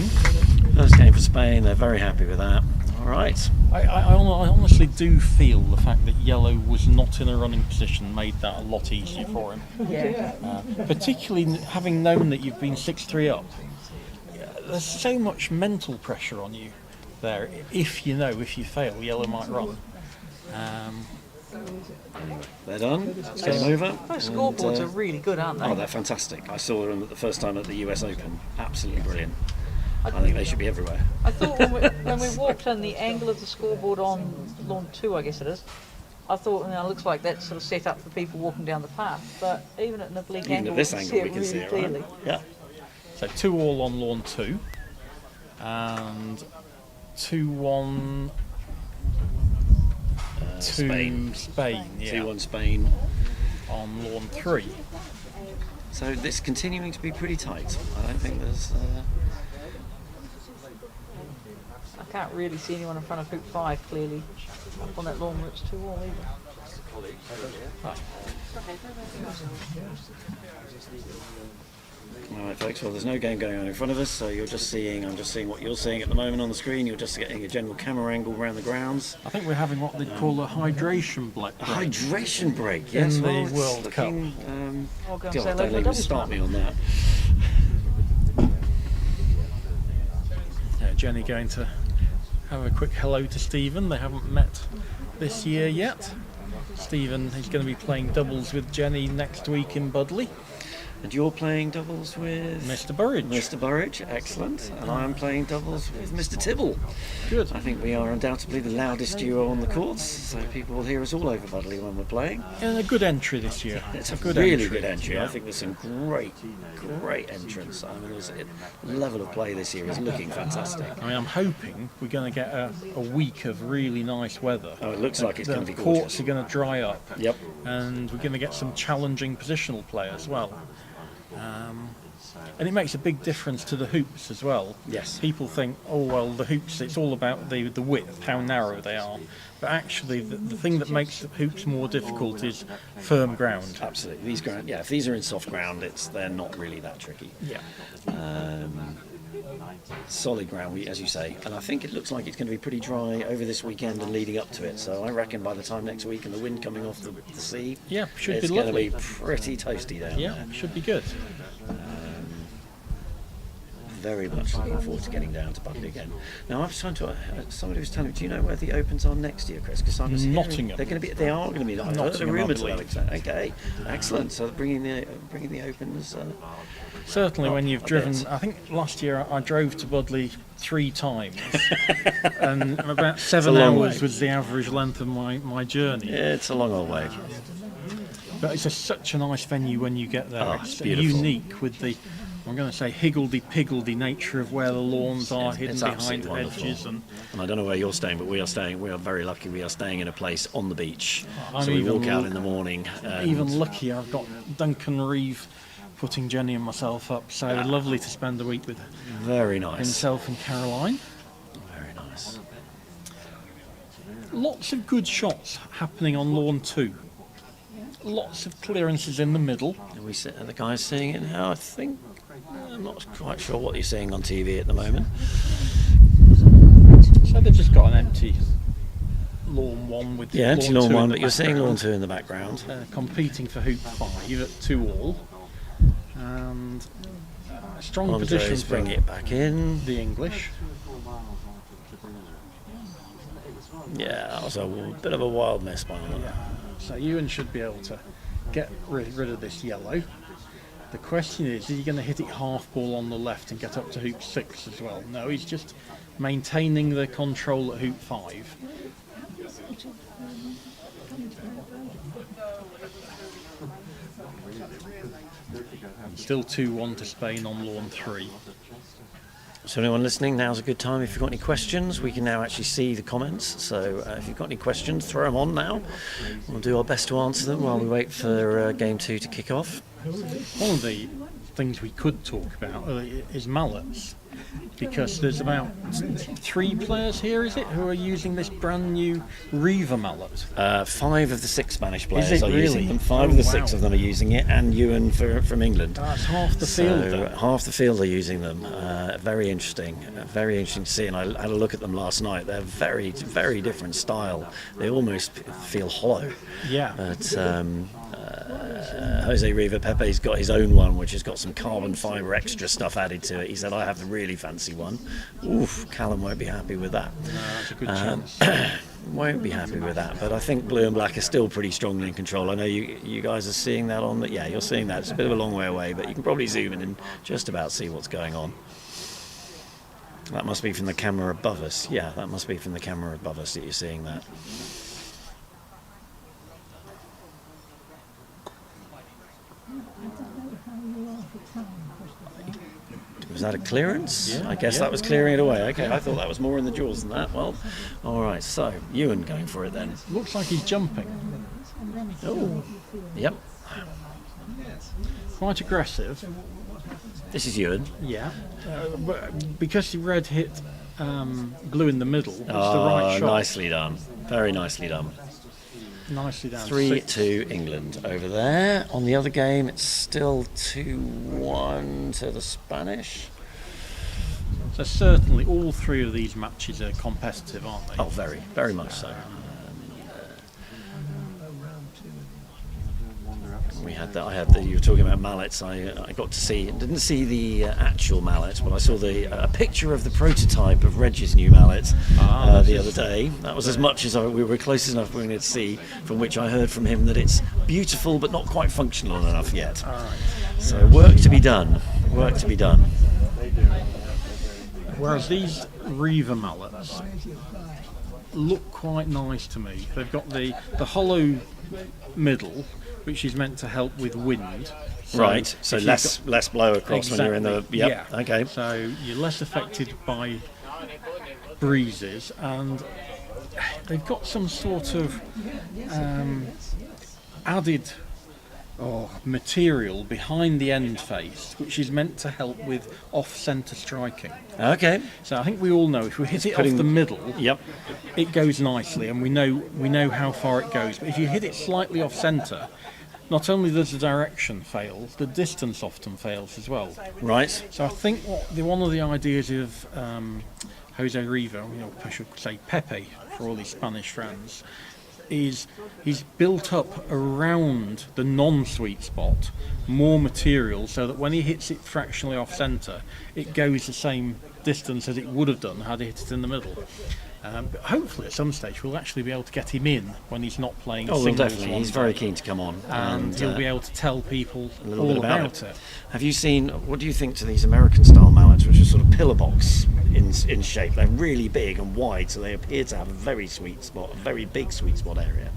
First game for Spain. They're very happy with that. All right. I honestly do feel the fact that yellow was not in a running position made that a lot easier for him. Yeah. Particularly having known that you've been 6-3 up. There's so much mental pressure on you there. If you fail, yellow might run. They're done. It's game over. Those And, scoreboards are really good, aren't they? Oh, they're fantastic. I saw them the first time at the US Open. Absolutely brilliant. I think they should be everywhere. I thought when we walked in, the angle of the scoreboard on lawn 2, I guess it is, I thought, it looks like that's sort of set up for people walking down the path. But even at an oblique Even angle, at this we angle, see we it can see really it, clearly. right? Yeah. So 2-all on lawn 2 and 2-1 to Spain. Yeah. 2-1 Spain on lawn 3. So this continuing to be pretty tight. I don't think there's. I can't really see anyone in front of hoop 5 clearly up on that lawn where it's 2-all either. Alright folks, well there's no game going on in front of us, so I'm just seeing what you're seeing at the moment on the screen. You're just getting a general camera angle around the grounds. I think we're having what they call a hydration break. A hydration break, yes. In well, the World Cup. Don't even start me on that. Jenny going to have a quick hello to Stephen. They haven't met this year yet. Stephen is going to be playing doubles with Jenny next week in Budley. And you're playing doubles with Mr. Burridge. Mr. Burridge, excellent. And I am playing doubles with Mr. Tibble. Good. I think we are undoubtedly the loudest duo on the courts, so people will hear us all over Budley when we're playing. And a good entry this year. It's a good really entry. good entry. Yeah. I think there's some great entrants. I mean, the level of play this year is looking fantastic. I mean, I'm hoping we're going to get a week of really nice weather. Oh, it looks like it's going to be The gorgeous. courts are going to dry up. Yep. And we're going to get some challenging positional play as well. And it makes a big difference to the hoops as well. Yes. People think, oh well, the hoops, it's all about the width, how narrow they are. But actually, the thing that makes the hoops more difficult is firm ground. Absolutely. These ground, if these are in soft ground, they're not really that tricky. Yeah. Solid ground, as you say, and I think it looks like it's going to be pretty dry over this weekend and leading up to it. So I reckon by the time next week and the wind coming off the sea, should it's be going to lovely. be pretty toasty down there. Yeah, should be good. Very much looking forward to getting down to Budley again. Now I was trying to. Somebody was telling me, do you know where the Opens are next year, Chris? Because I was Nottingham. They are going to be. I heard a Nottingham, I rumour to that believe. extent. Okay, excellent. So bringing the Opens. Certainly, when you've a driven, bit. I think last year I drove to Budley 3 times, and about 7 long hours way. was the average length of my journey. Yeah, it's a long old way. But it's such a nice venue when you get there. Oh, it's it's beautiful. unique with the, I'm going to say, higgledy-piggledy nature of where the lawns are hidden It's behind absolutely wonderful. hedges. And I don't know where you're staying, but we are very lucky. We are staying in a place on the beach. I'm So we even walk out l- in the morning. And even luckier, I've got Duncan Reeve putting Jenny and myself up, so lovely to spend the week with very nice. himself and Caroline. Very nice. Lots of good shots happening on lawn 2. Lots of clearances in the middle. Are the guys seeing it now? I think I'm not quite sure what you're seeing on TV at the moment. So they've just got an empty lawn 1 with Empty lawn 2 in 1, the but you're seeing lawn background. 2 in the background. Competing for hoop 5 at 2 all. And strong Andre's position for bringing it back in. the English. Yeah, that was a bit of a wild miss by him. So Ewan should be able to get rid of this yellow. The question is he going to hit it half ball on the left and get up to hoop 6 as well? No, he's just maintaining the control at hoop 5. Still 2-1 to Spain on lawn 3. So anyone listening, now's a good time. If you've got any questions, we can now actually see the comments. So if you've got any questions, throw them on now. We'll do our best to answer them while we wait for game 2 to kick off. One of the things we could talk about is mallets, because there's about 3 players here, is it, who are using this brand new Riva mallet? 5 of the 6 Spanish players it are using really? them. 5 of the 6 wow. of them are using it, and Ewan from England. That's half the field So then. half the field are using them. Very interesting. Very interesting to see. And I had a look at them last night. They're very, very different style. They almost feel hollow. Yeah. But Jose Riva Pepe's got his own one, which has got some carbon fibre extra stuff added to it. He said, I have the really fancy one. Oof, Callum won't be happy with that. No, that's a good chance. Won't be happy with that, but I think blue and black are still pretty strongly in control. I know you guys are seeing that on the, you're seeing that. It's a bit of a long way away, but you can probably zoom in and just about see what's going on. That must be from the camera above us. Yeah, that must be from the camera above us that you're seeing that. Was that a clearance? Yeah, I guess that was clearing it away. Okay, I thought that was more in the jaws than that. Well, all right. So Ewan going for it then. Looks like he's jumping. Oh, yep. Quite aggressive. This is Ewan. Yeah. But because the red hit blue in the middle, it's the Oh, right shot. nicely done. Very nicely done. nicely down. 3-2 England over there. On the other game, it's still 2-1 to the Spanish. So certainly all three of these matches are competitive, aren't they? Oh, very, very much so. We had that. You were talking about mallets. I got to see. Didn't see the actual mallet, but I saw a picture of the prototype of Reg's new mallet the other day. That was as much as we were close enough we to see. From which I heard from him that it's beautiful but not quite functional enough yet. So work to be done. Work to be done. Whereas these Reaver mallets look quite nice to me. They've got the hollow middle, which is meant to help with wind. Right, so less blow across when you're in the... Yep. Yeah. Okay. So you're less affected by breezes, and they've got some sort of added material behind the end face, which is meant to help with off-centre striking. Okay. So I think we all know if we hit it off the middle, it goes nicely, and we know how far it goes. But if you hit it slightly off-centre, not only does the direction fail, the distance often fails as well. Right. So I think one of the ideas of Jose Riva, I should say Pepe for all his Spanish friends, is he's built up around the non-sweet spot more material so that when he hits it fractionally off centre, it goes the same distance as it would have done had he hit it in the middle. But hopefully at some stage we'll actually be able to get him in when he's not playing singles. Definitely. He's very keen to come on. And he'll be able to tell people all about it. Have you seen, what do you think to these American style mallets, which are sort of pillar box in shape? They're really big and wide, so they appear to have a very sweet spot, a very big sweet spot area.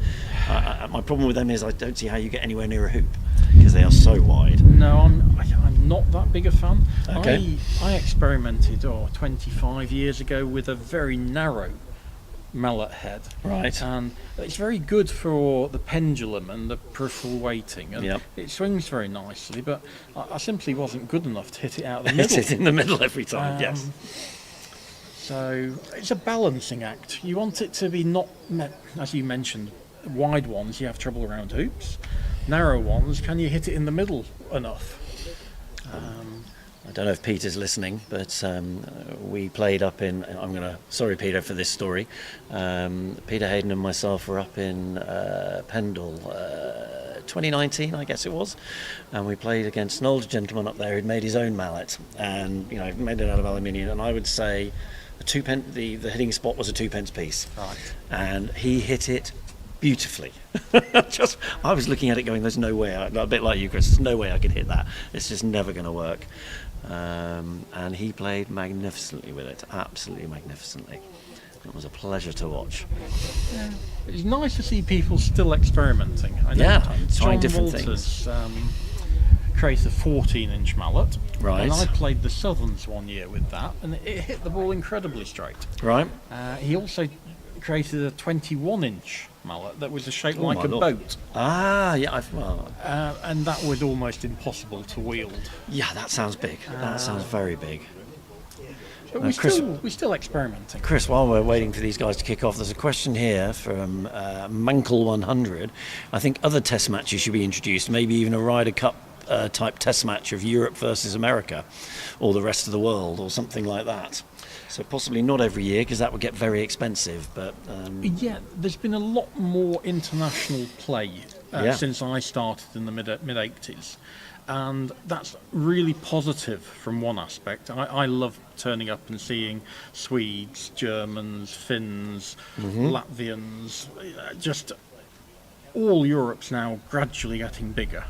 My problem with them is I don't see how you get anywhere near a hoop because they are so wide. No, I'm not that big a fan. Okay. I experimented 25 years ago with a very narrow mallet head. Right. And it's very good for the pendulum and the peripheral weighting. And it swings very nicely, but I simply wasn't good enough to hit it out of the middle. Hit it in the middle every time, yes. So it's a balancing act. You want it to be not, as you mentioned, wide ones you have trouble around hoops. Narrow ones, can you hit it in the middle enough? I don't know if Peter's listening, but we played up in... Sorry, Peter, for this story. Peter Hayden and myself were up in Pendle 2019, I guess it was, and we played against an older gentleman up there who'd made his own mallet and made it out of aluminium, and I would say the hitting spot was a 2p piece. Right. And he hit it beautifully. I was looking at it going, there's no way, a bit like you, Chris, there's no way I could hit that. It's just never going to work. And he played magnificently with it, absolutely magnificently. It was a pleasure to watch. Yeah. It's nice to see people still experimenting. I know trying John different Walters, created a 14-inch mallet. Right. And I played the Southerns one year with that, and it hit the ball incredibly straight. Right. He also created a 21-inch mallet that was shaped like a boat. And that was almost impossible to wield. Yeah, that sounds big. That sounds very big. But we're still experimenting. Chris, while we're waiting for these guys to kick off, there's a question here from Mankel100. I think other test matches should be introduced, maybe even a Ryder Cup type test match of Europe versus America or the rest of the world or something like that. So possibly not every year because that would get very expensive. But yeah, there's been a lot more international play since I started in the mid-80s. And that's really positive from one aspect. I love turning up and seeing Swedes, Germans, Finns, Latvians, just all Europe's now gradually getting bigger.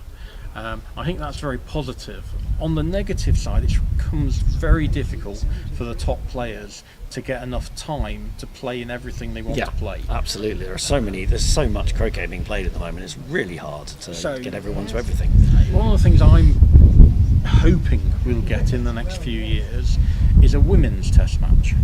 I think that's very positive. On the negative side, it becomes very difficult for the top players to get enough time to play in everything they want to play. Absolutely. There's so much croquet being played at the moment. It's really hard to get everyone to everything. One of the things I'm hoping we'll get in the next few years is a women's test match.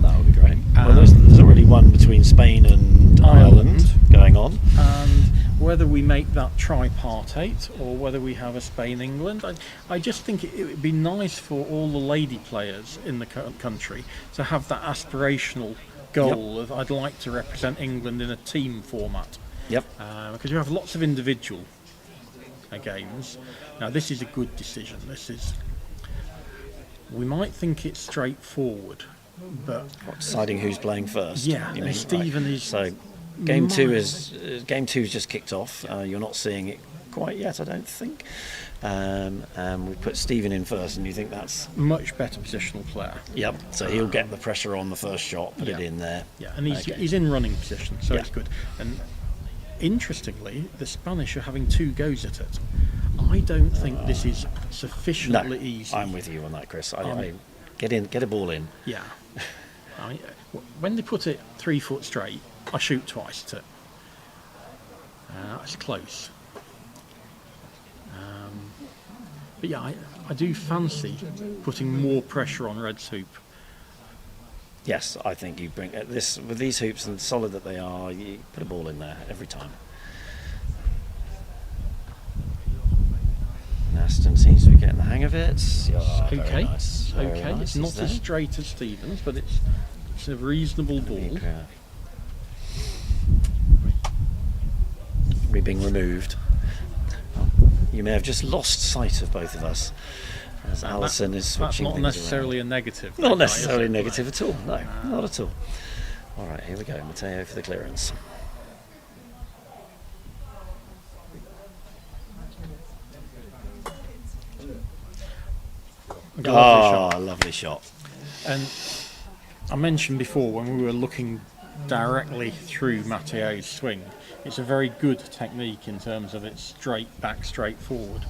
That would be great. Well, there's already one between Spain and Ireland going on. And whether we make that tripartite or whether we have a Spain-England, I just think it would be nice for all the lady players in the country to have that aspirational goal of I'd like to represent England in a team format. Yep. Because you have lots of individual games. Now this is a good decision. We might think it's straightforward, but deciding who's playing first. Yeah, you mean? Stephen right. is. So game two's just kicked off. You're not seeing it quite yet, I don't think. We put Stephen in first, and you think that's much better positional player. Yep. So he'll get the pressure on the first shot, put it in there. Yeah, and he's in running position, so it's good. And interestingly, the Spanish are having 2 goes at it. I don't think this is sufficiently easy. I'm with you on that, Chris. I get a ball in. Yeah. When they put it 3 foot straight, I shoot twice at it. It's close. But yeah, I do fancy putting more pressure on Red's hoop. Yes, I think you bring this with these hoops and solid that they are. You put a ball in there every time. Aston seems to be getting the hang of it. Oh, okay, nice. okay. Nice. It's not as straight as Stevens, but it's a reasonable ball. We're being removed. You may have just lost sight of both of us, as Alison is switching That's not things necessarily around. a negative. Not necessarily negative at all. No, not at all. All right, here we go. Matteo for the clearance. Lovely shot. And I mentioned before when we were looking directly through Matteo's swing, it's a very good technique in terms of its straight back, straight forward.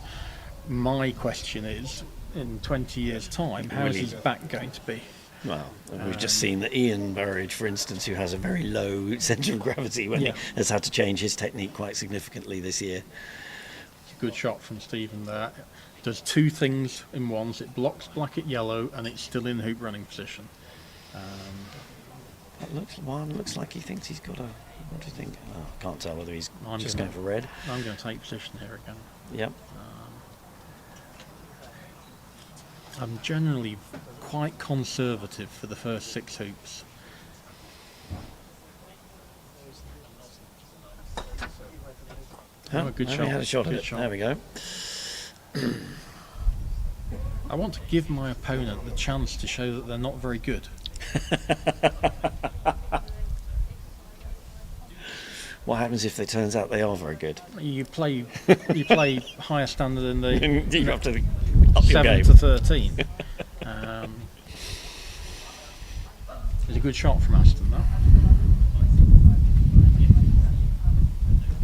My question is, in 20 years' time, how is his back going to be? Well, we've just seen that Ian Burridge, for instance, who has a very low centre of gravity, he has had to change his technique quite significantly this year. It's a good shot from Stephen there. Does 2 things in once. It blocks black at yellow, and it's still in hoop running position. Looks like he thinks he's got a. What do you think? Oh, I can't tell whether he's going for red. I'm going to take position here again. Yep. I'm generally quite conservative for the first 6 hoops. Good shot. Had a shot at it. There we go. I want to give my opponent the chance to show that they're not very good. What happens if it turns out they are very good? You play higher standard in the you have to up your 7 game. to 13. It's a good shot from Aston, though.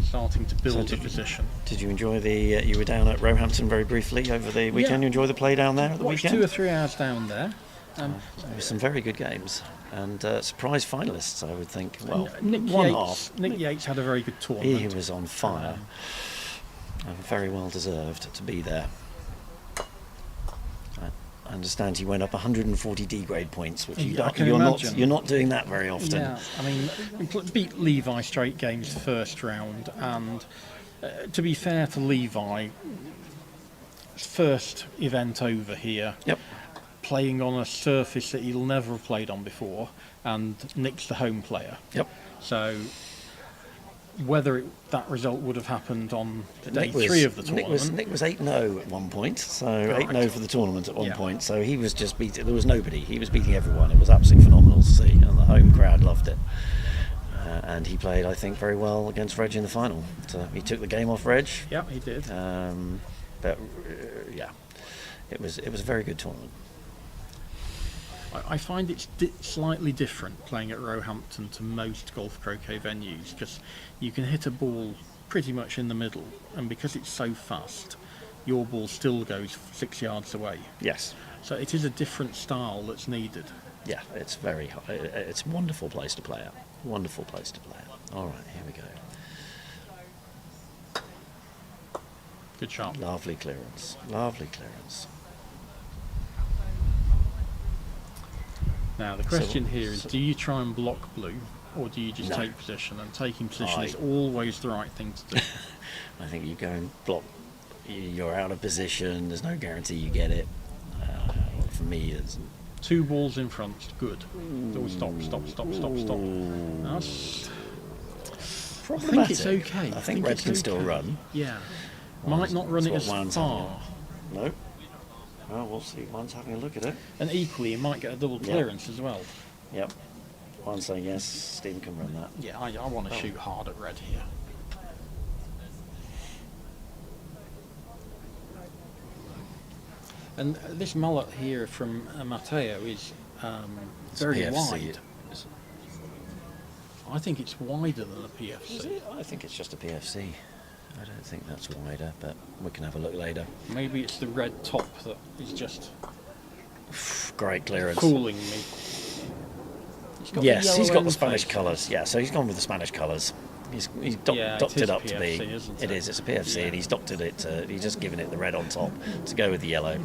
Starting to build a position. Did you enjoy the? You were down at Roehampton very briefly over the weekend. You enjoy the play down there at the weekend? 2 or 3 hours down there. There were some very good games and surprise finalists, I would think. Well, Nick Yates had a very good tournament. He was on fire. Very well deserved to be there. I understand he went up 140 D grade points, which you're not doing that very often. Yeah, I mean, beat Levi straight games first round, and to be fair to Levi, first event over here. Yep. Playing on a surface that he'll never have played on before, and Nick's the home player. Yep. So whether that result would have happened on day 3 of the tournament. Nick was 8-0 at one point, so 8-0 for the tournament at one point. So he was just beating. There was nobody. He was beating everyone. It was absolutely phenomenal to see, and the home crowd loved it. And he played, I think, very well against Reg in the final. So he took the game off Reg. Yeah, he did. But it was a very good tournament. I find it's slightly different playing at Roehampton to most golf croquet venues, because you can hit a ball pretty much in the middle, and because it's so fast, your ball still goes 6 yards away. Yes. So it is a different style that's needed. Yeah, it's it's a wonderful place to play at. Wonderful place to play at. All right, here we go. Good shot. Lovely clearance. Lovely clearance. Now the question here is, do you try and block blue, or do you just take position? And taking position is always the right thing to do. I think you go and block, you're out of position, there's no guarantee you get it. For me, it's 2 balls in front, good. Oh, stop. That's problematic. it's okay. I think red it's can still okay. run. Yeah. Might not run it That's as what Juan's far. No. Well, we'll see. Juan's having a look at it. And equally, it might get a double clearance as well. Yep. Juan's saying yes, Stephen can run that. Yeah, I want to shoot hard at red here. And this mallet here from Matteo is very PFC. wide. I think it's wider than a PFC. Is it? I think it's just a PFC. I don't think that's wider, but we can have a look later. Maybe it's the red top that is just great clearance. fooling me. Yes, he's got the end Spanish face. colours. Yeah, so he's gone with the Spanish colours. He's docked it up to be. It is. It's a PFC, and he's docked it. He's just given it the red on top to go with the yellow.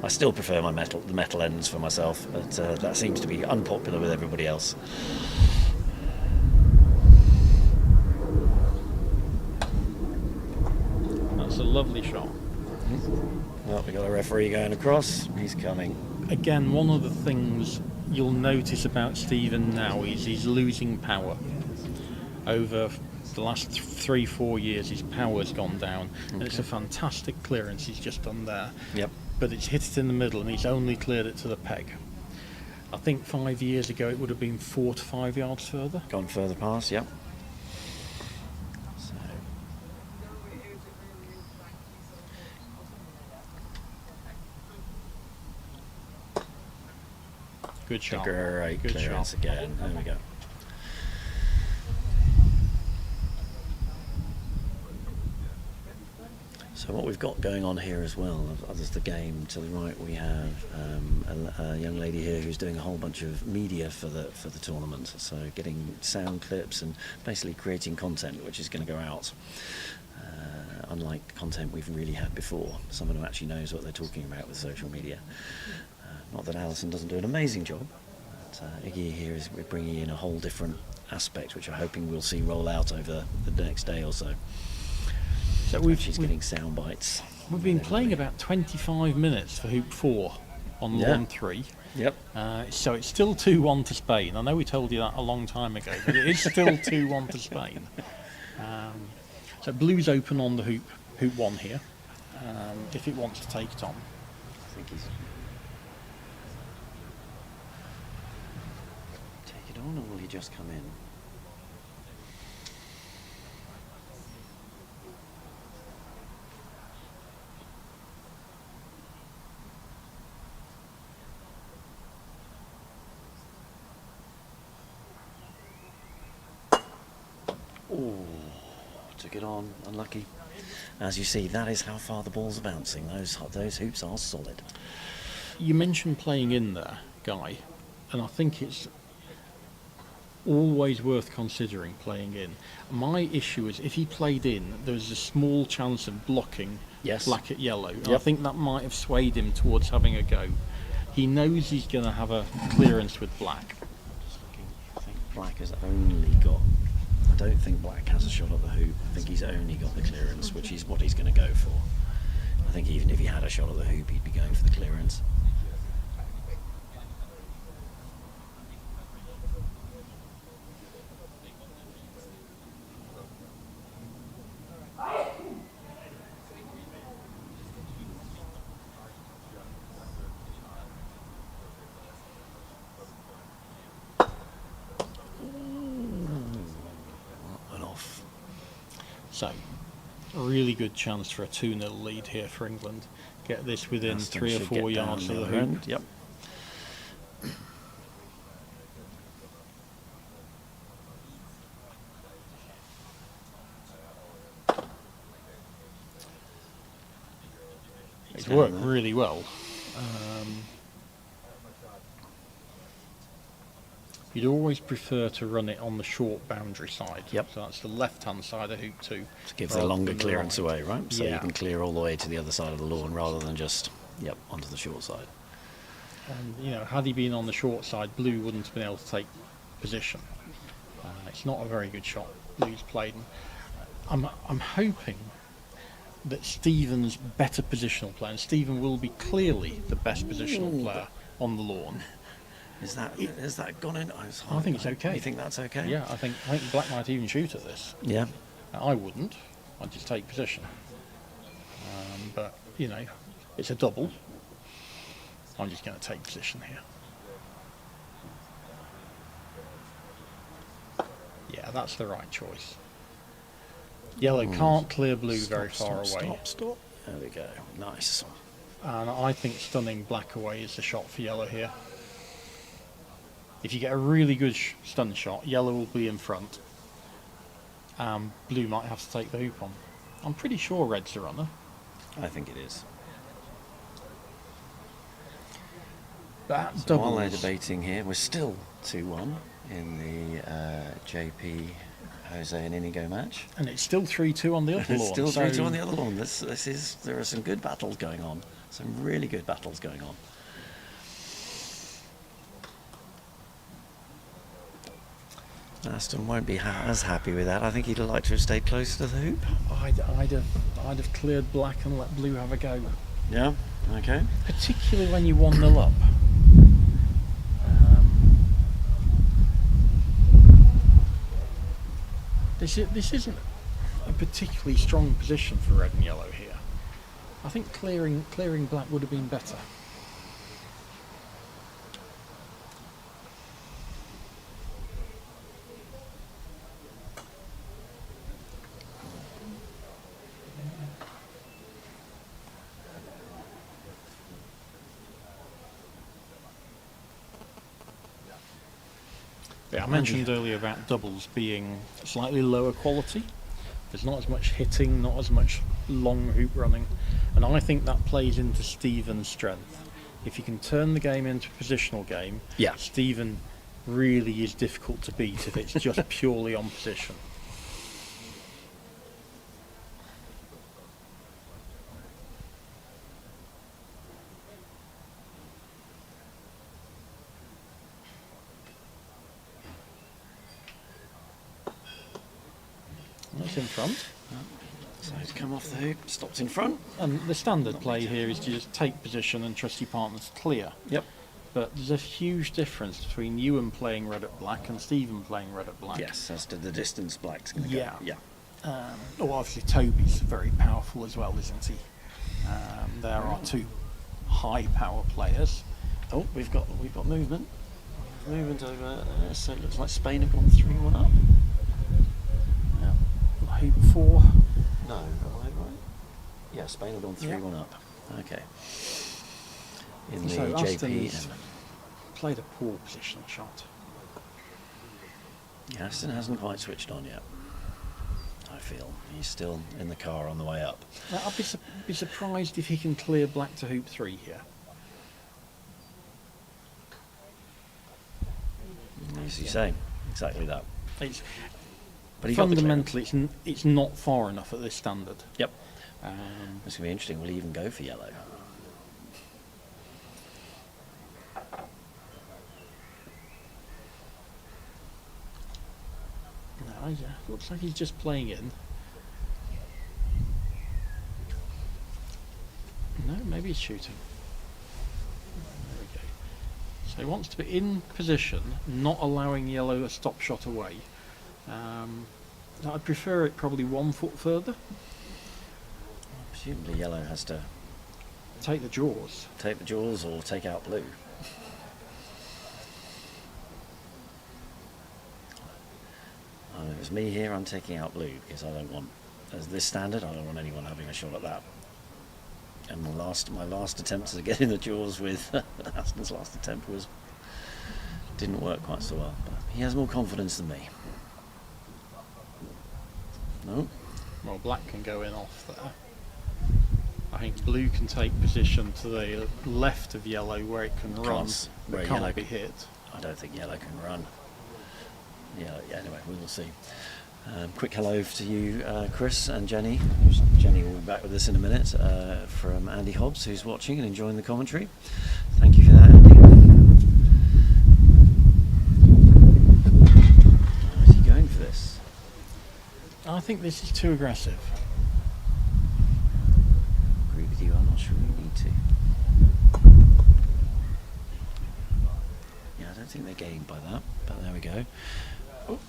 I still prefer the metal ends for myself, but that seems to be unpopular with everybody else. That's a lovely shot. Well, we got a referee going across. He's coming. Again, one of the things you'll notice about Stephen now is he's losing power. Over the last 3-4 years, his power's gone down, and it's a fantastic clearance he's just done there. Yep. But it's hit it in the middle, and he's only cleared it to the peg. I think 5 years ago it would have been 4 to 5 yards further. Gone further past, yep. Good shot. Great Good clearance shot. again. There we go. So what we've got going on here as well, others the game to the right, we have a young lady here who's doing a whole bunch of media for the tournament. So getting sound clips and basically creating content which is going to go out. Unlike content we've really had before, someone who actually knows what they're talking about with social media. Not that Alison doesn't do an amazing job, but Iggy here is bringing in a whole different aspect, which I'm hoping we'll see roll out over the next day or so. So she's getting sound bites. We've been playing about 25 minutes for hoop 4 on lawn 3. Yep. So it's still 2-1 to Spain. I know we told you that a long time ago, but it is still 2-1 to Spain. So blue's open on the hoop 1 here, if it wants to take it on. I think he's... Take it on, or will he just come in? Oh, took it on, unlucky. As you see, that is how far the balls are bouncing. Those hoops are solid. You mentioned playing in there, Guy, and I think it's always worth considering playing in. My issue is if he played in, there was a small chance of blocking black at yellow. And I think that might have swayed him towards having a go. He knows he's going to have a clearance with black. Just looking, I think black has only got... I don't think black has a shot at the hoop. I think he's only got the clearance, which is what he's going to go for. I think even if he had a shot at the hoop, he'd be going for the clearance. So, a really good chance for a 2-0 lead here for England. Get this within Aston 3 or should 4 get down yards the of the other hoop. end, Yep. It's worked really well. You'd always prefer to run it on the short boundary side. Yep. So that's the left-hand side of hoop 2. To give the longer clearance away, right? So Yeah. you can clear all the way to the other side of the lawn rather than just, onto the short side. And, had he been on the short side, blue wouldn't have been able to take position. It's not a very good shot blue's played. I'm hoping that Stephen's better positional player, and Stephen will be clearly the best positional player on the lawn. Is that gone in? I think it's okay. You think that's okay? Yeah, I think black might even shoot at this. Yeah. I wouldn't. I'd just take position. But you know, it's a double. I'm just going to take position here. Yeah, that's the right choice. Yellow can't clear blue very far away. Stop. There we go. Nice. And I think stunning black away is the shot for yellow here. If you get a really good stun shot, yellow will be in front. Blue might have to take the hoop on. I'm pretty sure red's the runner. I think it is. But So while they're debating here, we're still 2-1 in the JP, Jose and Inigo match. And it's still 3-2 on the other lawn. It's still 3-2 on the other lawn. There are some good battles going on. Some really good battles going on. Aston won't be as happy with that. I think he'd like to have stayed close to the hoop. I'd have cleared black and let blue have a go. Yeah, okay. Particularly when you 1-0 up. This isn't a particularly strong position for red and yellow here. I think clearing black would have been better. Yeah, I mentioned earlier about doubles being slightly lower quality. There's not as much hitting, not as much long hoop running, and I think that plays into Stephen's strength. If you can turn the game into a positional game, yeah, Stephen really is difficult to beat if it's just purely on position. That's in front. So he's come off the hoop, stopped in front. And the standard play here is to just take position and trust your partner to clear. Yep. But there's a huge difference between Ewan playing red at black and Stephen playing red at black. Yes, as to the distance black's going to Yeah. go. Yeah. Well, obviously Toby's very powerful as well, isn't he? There are two high power players. Oh, we've got movement. Movement over there, so it looks like Spain have gone 3-1 up. Hoop 4. No, am I right? Yeah, Spain have gone 3-1 up. Okay. In So the Aston's JP. played a poor positional shot. Yeah, Aston hasn't quite switched on yet. I feel he's still in the car on the way up. Now, I'd be surprised if he can clear black to hoop 3 here. As you say, exactly that. But fundamentally, it's not far enough at this standard. Yep. It's going to be interesting. Will he even go for yellow? No, looks like he's just playing in. No, maybe he's shooting. There we go. So he wants to be in position, not allowing yellow a stop shot away. I'd prefer it probably 1 foot further. Presumably yellow has to take the jaws. Take the jaws or take out blue. If it was me here, I'm taking out blue because I don't want, as this standard, I don't want anyone having a shot at that. And my last attempt to get in the jaws with Aston's last attempt didn't work quite so well. But he has more confidence than me. No. Well, black can go in off there. I think blue can take position to the left of yellow where it can run, but can't be hit. I don't think yellow can run. Yeah. Anyway, we will see. Quick hello to you, Chris and Jenny. Jenny will be back with us in a minute. From Andy Hobbs, who's watching and enjoying the commentary. Thank you for that, Andy. Is he going for this? I think this is too aggressive. I agree with you. I'm not sure we need to. Yeah, I think they gained by that, but there we go. Oh.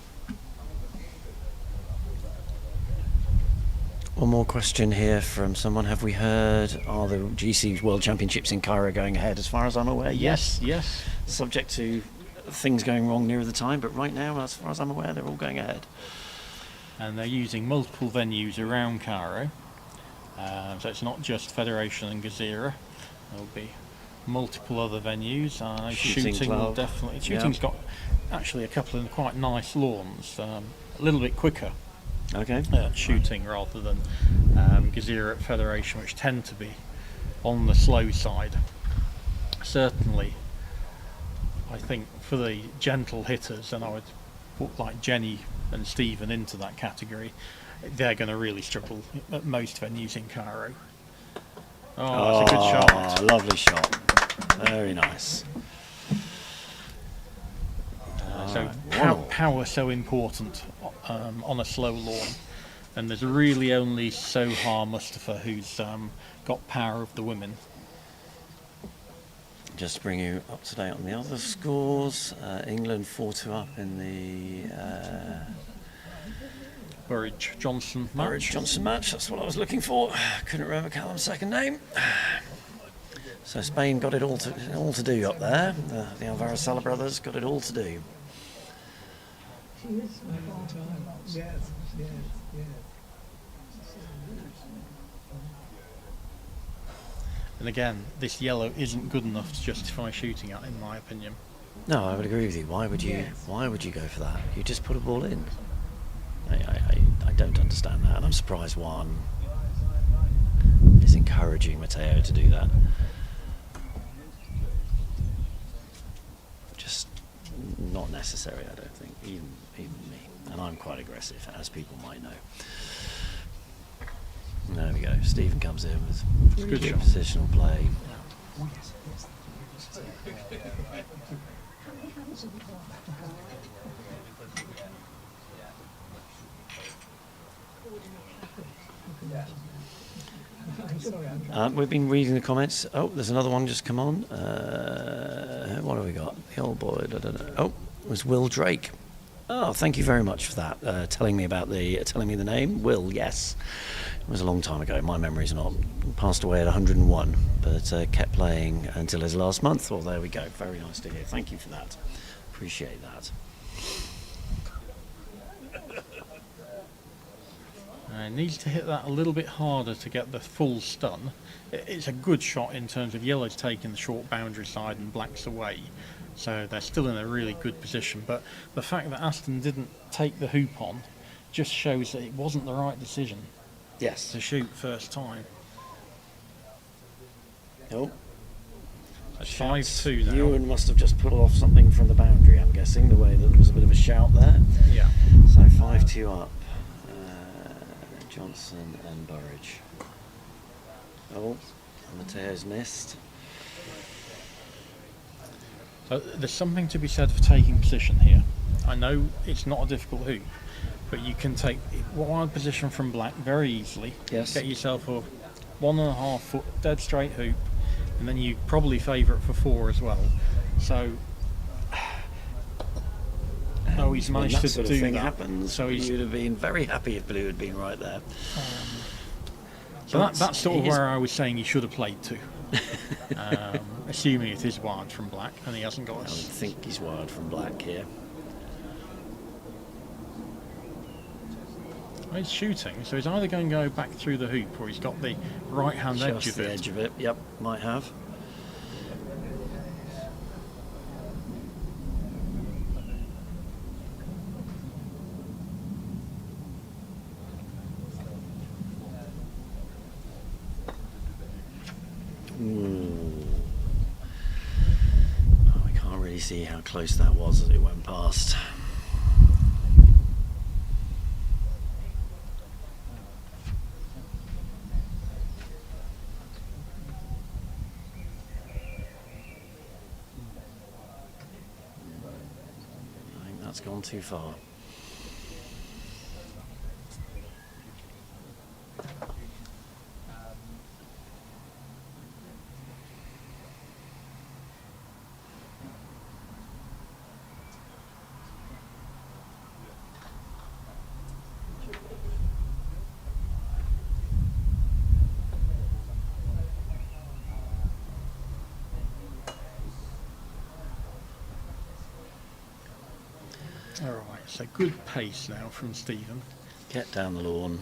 One more question here from someone. Have we heard, are the GC World Championships in Cairo going ahead? As far as I'm aware, yes. Yes. Subject to things going wrong nearer the time, but right now, as far as I'm aware, they're all going ahead. And they're using multiple venues around Cairo. So it's not just Federation and Gezira. There'll be multiple other venues. Shooting will club. definitely. Shooting's got actually a couple of quite nice lawns. A little bit quicker. Okay. Shooting rather than Gezira at Federation, which tend to be on the slow side. Certainly, I think for the gentle hitters, and I would put like Jenny and Stephen into that category, they're going to really struggle at most venues in Cairo. Oh, that's a good shot. Lovely shot. Very nice. So power so important on a slow lawn, and there's really only Sohar Mustafa who's got power of the women. Just to bring you up to date on the other scores, England 4-2 up in the Burridge Johnson match. Burridge Johnson match, that's what I was looking for. Couldn't remember Callum's second name. So Spain got it all to do up there. The Alvarez-Sala brothers got it all to do. And again, this yellow isn't good enough to justify shooting at, in my opinion. No, I would agree with you. Why would you go for that? You just put a ball in. I don't understand that, and I'm surprised Juan is encouraging Mateo to do that. Just not necessary, I don't think, even me. And I'm quite aggressive, as people might know. There we go. Stephen comes in with good shot. Positional play. We've been reading the comments. Oh, there's another one just come on. What have we got? The old boy. Oh, it was Will Drake. Oh, thank you very much for that. Telling me the name. Will, yes. It was a long time ago. My memory's not. Passed away at 101, but kept playing until his last month. Well, there we go. Very nice to hear. Thank you for that. Appreciate that. Needs to hit that a little bit harder to get the full stun. It's a good shot in terms of yellow's taking the short boundary side and black's away, so they're still in a really good position. But the fact that Aston didn't take the hoop on just shows that it wasn't the right decision. Yes. To shoot first time. Oh. It's 5-2 now. Ewan must have just put off something from the boundary, I'm guessing, the way that there was a bit of a shout there. Yeah. So 5-2 up. Johnson and Burridge. Oh, Mateo's missed. So there's something to be said for taking position here. I know it's not a difficult hoop, but you can take wide position from black very easily. Yes. Get yourself a 1.5 foot dead straight hoop, and then you probably favour it for 4 as well. So, he's managed when that to sort do of thing that. happens, So you'd have been very happy if Blue had been right there. So that's sort of where I was saying he should have played to. Assuming it is wired from black, and he hasn't got. I would think he's wired from black here. Well, he's shooting, so he's either going to go back through the hoop, or he's got the right hand edge of the it. edge of it. Yep, might have. Oh, we can't really see how close that was as it went past. I think that's gone too far. All right, so good pace now from Stephen. Get down the lawn.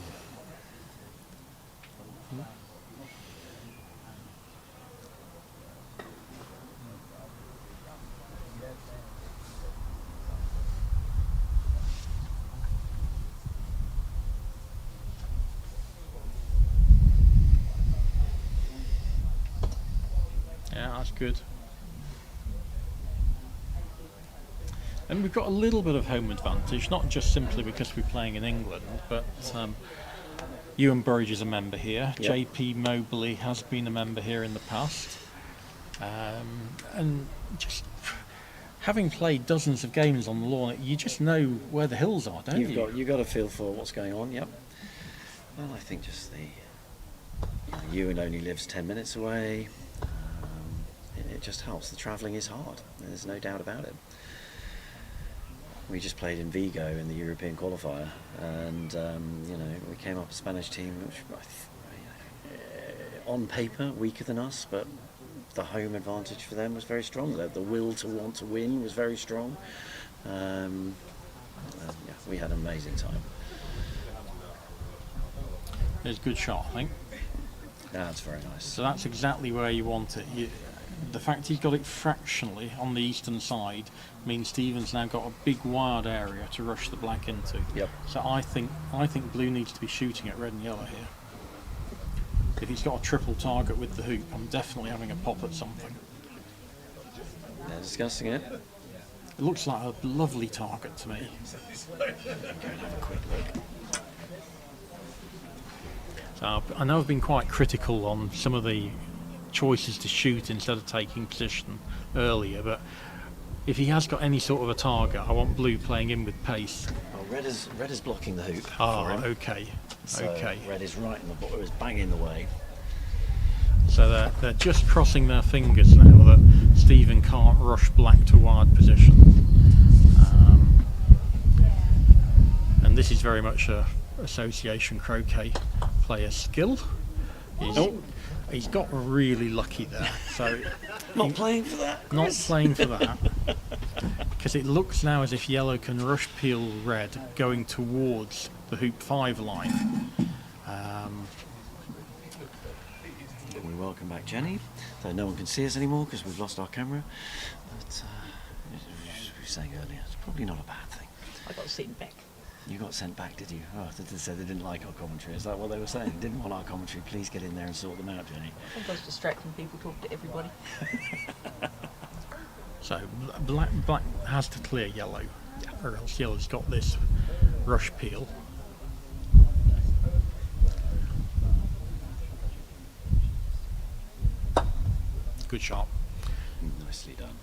Yeah, that's good. And we've got a little bit of home advantage, not just simply because we're playing in England, but Ewan Burridge is a member here. Yep. JP Mobley has been a member here in the past. And just having played dozens of games on the lawn, you just know where the hills are, don't you? You've got a feel for what's going on, yep. Well, I think just Ewan only lives 10 minutes away. It just helps. The travelling is hard, there's no doubt about it. We just played in Vigo in the European qualifier, and we came up a Spanish team which, on paper, weaker than us, but the home advantage for them was very strong. The will to want to win was very strong. We had an amazing time. It's a good shot, I think. That's very nice. So that's exactly where you want it. The fact he's got it fractionally on the eastern side means Stephen's now got a big wide area to rush the black into. Yep. So I think blue needs to be shooting at red and yellow here. If he's got a triple target with the hoop, I'm definitely having a pop at something. They're discussing it. It looks like a lovely target to me. Go and have a quick look. So I know I've been quite critical on some of the choices to shoot instead of taking position earlier, but if he has got any sort of a target, I want blue playing in with pace. Well, red is blocking the hoop. Ah, okay. So Okay. red is right in the bottom, is bang in the way. So they're just crossing their fingers now that Stephen can't rush black to wide position. And this is very much a association croquet player skill. He's got really lucky there. So Not playing for that. Not playing for that. Because it looks now as if yellow can rush peel red going towards the hoop 5 line. We welcome back Jenny, though no one can see us anymore because we've lost our camera. But as we were saying earlier, it's probably not a bad thing. I got sent back. You got sent back, did you? Oh, they said they didn't like our commentary. Is that what they were saying? Didn't want our commentary. Please get in there and sort them out, Jenny. I think I was distracting people, talking to everybody. So black has to clear yellow, or else yellow's got this rush peel. Good shot. Nicely done.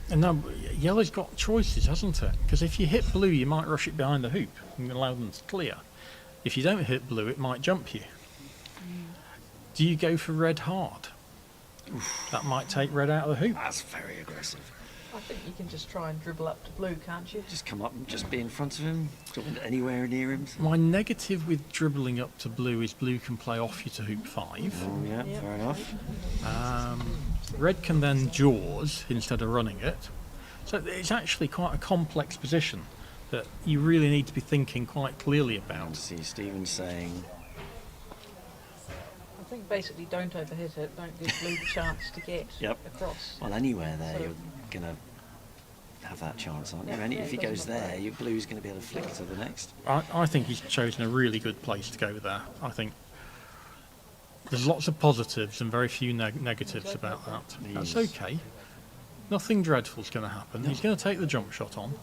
And now yellow's got choices, hasn't it? Because if you hit blue, you might rush it behind the hoop and allow them to clear. If you don't hit blue, it might jump you. Do you go for red hard? Oof. That might take red out of the hoop. That's very aggressive. I think you can just try and dribble up to blue, can't you? Just come up and just be in front of him, anywhere near him. My negative with dribbling up to blue is blue can play off you to hoop 5. Oh yeah, yep. Fair enough. Red can then jaws instead of running it. So it's actually quite a complex position that you really need to be thinking quite clearly about. See Stephen saying, I think basically don't overhit it, don't give blue the chance to get across. Well, anywhere there you're going to have that chance, aren't you? And if he goes there, your blue's going to be able to flick to the next. I think he's chosen a really good place to go there. I think there's lots of positives and very few negatives about that. That's okay. Nothing dreadful's going to happen. He's going to take the jump shot on.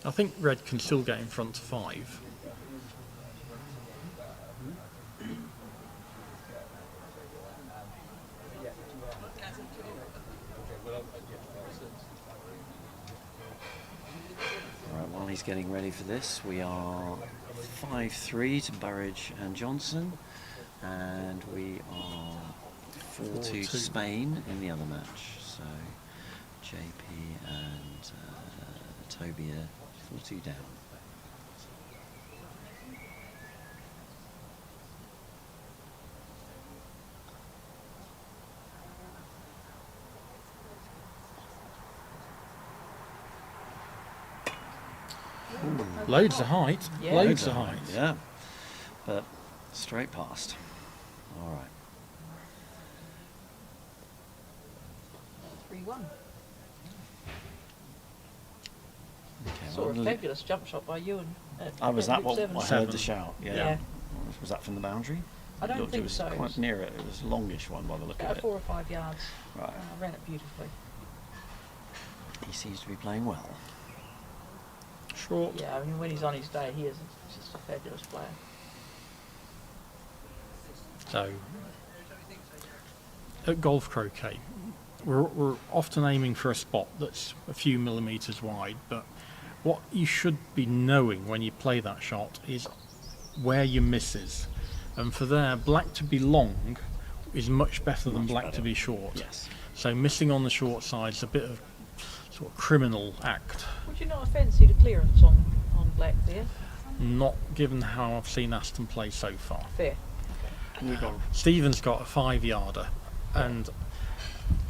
I think red can still get in front to 5. Right, while he's getting ready for this, we are 5-3 to Burridge and Johnson, and we are 4-2 to Spain in the other match. So JP and Toby are 4-2 down. Loads of height. Yeah. Loads of height. Yeah, but straight past. All right. 3-1. Okay, Saw a well, fabulous jump shot by Ewan. was that Hoop what seven. I heard the shout? Yeah. Yeah. Was that from the boundary? I don't Looked, think it was so. It quite was near it. It was a longish one by the look of about it. 4 or 5 yards. Right. I ran it beautifully. He seems to be playing well. Short. Yeah, I mean, when he's on his day, he is just a fabulous player. So, at golf croquet, we're often aiming for a spot that's a few millimetres wide, but what you should be knowing when you play that shot is where your miss is. And for there, black to be long is much better than black to be short. Yes. So missing on the short side is a bit of sort of criminal act. Would you not fancy the clearance on black there? Not given how I've seen Aston play so far. Fair. Stephen's got a 5-yarder, and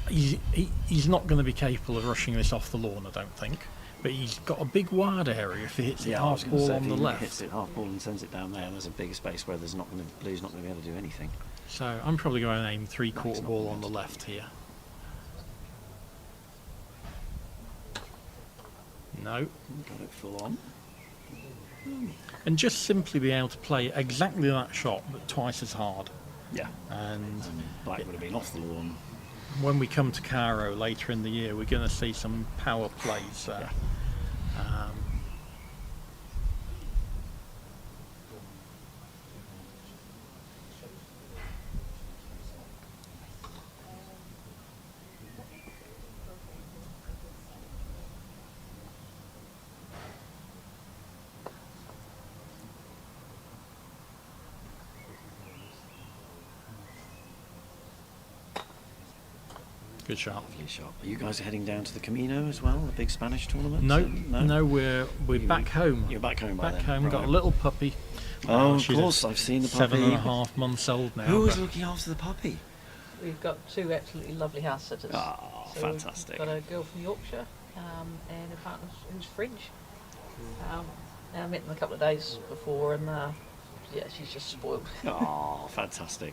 he's not going to be capable of rushing this off the lawn, I don't think. But he's got a big wide area if he hits it half ball on the left. Hits it half ball and sends it down there, and there's a big space where blue's not going to be able to do anything. So I'm probably going to aim 3/4 ball on the left here. No. Got it full on. And just simply be able to play exactly that shot, but twice as hard. Yeah. And black would have been off the lawn. When we come to Cairo later in the year, we're going to see some power plays there. Good shot. Lovely shot. Are you guys heading down to the Camino as well, the big Spanish tournament? No, we're back home. You're back home by then. Back home. Right. Got a little puppy. Oh, of She's course, I've seen the puppy. 7.5 months old now. Who is looking after the puppy? We've got 2 absolutely lovely house sitters. Oh, so fantastic. We've got a girl from Yorkshire and a partner who's French. I met them a couple of days before, and yeah, she's just spoiled. Oh, fantastic.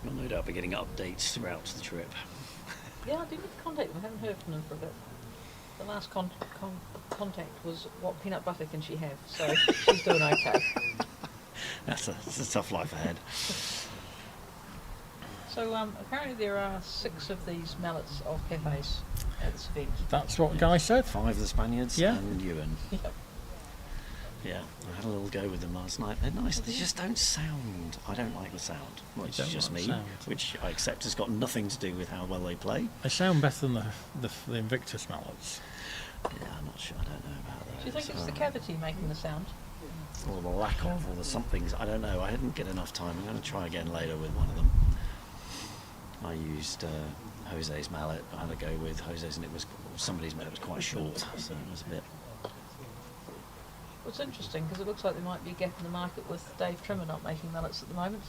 You'll no doubt be getting updates throughout the trip. Yeah, I do need to contact them. I haven't heard from them for a bit. The last contact was, what peanut butter can she have? So she's doing okay. That's a tough life ahead. So apparently there are 6 of these mallets of cafes at this event. That's what Guy said. 5 of the Spaniards and Ewan. Yep. Yeah, I had a little go with them last night. They're nice. They just don't sound. I don't like the sound. Well, it's just me, which I accept has got nothing to do with how well they play. They sound better than the Invictus mallets. Yeah, I'm not sure. I don't know about that. Do you think it's the cavity making the sound? Or the lack of, or the somethings. I don't know. I didn't get enough time. I'm going to try again later with one of them. I used Jose's mallet. I had a go with Jose's, and it was somebody's mallet was quite short, so it was a bit. Well, it's interesting because it looks like there might be a gap in the market with Dave Trimmer not making mallets at the moment.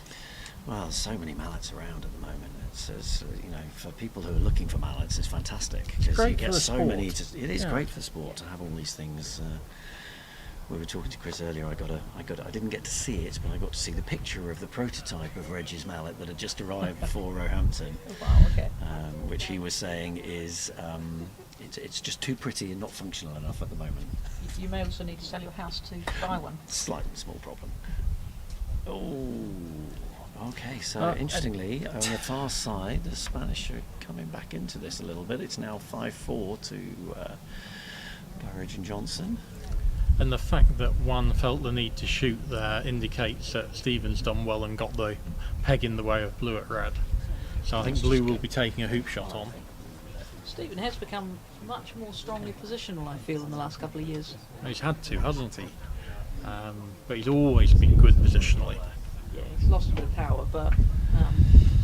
Well, there's so many mallets around at the moment. It's you know, for people who are looking for mallets, it's fantastic because you get so many. It is great for the sport to have all these things. We were talking to Chris earlier. I didn't get to see it, but I got to see the picture of the prototype of Reg's mallet that had just arrived before Roehampton. Oh, wow, okay. Which he was saying is it's just too pretty and not functional enough at the moment. You may also need to sell your house to buy one. Slightly small problem. Oh, okay. So interestingly, on the far side, the Spanish are coming back into this a little bit. It's now 5-4 to Burridge and Johnson. And the fact that one felt the need to shoot there indicates that Stephen's done well and got the peg in the way of blue at red. So I think blue will be taking a hoop shot on. Stephen has become much more strongly positional, I feel, in the last couple of years. He's had to, hasn't he? But he's always been good positionally. Yeah, he's lost a bit of power, but...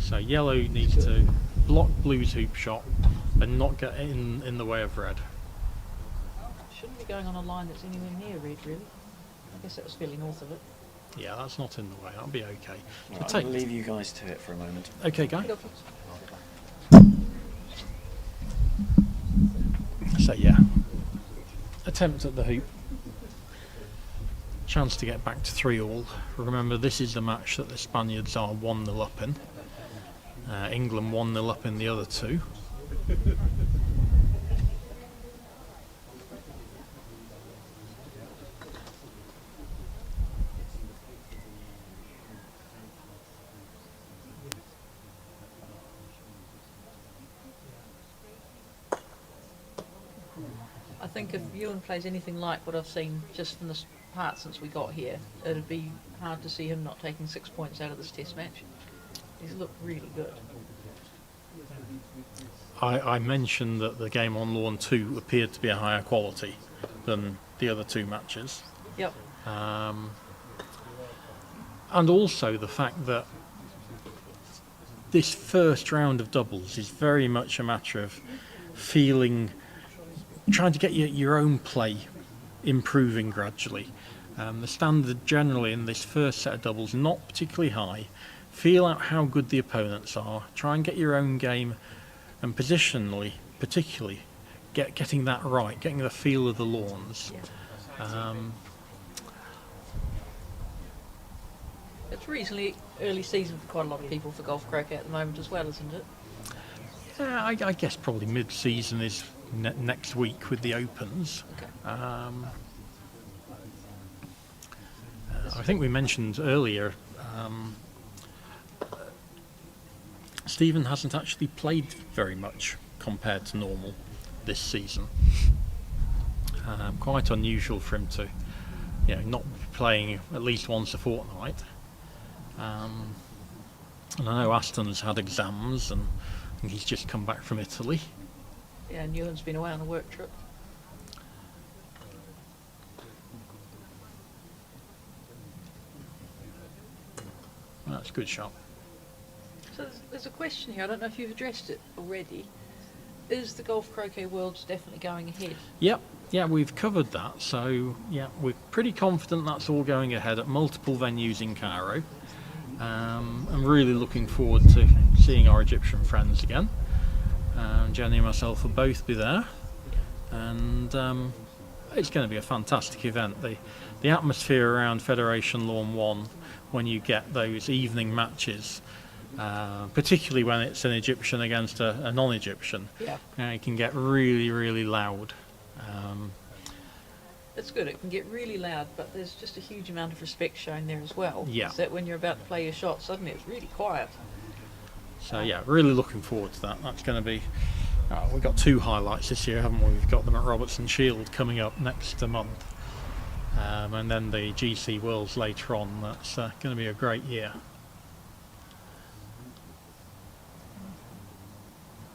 So yellow needs to block blue's hoop shot and not get in the way of red. Shouldn't be going on a line that's anywhere near red, really. I guess that was fairly north of it. Yeah, that's not in the way. That'll be okay. Right, I'll leave you guys to it for a moment. Okay, Guy. So yeah, attempt at the hoop. chance to get back to 3-all. Remember, this is the match that the Spaniards are 1-0 up in. England 1-0 up in the other two. I think if Ewan plays anything like what I've seen just from the part since we got here, it'd be hard to see him not taking 6 points out of this test match. He's looked really good. I mentioned that the game on Lawn 2 appeared to be a higher quality than the other two matches. Yep. And also the fact that this first round of doubles is very much a matter of trying to get your own play improving gradually. The standard generally in this first set of doubles not particularly high. Feel out how good the opponents are. Try and get your own game, and positionally, particularly, getting that right, getting the feel of the lawns. It's reasonably early season for quite a lot of people for golf croquet at the moment as well, isn't it? Yeah, I guess probably mid-season is next week with the Opens. Okay. I think we mentioned earlier, Stephen hasn't actually played very much compared to normal this season. Quite unusual for him to, not be playing at least once a fortnight. And I know Aston's had exams, and I think he's just come back from Italy. Yeah, and Ewan's been away on a work trip. That's a good shot. So there's a question here, I don't know if you've addressed it already. Is the golf croquet world definitely going ahead? Yep, yeah, we've covered that. So, yeah, we're pretty confident that's all going ahead at multiple venues in Cairo. I'm really looking forward to seeing our Egyptian friends again. Jenny and myself will both be there. And it's going to be a fantastic event. The atmosphere around Federation Lawn 1, when you get those evening matches, particularly when it's an Egyptian against a non-Egyptian, it can get really, really loud. It's good, it can get really loud, but there's just a huge amount of respect shown there as well. Yeah. So that when you're about to play your shot, suddenly it's really quiet. So yeah, really looking forward to that. That's going to be... we've got two highlights this year, haven't we? We've got them at Robertson Shield coming up next month. And then the GC Worlds later on. That's going to be a great year.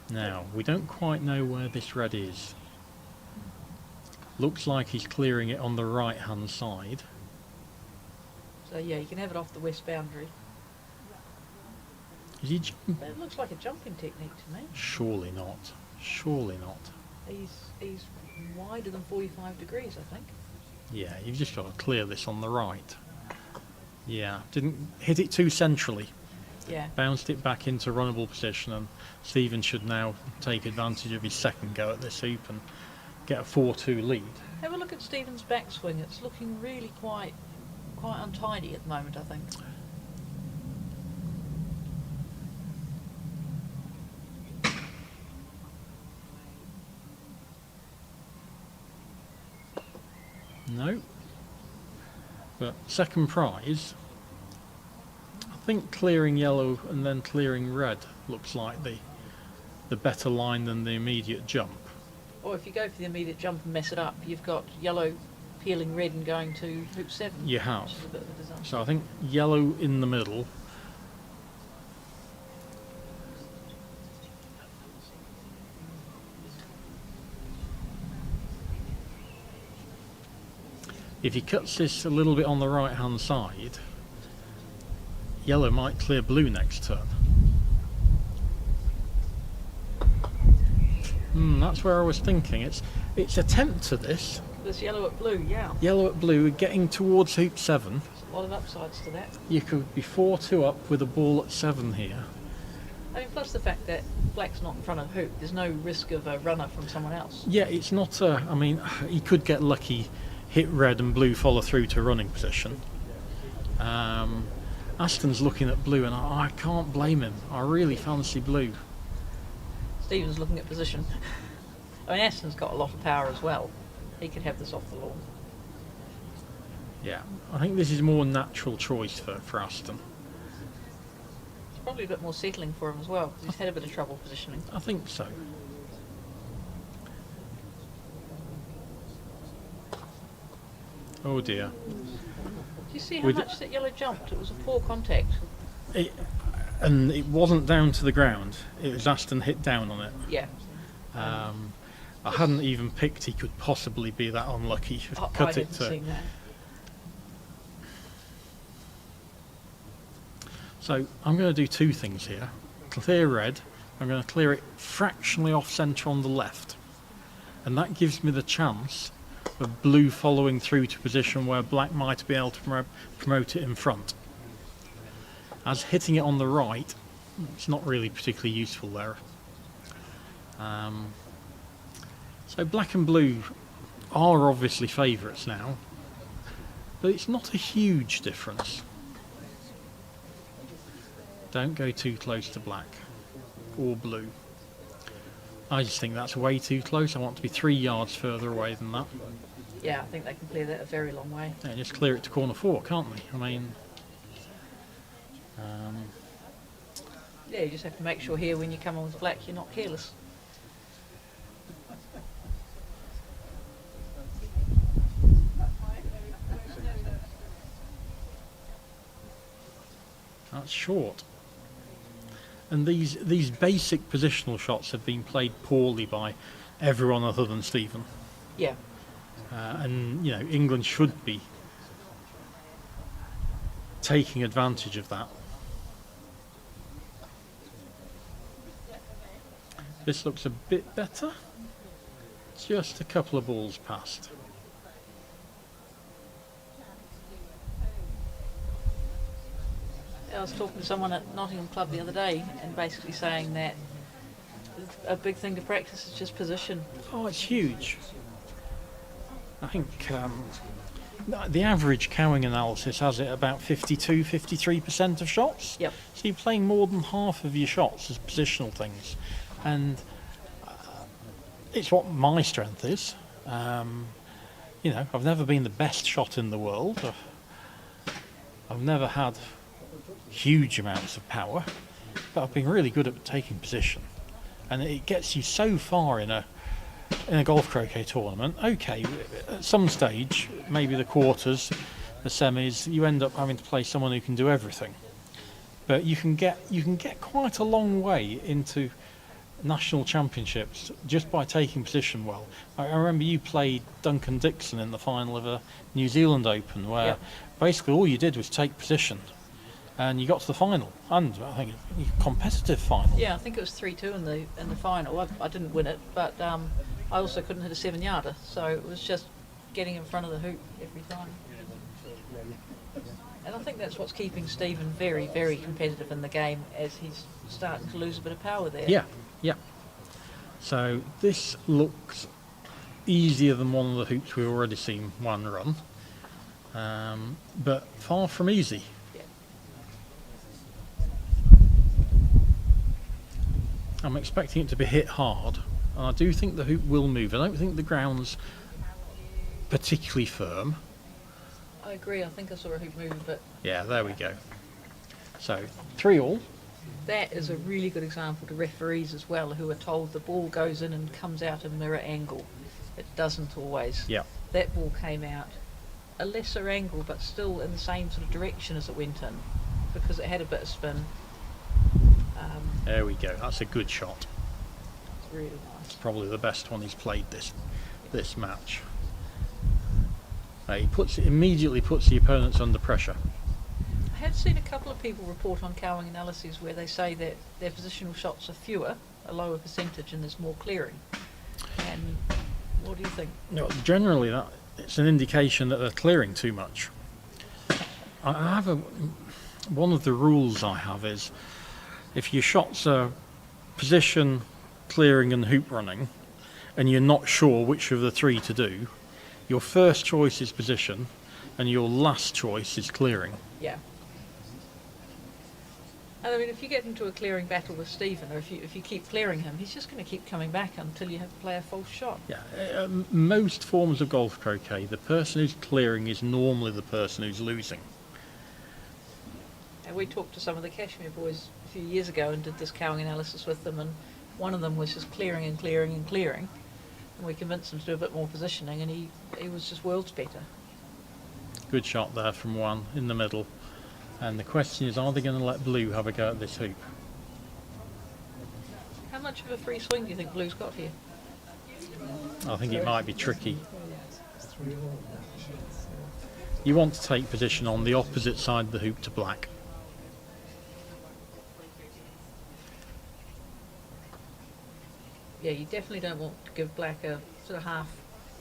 Now, we don't quite know where this red is. Looks like he's clearing it on the right hand side. So yeah, you can have it off the west boundary. Is he But it looks like a jumping technique to me. Surely not. Surely not. He's wider than 45 degrees, I think. Yeah, you've just got to clear this on the right. Yeah, didn't hit it too centrally. Yeah. Bounced it back into runnable position, and Stephen should now take advantage of his second go at this hoop and get a 4-2 lead. Have a look at Stephen's backswing. It's looking really quite untidy at the moment, I think. No. But second prize, I think clearing yellow and then clearing red looks like the better line than the immediate jump. Or if you go for the immediate jump and mess it up, you've got yellow peeling red and going to hoop 7. You have. Which is a bit of a disaster. So I think yellow in the middle. If he cuts this a little bit on the right hand side, yellow might clear blue next turn. That's where I was thinking. It's attempt to this. This yellow at blue, yeah. Yellow at blue, getting towards hoop 7. There's a lot of upsides to that. You could be 4-2 up with a ball at 7 here. I mean, plus the fact that black's not in front of the hoop, there's no risk of a runner from someone else. Yeah, it's not I mean, he could get lucky hit red and blue follow through to running position. Aston's looking at blue, and I can't blame him. I really fancy blue. Stephen's looking at position. I mean, Aston's got a lot of power as well. He could have this off the lawn. Yeah, I think this is a more natural choice for Aston. It's probably a bit more settling for him as well, because he's had a bit of trouble positioning. I think so. Oh dear. Do you see how much that yellow jumped? It was a poor contact. And it wasn't down to the ground. It was Aston hit down on it. Yeah. I hadn't even picked he could possibly be that unlucky. I didn't see that. So I'm going to do two things here. Clear red. I'm going to clear it fractionally off centre on the left. And that gives me the chance of blue following through to position where black might be able to promote it in front. As hitting it on the right, it's not really particularly useful there. So black and blue are obviously favourites now, but it's not a huge difference. Don't go too close to black or blue. I just think that's way too close. I want to be 3 yards further away than that. Yeah, I think they can clear that a very long way. Yeah, just clear it to corner 4, can't we? I mean... yeah, you just have to make sure here when you come on with black you're not careless. That's short. And these basic positional shots have been played poorly by everyone other than Stephen. Yeah. And, you know, England should be taking advantage of that. This looks a bit better. Just a couple of balls past. I was talking to someone at Nottingham Club the other day and basically saying that a big thing to practice is just position. Oh, it's huge. I think the average cowing analysis has it about 52-53% of shots. Yep. So you're playing more than half of your shots as positional things. And it's what my strength is. You know, I've never been the best shot in the world. I've never had huge amounts of power, but I've been really good at taking position. And it gets you so far in a golf croquet tournament. Okay, at some stage, maybe the quarters, the semis, you end up having to play someone who can do everything. But you can get quite a long way into national championships just by taking position well. I remember you played Duncan Dixon in the final of a New Zealand Open, where basically all you did was take position, and you got to the final, and I think a competitive final. Yeah, I think it was 3-2 in the final. I didn't win it, but I also couldn't hit a 7-yarder, so it was just getting in front of the hoop every time. And I think that's what's keeping Stephen very, very competitive in the game, as he's starting to lose a bit of power there. Yeah. So this looks easier than one of the hoops we've already seen one run, but far from easy. Yeah. I'm expecting it to be hit hard, and I do think the hoop will move. I don't think the ground's particularly firm. I agree, I think I saw a hoop move a bit. Yeah, there we go. So 3-all. That is a really good example to referees as well, who are told the ball goes in and comes out a mirror angle. It doesn't always. Yeah. That ball came out a lesser angle, but still in the same sort of direction as it went in, because it had a bit of spin. There we go. That's a good shot. It's really nice. It's probably the best one he's played this match. He immediately puts the opponents under pressure. I have seen a couple of people report on cowing analyses where they say that their positional shots are fewer, a lower percentage, and there's more clearing. And what do you think? No, generally, it's an indication that they're clearing too much. I have one of the rules I have is, if your shots are position, clearing, and hoop running, and you're not sure which of the three to do, Your first choice is position, and your last choice is clearing. Yeah. And I mean, if you get into a clearing battle with Stephen, or if you keep clearing him, he's just going to keep coming back until you have to play a false shot. Yeah, most forms of golf croquet, the person who's clearing is normally the person who's losing. And we talked to some of the Kashmir boys a few years ago and did this cowing analysis with them, and one of them was just clearing and clearing and clearing, and we convinced him to do a bit more positioning, and he was just worlds better. Good shot there from one in the middle. And the question is, are they going to let Blue have a go at this hoop? How much of a free swing do you think Blue's got here? I think it might be tricky. You want to take position on the opposite side of the hoop to Black. Yeah, you definitely don't want to give Black a sort of half,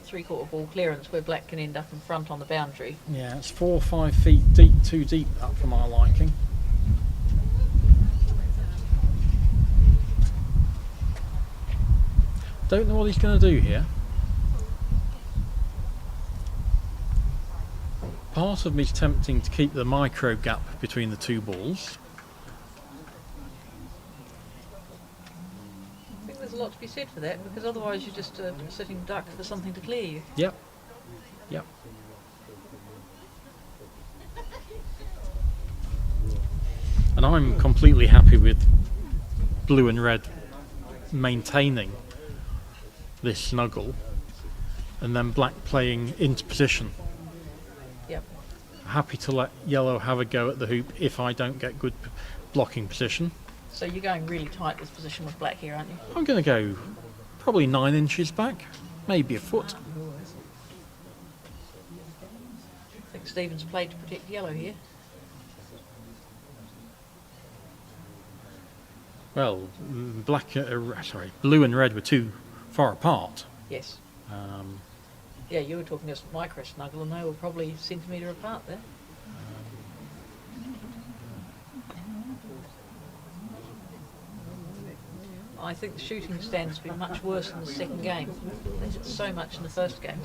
three-quarter ball clearance where Black can end up in front on the boundary. Yeah, it's 4 or 5 feet deep, too deep that for my liking. Don't know what he's going to do here. Part of me is tempting to keep the micro gap between the two balls. I think there's a lot to be said for that, because otherwise you're just a sitting duck for something to clear you. Yep. Yep. And I'm completely happy with Blue and Red maintaining this snuggle, and then Black playing into position. Yep. Happy to let Yellow have a go at the hoop if I don't get good blocking position. So you're going really tight this position with Black here, aren't you? I'm going to go probably 9 inches back, maybe a foot. I think Stephen's played to protect Yellow here. Well, Blue and Red were too far apart. Yes. Yeah, you were talking just micro snuggle, and they were probably a centimetre apart there. I think the shooting stands have been much worse in the second game. They hit so much in the first game.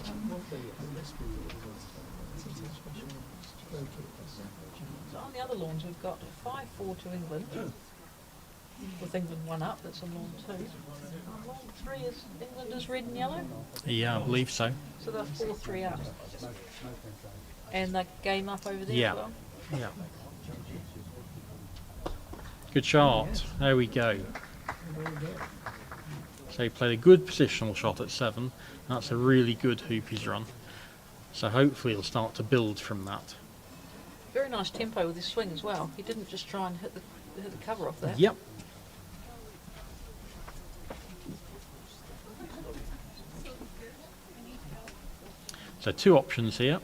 So on the other lawns we've got 5-4 to England, with England 1 up, that's on lawn 2. Lawn 3 is England is red and yellow? Yeah, I believe so. So they're 4-3 up. And the game up over there Yeah. as well? Yeah. Good shot. There we go. So he played a good positional shot at 7. That's a really good hoop he's run. So hopefully he'll start to build from that. Very nice tempo with his swing as well. He didn't just try and hit the cover off that. Yep. So 2 options here.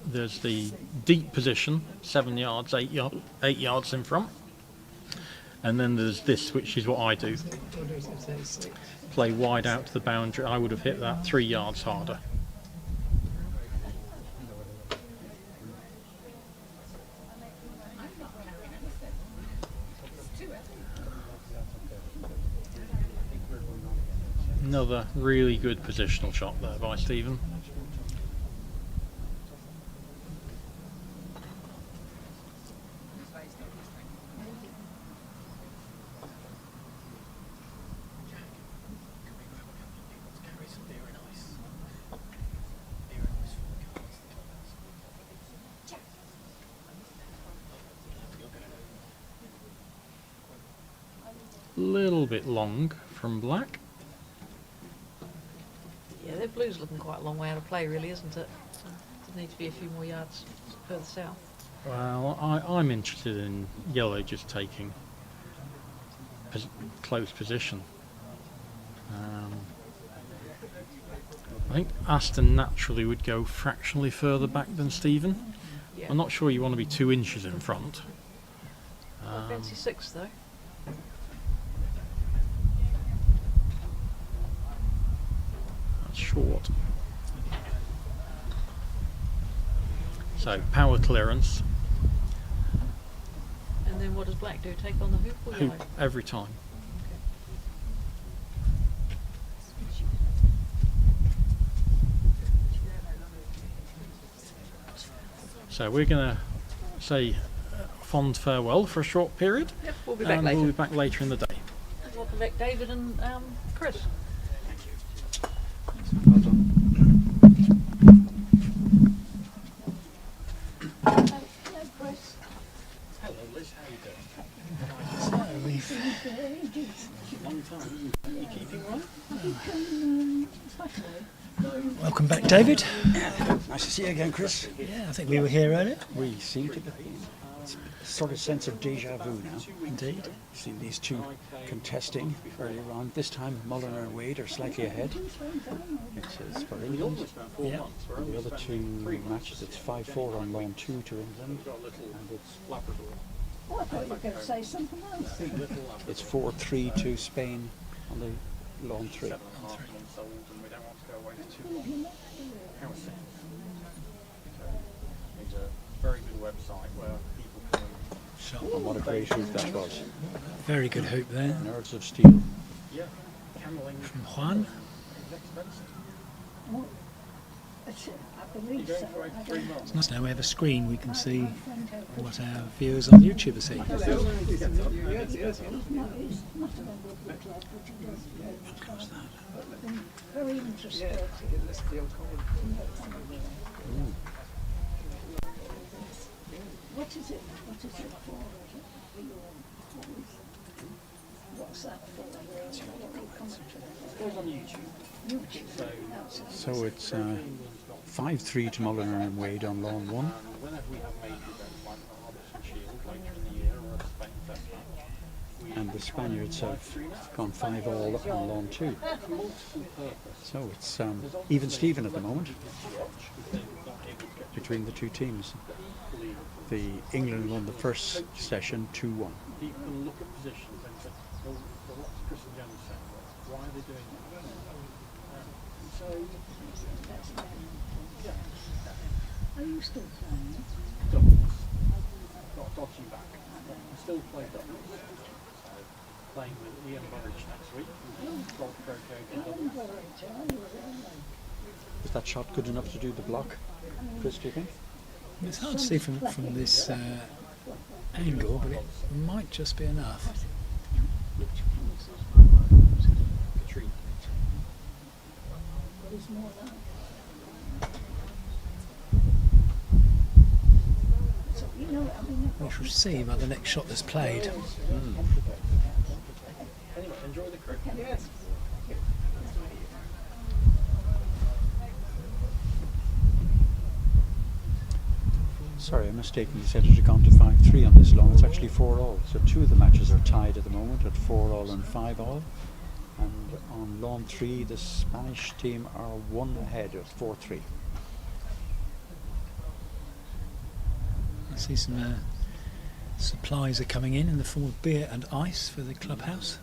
There's the deep position, 7 yards, 8 yards in front. And then there's this, which is what I do. Play wide out to the boundary. I would have hit that 3 yards harder. Another really good positional shot there by Stephen. Little bit long from Black. Yeah, their blue's looking quite a long way out of play, really, isn't it? So there need to be a few more yards further south. Well, I'm interested in yellow just taking close position. I think Aston naturally would go fractionally further back than Stephen. Yeah. I'm not sure you want to be 2 inches in front. I fancy 6 though. That's short. So power clearance. And then what does Black do? Take on the hoop or yellow? Hoop every time. So we're going to say fond farewell for a short period. Yep, we'll be back and later. we'll be back later in the day. Welcome back, David and Chris. Well done. Hello Liz, how are you doing? Long time. Are you keeping well? Welcome back, David. Nice to see you again, Chris. Yeah, I think we were here earlier. We seem to be. It's a sort of sense of deja vu now. Indeed. You've seen these two contesting earlier on. This time Mulliner and Wade are slightly ahead. It's for England. Yeah. The other two matches, it's 5-4 on lawn 2 to England. And Oh, I thought you were going to say something else. it's 4-3 to Spain on the lawn 3. It's a very good website where people can. And what a great hoop that was. Very good hoop there. Nerves of steel. Yeah, camelling. From Juan. Oh, I believe so. I don't know. It's nice now we have a screen, we can see what our viewers on YouTube are seeing. No, he's not a member of the club, but he does very interested. What is it? What is it for? What's that for? Goes on YouTube. So it's 5-3 to Mulliner and Wade on lawn 1. Whenever we have major events like the Robertson Shield later in the year or a Spain Test match, And the Spaniards have gone 5-all on lawn 2. So it's even Steven at the moment between the two teams. The England won the first session 2-1. people can look at positions and say, well, what's Chris and Jones saying? Why are they doing that? So, Are you still playing it? doubles. Got dodgy back. I still play doubles. So, playing with Ian Burridge next week. Golf Croquet Club. Was that shot good enough to do the block, Chris, do you think? It's hard to see from this angle, but it might just be enough. We shall see by the next shot that's played. Anyway, enjoy the cricket. Yes. Sorry, I mistakenly said it had gone to 5-3 on this lawn. It's actually 4-all. So two of the matches are tied at the moment at 4-all and 5-all. And on lawn 3, the Spanish team are one ahead at 4-3. I see some supplies are coming in the form of beer and ice for the clubhouse.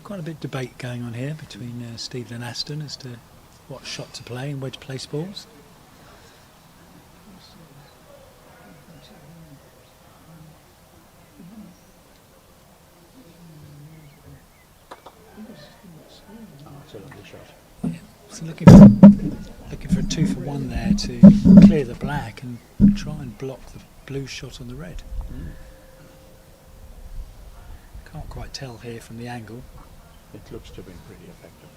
Quite a bit of debate going on here between Stephen and Aston as to what shot to play and where to place balls. Oh, it's a lovely shot. Yeah, so looking for a 2-for-1 there to clear the black and try and block the blue shot on the red. Can't quite tell here from the angle. It looks to have been pretty effective.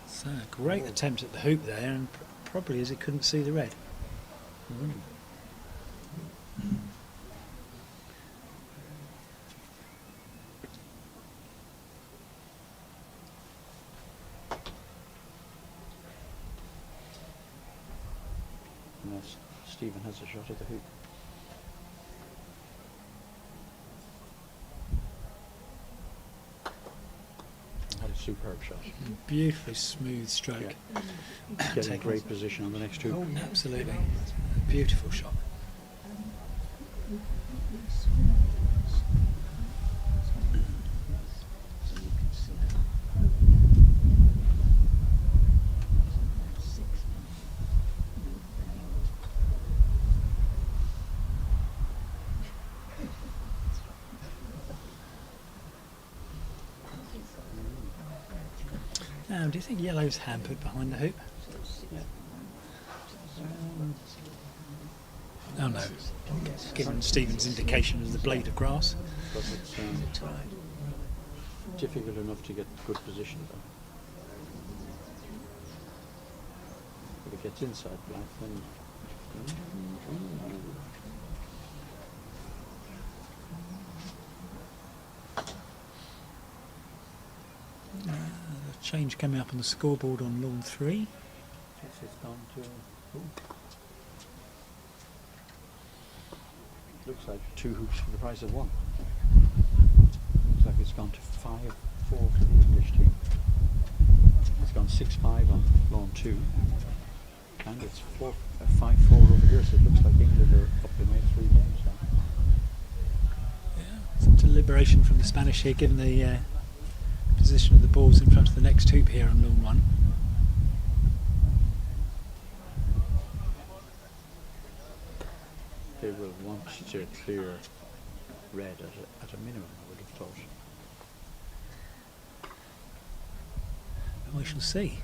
So a great attempt at the hoop there, and probably as he couldn't see the red. Yes, Stephen has a shot at the hoop. Had a superb shot. Beautifully smooth stroke. Getting great position on the next hoop. Oh, absolutely. Beautiful shot. Now, do you think yellow's hampered behind the hoop? Oh no, given Stephen's indication of the blade of grass. But it's difficult enough to get good position though. If it gets inside black, then The change coming up on the scoreboard on lawn 3. it's gone to. Looks like 2 hoops for the price of 1. Looks like it's gone to 5-4 for the English team. It's gone 6-5 on lawn 2. And it's 5-4 over here, so it looks like England are up in all 3 games now. Yeah, some deliberation from the Spanish here, given the position of the balls in front of the next hoop here on lawn 1. They will want to clear red at a minimum, I would have thought. We shall see.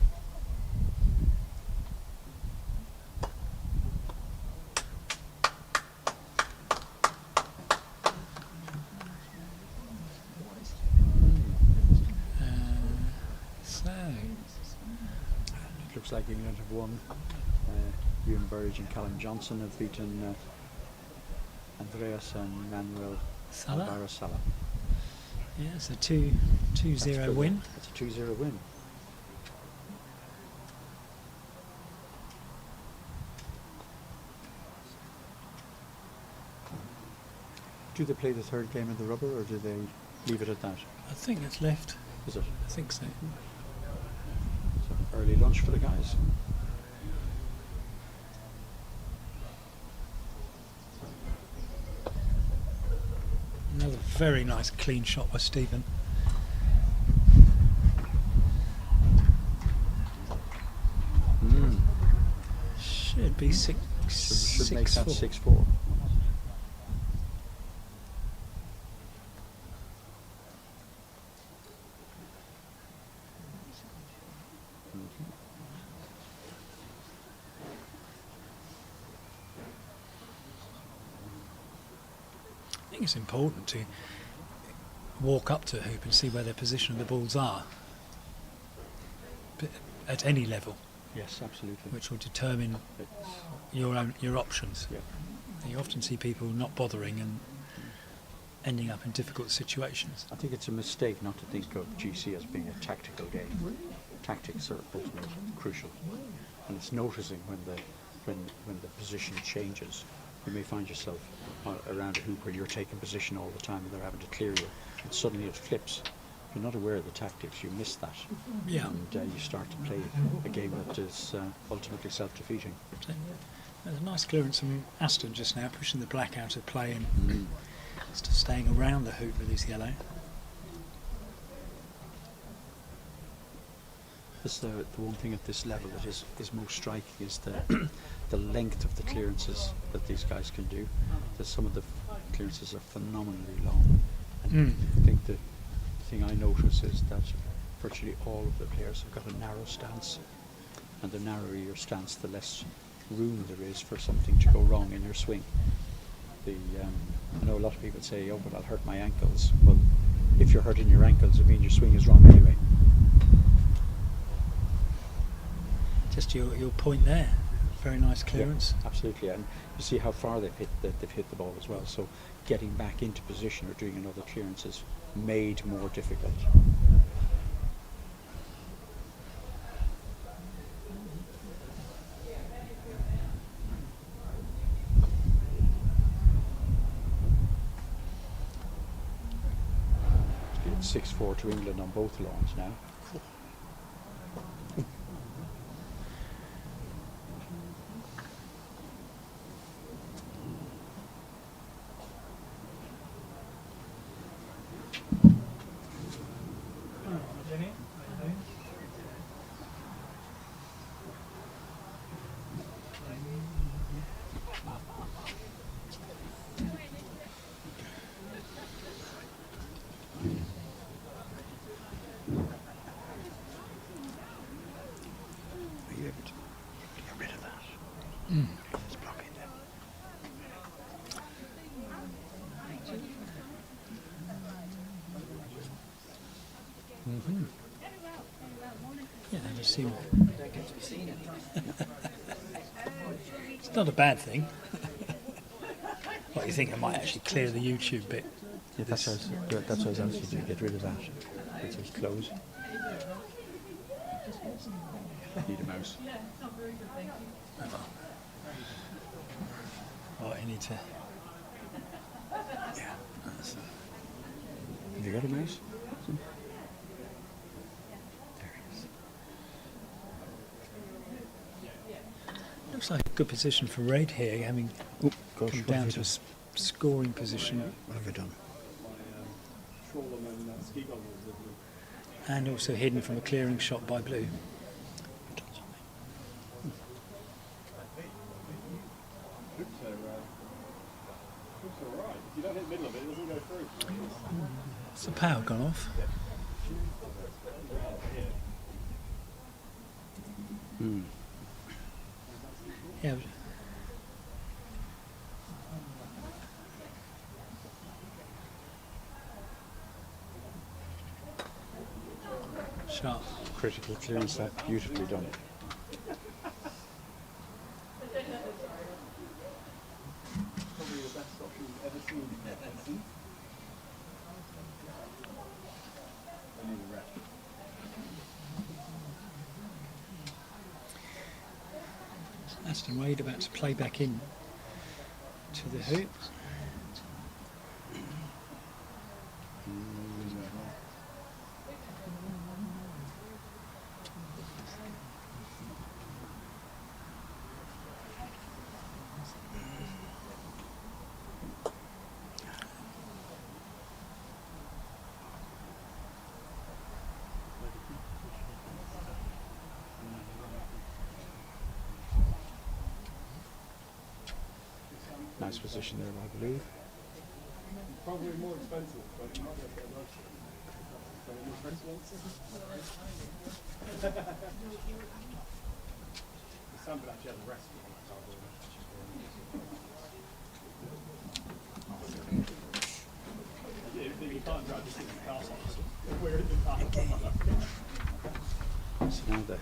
It looks like England have won. Ewan Burridge and Callum Johnson have beaten Andreas and Manuel Sala. Yeah, it's a 2-0 win. It's a 2-0 win. Do they play the third game in the rubber, or do they leave it at that? I think it's left. Is it? I think so. So early lunch for the guys. Another very nice clean shot by Stephen. Should be should make that 6-4. 6-4. I think it's important to walk up to a hoop and see where their position of the balls are at any level. Yes, absolutely. Which will determine your options. Yeah. You often see people not bothering and ending up in difficult situations. I think it's a mistake not to think of GC as being a tactical game. Tactics are ultimately crucial, and it's noticing when the position changes. You may find yourself around a hoop where you're taking position all the time and they're having to clear you, and suddenly it flips. If you're not aware of the tactics, you miss that. Yeah. And you start to play a game that is ultimately self-defeating. There's a nice clearance from Aston just now, pushing the black out of play and just staying around the hoop with his yellow. The one thing at this level that is most striking is the length of the clearances that these guys can do. That some of the clearances are phenomenally long. And I think the thing I notice is that virtually all of the players have got a narrow stance, and the narrower your stance, the less room there is for something to go wrong in your swing. I know a lot of people say, oh, but I'll hurt my ankles. Well, if you're hurting your ankles, it means your swing is wrong anyway. Just your point there. Very nice clearance. Yeah, absolutely, and you see how far they've hit the ball as well. So getting back into position or doing another clearance is made more difficult. It's 6-4 to England on both lawns now. Are you able to get rid of that? It's blocking them. Yeah, that just seemed. It's not a bad thing. What, you think I might actually clear the YouTube bit? Yeah, that's what I was asking you to get rid of that. It says close. Need a mouse. Oh, I need to. Yeah. Have you got a mouse? Looks like a good position for Red here, having come down to a scoring position. What have we done? And also hidden from a clearing shot by Blue. Has the power gone off? Yeah. Sharp. Critical clearance, that beautifully done. Probably the best option we've ever seen. Aston Wade about to play back in to the hoop. Nice position there, I believe. Probably more expensive, but you might get a bit of motion. So more expensive. Sam could actually have a recipe on that table. You can't drive this in the car, we're in the car. So now the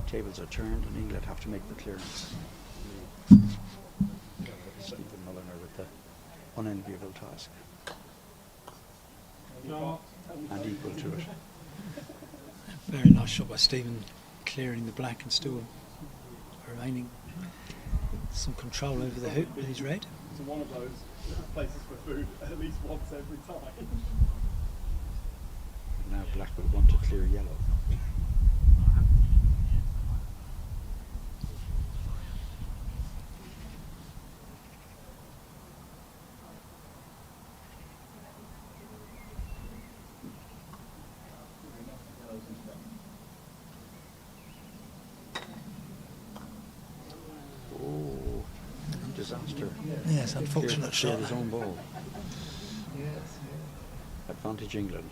tables are turned and England have to make the clearance. Stephen Mulliner with the unenviable task. And equal to it. Very nice shot by Stephen, clearing the black and still remaining some control over the hoop with his red. It's one of those places for food at least once every time. Now black will want to clear yellow. Oh, disaster. Yes, unfortunate shot. Cleared his own ball. Advantage England.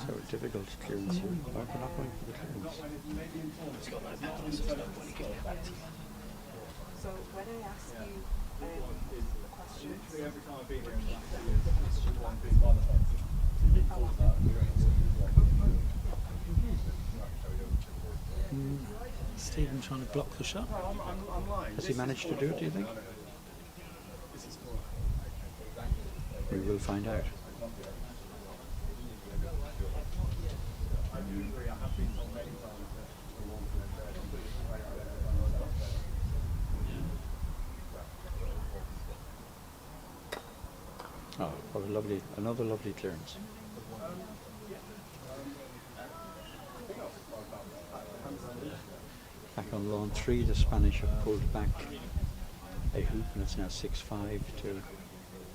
So difficult clearance here. Why we're not going for the clearance? So when I ask you the question, Every time I've been here in the last 2 years, it's just one big bother. So you call that. Stephen trying to block the shot. Has he managed to do it, do you think? We will find out. Oh, what a lovely, another lovely clearance. Back on lawn 3, the Spanish have pulled back a hoop, and it's now 6-5 to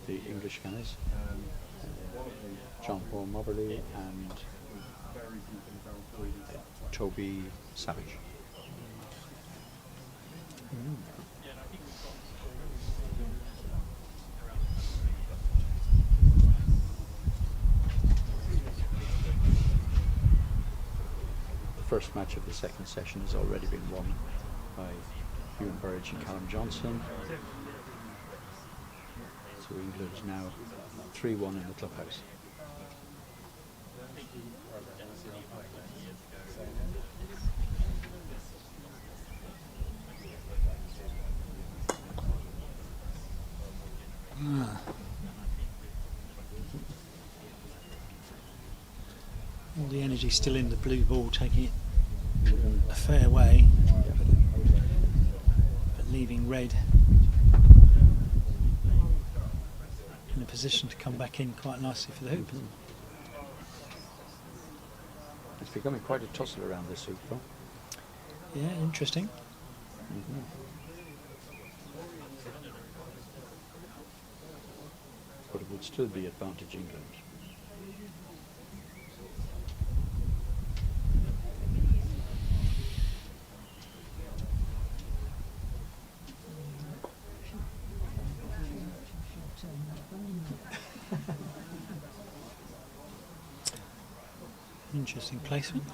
the English guys. John Paul Moberly and Toby Savage. The first match of the second session has already been won by Ewan Burridge and Callum Johnson. So England is now 3-1 in the clubhouse. All the energy still in the blue ball, taking it a fair way, but leaving red in a position to come back in quite nicely for the hoop. It's becoming quite a tussle around this hoop, though. Yeah, interesting. But it would still be advantage England. Interesting placement.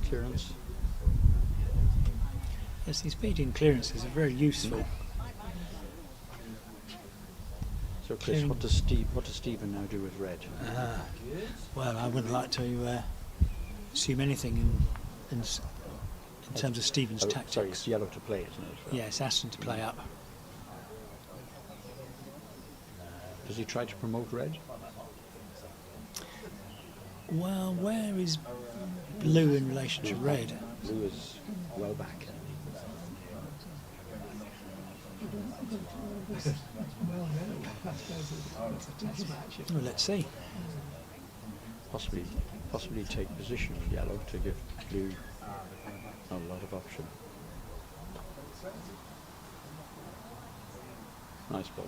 Clearance. Yes, these beading clearances are very useful. So, Chris, what does Stephen now do with red? Well, I wouldn't like to assume anything in terms of Stephen's tactics. Sorry, it's yellow to play, isn't it? Yeah, it's Aston to play up. Does he try to promote red? Well, where is blue in relation to red? Blue is well back. Well, let's see. Possibly take position on yellow to give blue not a lot of option. Nice ball.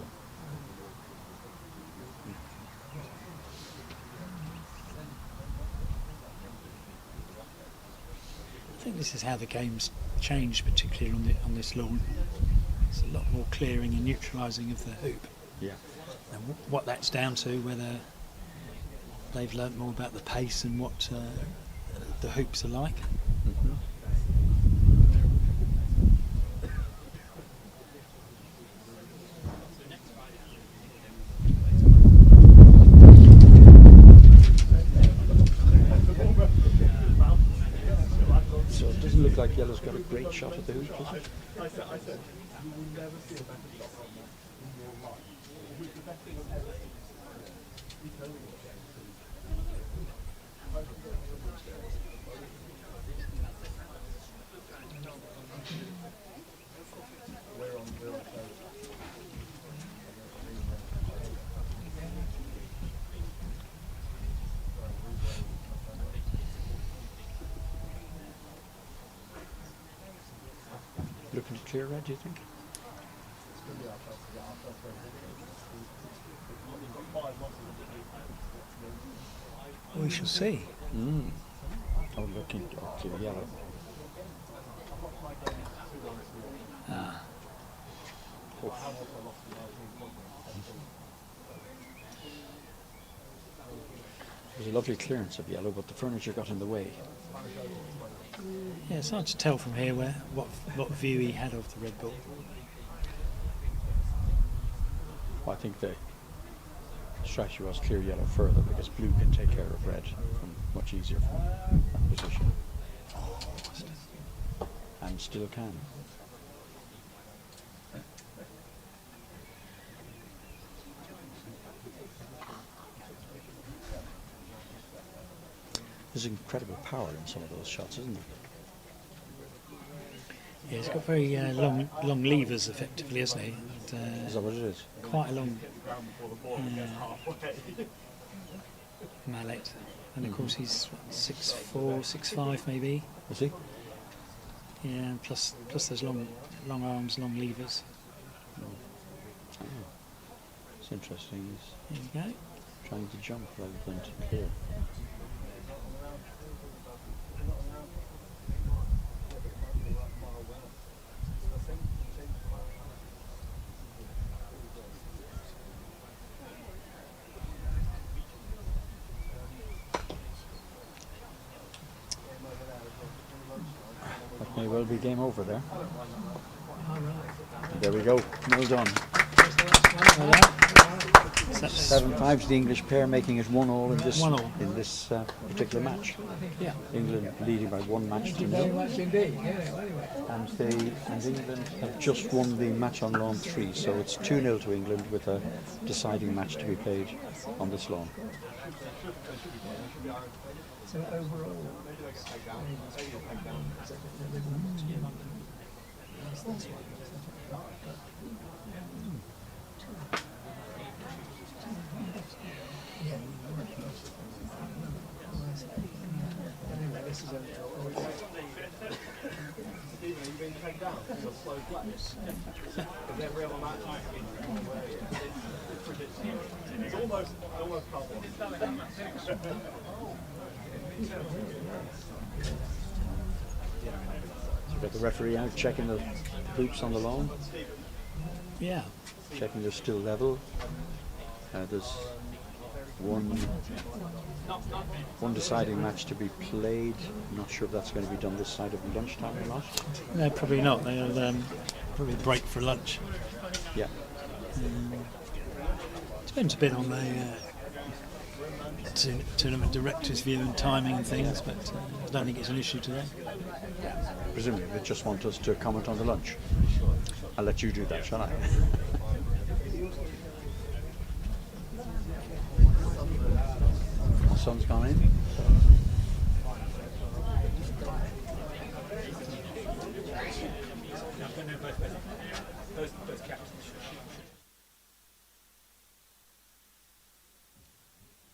I think this is how the game's changed, particularly on this lawn. It's a lot more clearing and neutralising of the hoop. Yeah. And what that's down to, whether they've learnt more about the pace and what the hoops are like. So it doesn't look like yellow's got a great shot at the hoop, does it? Looking to clear red, do you think? We shall see. Oh, looking to yellow. It was a lovely clearance of yellow, but the furniture got in the way. Yeah, it's hard to tell from here what view he had of the red ball. Well, I think the strategy was clear yellow further because blue can take care of red much easier from that position. And still can. There's incredible power in some of those shots, isn't there? Yeah, he's got very long levers, effectively, hasn't he? And, is that what it is? Quite a long mallet, and of course he's what, 6'4", 6'5", maybe. Is he? Yeah, and plus those long arms, long levers. Oh. It's interesting. There you go. Trying to jump rather than to clear. That may well be game over there. There we go. Well done. 7-5 to the English pair, making it 1-1 in this particular match. Yeah. England leading by 1 match to 0. And England have just won the match on lawn 3, so it's 2-0 to England with a deciding match to be played on this lawn. So overall, So we've got the referee out checking the hoops on the lawn. Yeah. Checking they're still level. There's one deciding match to be played. I'm not sure if that's going to be done this side of lunchtime or not. No, probably not. They'll probably break for lunch. Yeah. Depends a bit on the tournament director's view and timing and things, but I don't think it's an issue today. Presumably they just want us to comment on the lunch. I'll let you do that, shall I? The sun's gone in.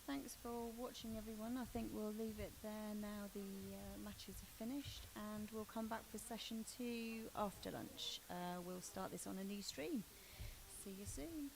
Thanks for watching, everyone. I think we'll leave it there now. The matches are finished, and we'll come back for session 2 after lunch. We'll start this on a new stream. See you soon.